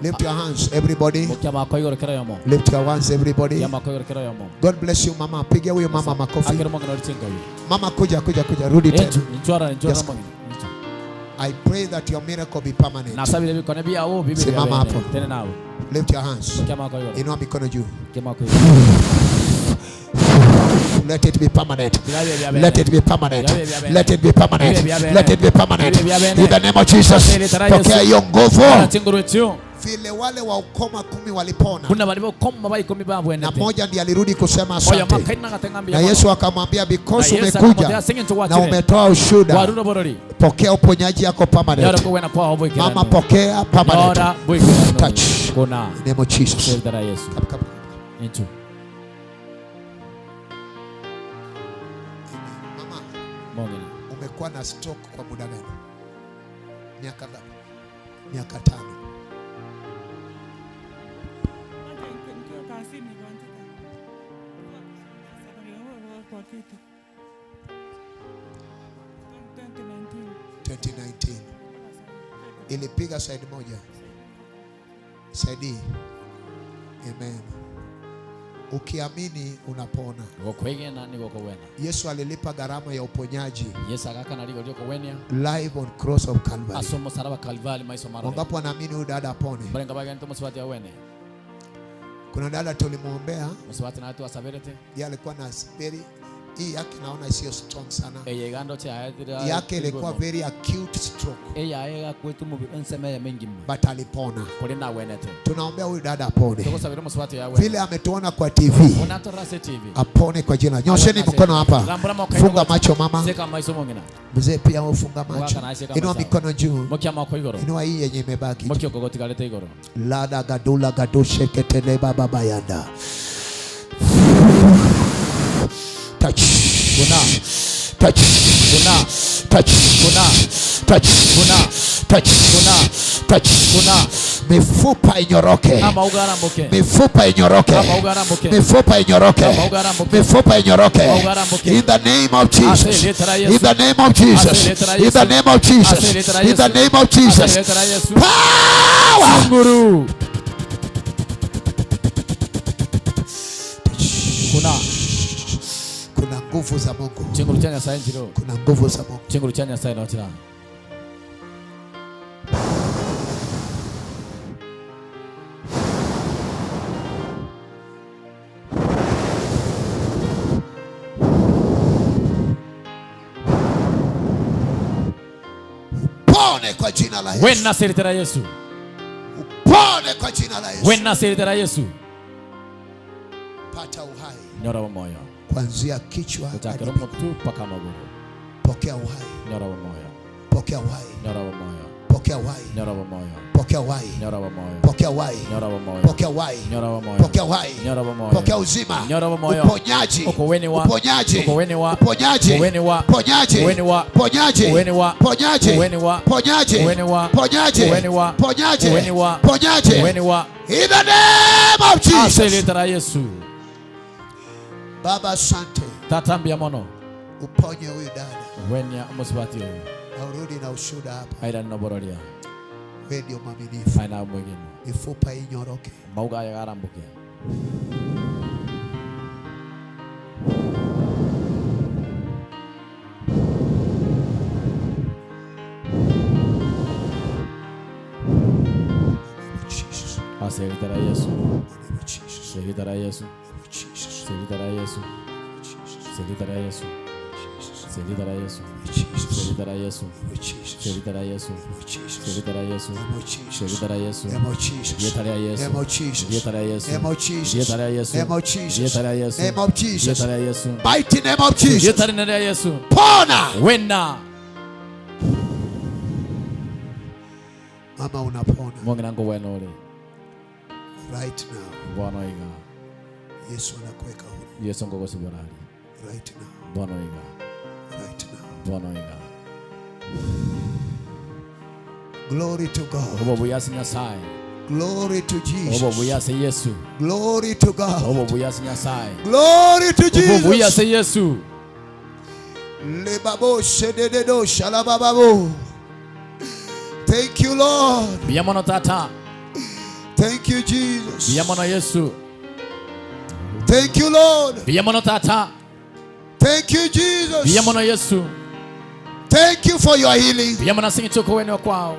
G: Lift your hands, everybody. Lift your hands, everybody. God bless you, Mama. Pigia huyo mama makofi. Mama, kuja. Rudi tena. I pray that your miracle be permanent. Simama hapo. Lift your hands. Inua mikono juu. Let it be permanent. Let it be permanent. Let it be permanent. Let it be permanent. In the name of Jesus. Pokea hiyo nguvu. Vile wale wa ukoma 10 walipona, na mmoja ndiye alirudi kusema asante, na Yesu akamwambia, because umekuja na umetoa ushuhuda, pokea uponyaji yako permanent. Mama, pokea permanent. Touch. Name of Jesus. Mama, umekuwa na stroke kwa muda gani? Miaka ngapi? Miaka 5. Ilipiga side moja. Side. Amen. Ukiamini unapona. Yesu alilipa gharama ya uponyaji live on cross of Calvary. Wangapi wanaamini huyu dada apone? Kuna dada tulimuombea, yeye alikuwa na very, hii yake naona sio strong sana. Yake ilikuwa very acute stroke. But alipona. Tunaombea huyu dada apone. Vile ametuona kwa TV, apone kwa jina. Nyosheni mkono hapa. Funga macho mama. Mzee pia ufunga macho. Inua mikono juu. Inua hii yenye imebaki. Lada gadula gadushe ketele baba bayanda. Touch. Touch. Touch. Touch. Touch. Touch. Mifupa inyoroke.
H: ama ugarambuke,
G: Mifupa inyoroke.
H: ama ugarambuke,
G: Mifupa inyoroke.
H: ama ugarambuke,
G: Mifupa inyoroke.
H: ama ugarambuke.
G: In the name of Jesus. In the name of Jesus. In the name of Jesus. In the name of Jesus. Power.
H: Nguru.
G: Kuna nguvu za Mungu.
H: Chinguru chanya sainzi ro.
G: Kuna nguvu za Mungu.
H: Chinguru chanya sainzi ro chira.
G: Pone kwa jina la Yesu.
H: Wenna seritera Yesu.
G: Pone kwa jina la Yesu.
H: Wenna seritera Yesu.
G: Pata uhai.
H: Nyora wa moyo.
G: Kuanzia kichwa hadi
H: miguu mpaka maguru.
G: Pokea uhai.
H: Nyora wa moyo.
G: Pokea uhai.
H: Nyora wa moyo.
G: Pokea uhai.
H: Nyora wa moyo.
G: Pokea uhai.
H: Nyora wa moyo.
G: Pokea uhai.
H: Nyora wa moyo.
G: Pokea uhai.
H: Nyora wa moyo.
G: Pokea uhai.
H: Nyora wa moyo.
G: Pokea uzima.
H: Nyora wa moyo.
G: Uponyaji.
H: Ukoweni wa.
G: Uponyaji.
H: Ukoweni wa.
G: Uponyaji.
H: Ukoweni wa.
G: Uponyaji.
H: Ukoweni wa.
G: Uponyaji.
H: Ukoweni wa.
G: Uponyaji.
H: Ukoweni wa.
G: Uponyaji.
H: Ukoweni wa.
G: Uponyaji.
H: Ukoweni wa.
G: Uponyaji.
H: Ukoweni wa.
G: Uponyaji.
H: Ukoweni wa.
G: In the name of Jesus.
H: Aseritera Yesu.
G: Baba asante.
H: Tatambia mono.
G: Uponye huyu dada.
H: Wenya musibati huyu.
G: Aurudi na ushuhuda hapa.
H: Aida nobororia.
G: Wewe ndio mwaminifu.
H: Aina mwingine.
G: Mifupa inyoroke.
H: Mauga yagarambuke. Aseritera Yesu. Seritera Yesu. Seritera Yesu. Seritera Yesu. Seritera Yesu. Seritera Yesu. Seritera Yesu. Seritera Yesu. Seritera Yesu. Yetara Yesu. Yetara Yesu. Yetara Yesu. Yetara Yesu.
G: Name of Jesus.
H: Yetara Yesu.
G: Mighty name of Jesus.
H: Yetara nene Yesu.
G: Pona.
H: Wenna.
G: Mama unapona.
H: Mwangina ngo wenole.
G: Right now.
H: Bwana iga.
G: Yesu anakuweka huru.
H: Yesu ngo gosiborali.
G: Right now.
H: Bwana iga.
G: Right now.
H: Bwana iga.
G: Glory to God.
H: Obo buyasi Nyasaye.
G: Glory to Jesus.
H: Obo buyasi Yesu.
G: Glory to God.
H: Obo buyasi Nyasaye.
G: Glory to Jesus.
H: Obo buyasi Yesu.
G: Lebabo shededo shalababo. Thank you Lord.
H: Biyamono tata.
G: Thank you Jesus.
H: Biyamono Yesu.
G: Thank you Lord.
H: Biyamono tata.
G: Thank you Jesus.
H: Biyamono Yesu.
G: Thank you for your healing.
H: Biyamona singi choko wenu kwao.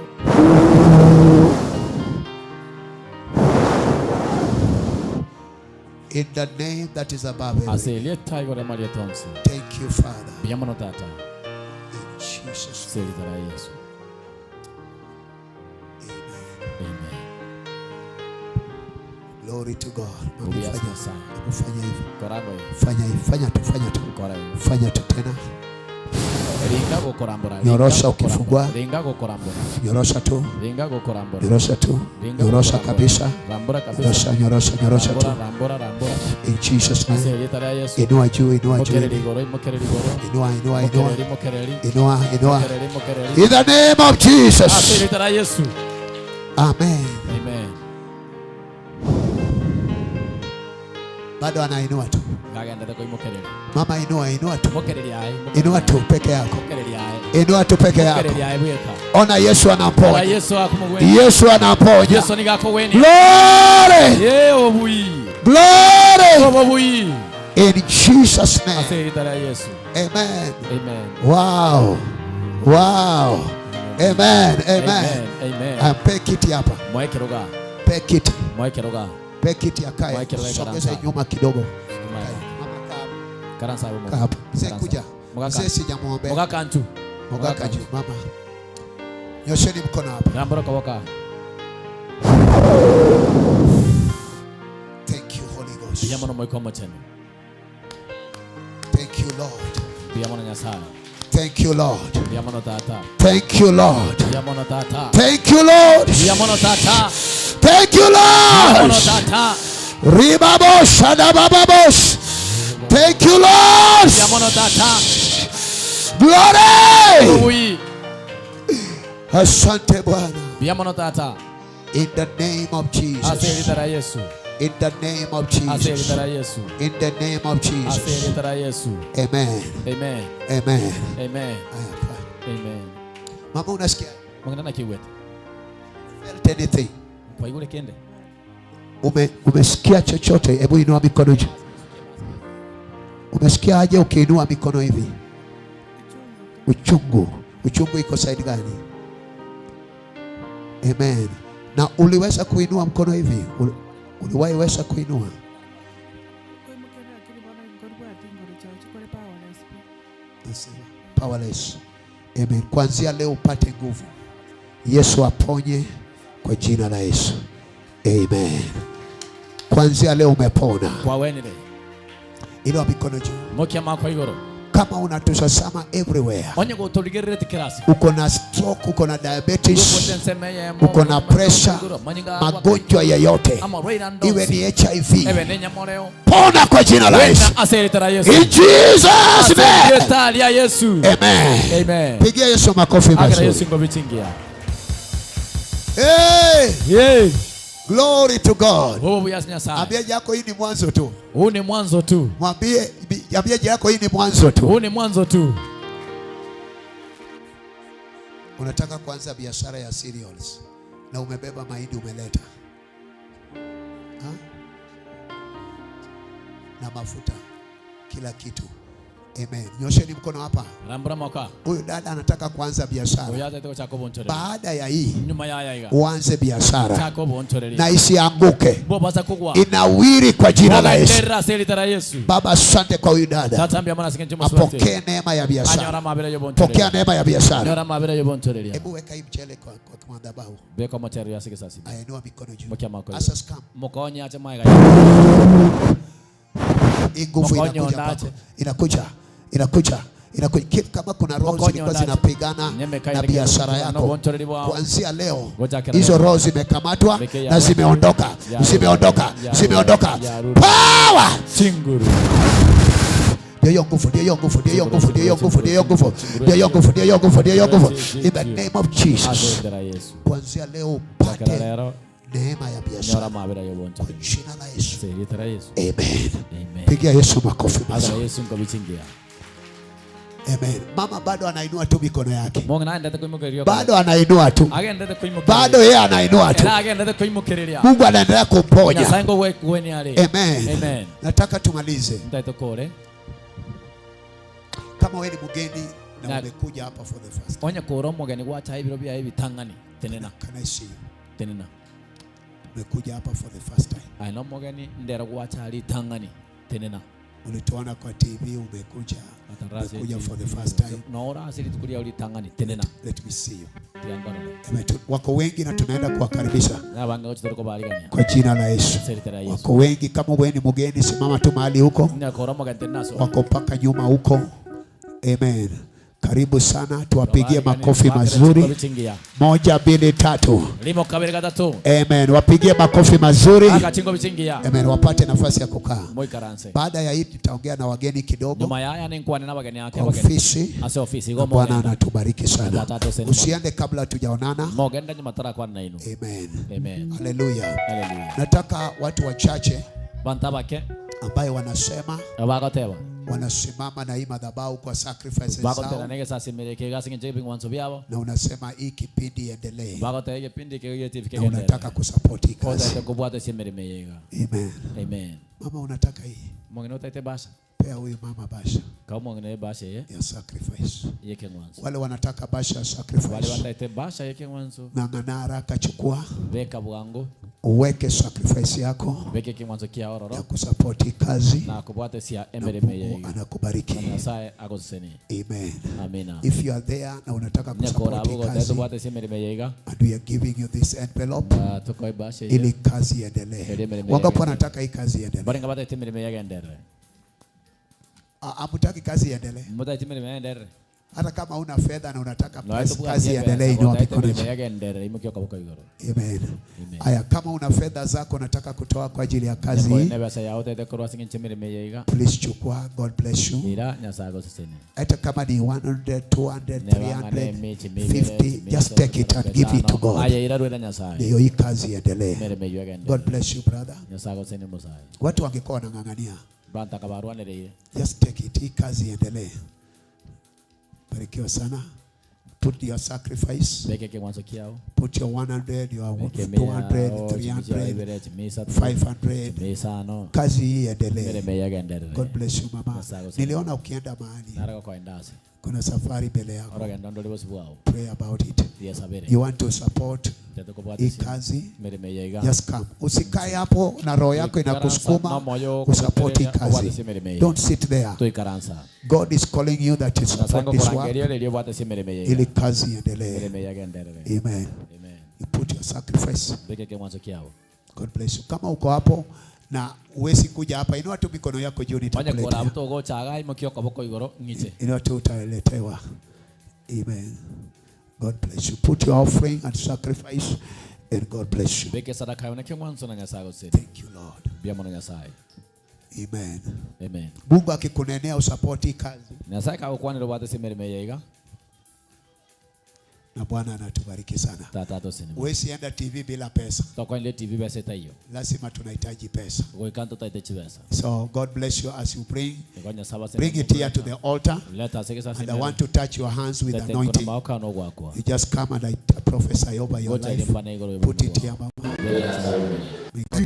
G: In the name that is above every.
H: Aselie taigo de Maria Tonsi.
G: Thank you Father.
H: Biyamono tata.
G: In Jesus'
H: name. Seritera Yesu.
G: Amen. Glory to God.
H: Fanya
G: hivi. Fanya tu tena. Nyorosha ukifungua. Nyorosha tu. Nyorosha tu. Nyorosha kabisa. Nyorosha tu. In Jesus name. Inua juu. Inua. In the name of Jesus. Amen.
H: Amen.
G: Bado anainua tu. Mama inua tu. Inua tu peke yako. Inua tu peke yako. Ona Yesu anaponya. Yesu anaponya. Glory. In Jesus name. Amen. Wow. Amen. Pe kiti hapa. Pe kiti. Pe kiti akae. Sogeza nyuma kidogo. Hapa. Mzee kuja. Mzee sijamuombea. Mogaka juu mama. Nyosheni mkono hapa. Thank you Holy Ghost. Thank you Lord. Thank you Lord. Thank you Lord. Thank you Lord. Thank you Lord. Ribabo shadababos. Thank you Lord. Glory. Asante Bwana. In the name of Jesus.
H: Aseritara Yesu.
G: In the name of Jesus.
H: Aseritara Yesu.
G: In the name of Jesus.
H: Aseritara Yesu.
G: Amen.
H: Amen.
G: Amen.
H: Amen. Amen.
G: Mama unasikia?
H: Mwanana kiwete.
G: Felt anything?
H: Kwa yule kende.
G: Umesikia chochote? Hebu inua mikono juu. Umesikia aje ukiinua mikono hivi? Uchungu. Uchungu iko side gani? Amen. Na uliweza kuinua mkono hivi? Uliweza kuinua? Powerless. Amen. Kuanzia leo upate nguvu. Yesu aponye kwa jina la Yesu. Amen. Kuanzia leo umepona.
H: Kwa wenile.
G: Inua mikono juu.
H: Mokia mako igoro.
G: Kama unatosama everywhere.
H: Onye go toligerere tikirasi.
G: Uko na stroke, uko na diabetes, uko na pressure, magonjwa yoyote, iwe ni HIV, pona kwa jina la Yesu. In Jesus name. Amen. Pigia Yesu makofi mazuri. Hey. Glory to God. Ambia yako hii ni mwanzo tu.
H: Huu ni mwanzo tu.
G: Mwambie yako hii ni mwanzo tu.
H: Huu ni mwanzo tu.
G: Unataka kuanza biashara ya cereals na umebeba mahindi umeleta. Na mafuta kila kitu. Amen. Nyosheni mkono hapa. Huyu dada anataka kuanza biashara. Baada ya hii uanze biashara na isianguke, inawiri kwa jina la Yesu. Baba, asante kwa huyu dada. Apokee neema ya biashara. Pokea neema ya biashara. Hebu weka hii mchele kwa madhabahu. Ainua mikono juu. Asa scam. Nguvu inakuja kama kuna roho zilikuwa zinapigana na biashara yako, kuanzia leo hizo roho zimekamatwa na zimeondoka. Power. Ndio nguvu. In the name of Jesus. Kuanzia leo upate neema ya biashara kwa jina la Yesu. Amen. Pigia Yesu makofi mazuri. Amen. Mama bado anainua tu mikono yake. Bado anainua tu. Bado yeye anainua tu. Mungu anaendelea kumponya. Amen. Nataka tumalize. Kama wewe ni mgeni na umekuja hapa for the first time. Can I see you? Umekuja hapa for the first time. Ulituona kwa TV, umekuja for the first time. Let me see you. Wako wengi na tunaenda kuwakaribisha kwa jina la Yesu. Wako wengi, kama wewe ni mgeni simama tu mahali huko. Wako paka nyuma huko. Amen. Karibu sana, tuwapigie makofi mazuri. 1, 2, 3. Amen. Wapigie makofi mazuri. Amen. Wapate nafasi ya kukaa. Baada ya hii tutaongea na wageni kidogo. Ofisi. Bwana anatubariki sana. Usiende kabla tujaonana. Amen. Hallelujah. Nataka watu wachache ambayo wanasimama na hii madhabahu kwa sacrifices zao, na unasema hii kipindi iendelee, na unataka kusupport hii kazi. Amen. Mama unataka hii, pea huyu mama basha ya sacrifice. Wale wanataka basha ya sacrifice, ng'ang'ana haraka, chukua uweke sacrifice yako ya kusupport hii kazi, na Mungu anakubariki. Amen. If you are there na unataka kusupport hii kazi, and we are giving you this envelope, ili kazi iendelee. Wangapi wanataka hii kazi iendelee? Amutaki kazi iendelee? Hata kama una fedha na unataka kazi iendelee, inua mikono. Amen. Aya, kama una fedha zako unataka kutoa kwa ajili ya kazi hii, please chukua. God bless you. Hata kama ni 100, 200, 300, 50, just take it and give it to God. Ndio hii kazi iendelee. God bless you brother. Watu wangekuwa wanang'ang'ania, just take it, hii kazi iendelee. Barikiwa sana. Put your sacrifice. Put your 100, your 200, 300, 500. Kazi hii iendelee. God bless you mama. Niliona ukienda mahali kuna safari mbele yako. Pray about it. You want to support hii kazi, just come. Usikae hapo na roho yako inakusukuma kusupport hii kazi. Don't sit there. God is calling you that you support this work ili kazi iendelee. Amen. You put your sacrifice. God bless you. Kama uko hapo na uwezi kuja hapa, inua tu mikono yako juu, nitakuletea. Inua tu, utaletewa. Amen. God bless you. Put your offering and sacrifice and God bless you. Thank you Lord. Amen.
H: Amen.
G: Mungu akikunenea usapoti kazi, na Bwana anatubariki sana. Uwezi enda TV bila pesa. Lazima tunahitaji pesa. So God bless you as you bring it here to the altar. And I want to touch your hands with anointing. You just come and I prophesy over your life. Put it here, Mama.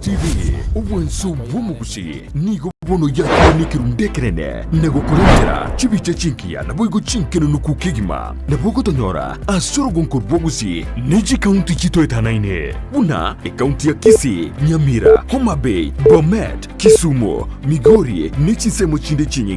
A: TV uwenso bumugusi nigo bono ya nikirundekerene nego kurengera chibiche chinkia na boigo chinkeno nukukigima na bogo tonyora asoro gonkor bogusi Neji County chito etanaine una county ya Kisii, Nyamira, Homa Bay, Bomet, Kisumu, Migori, Kisii semo chinde chinyi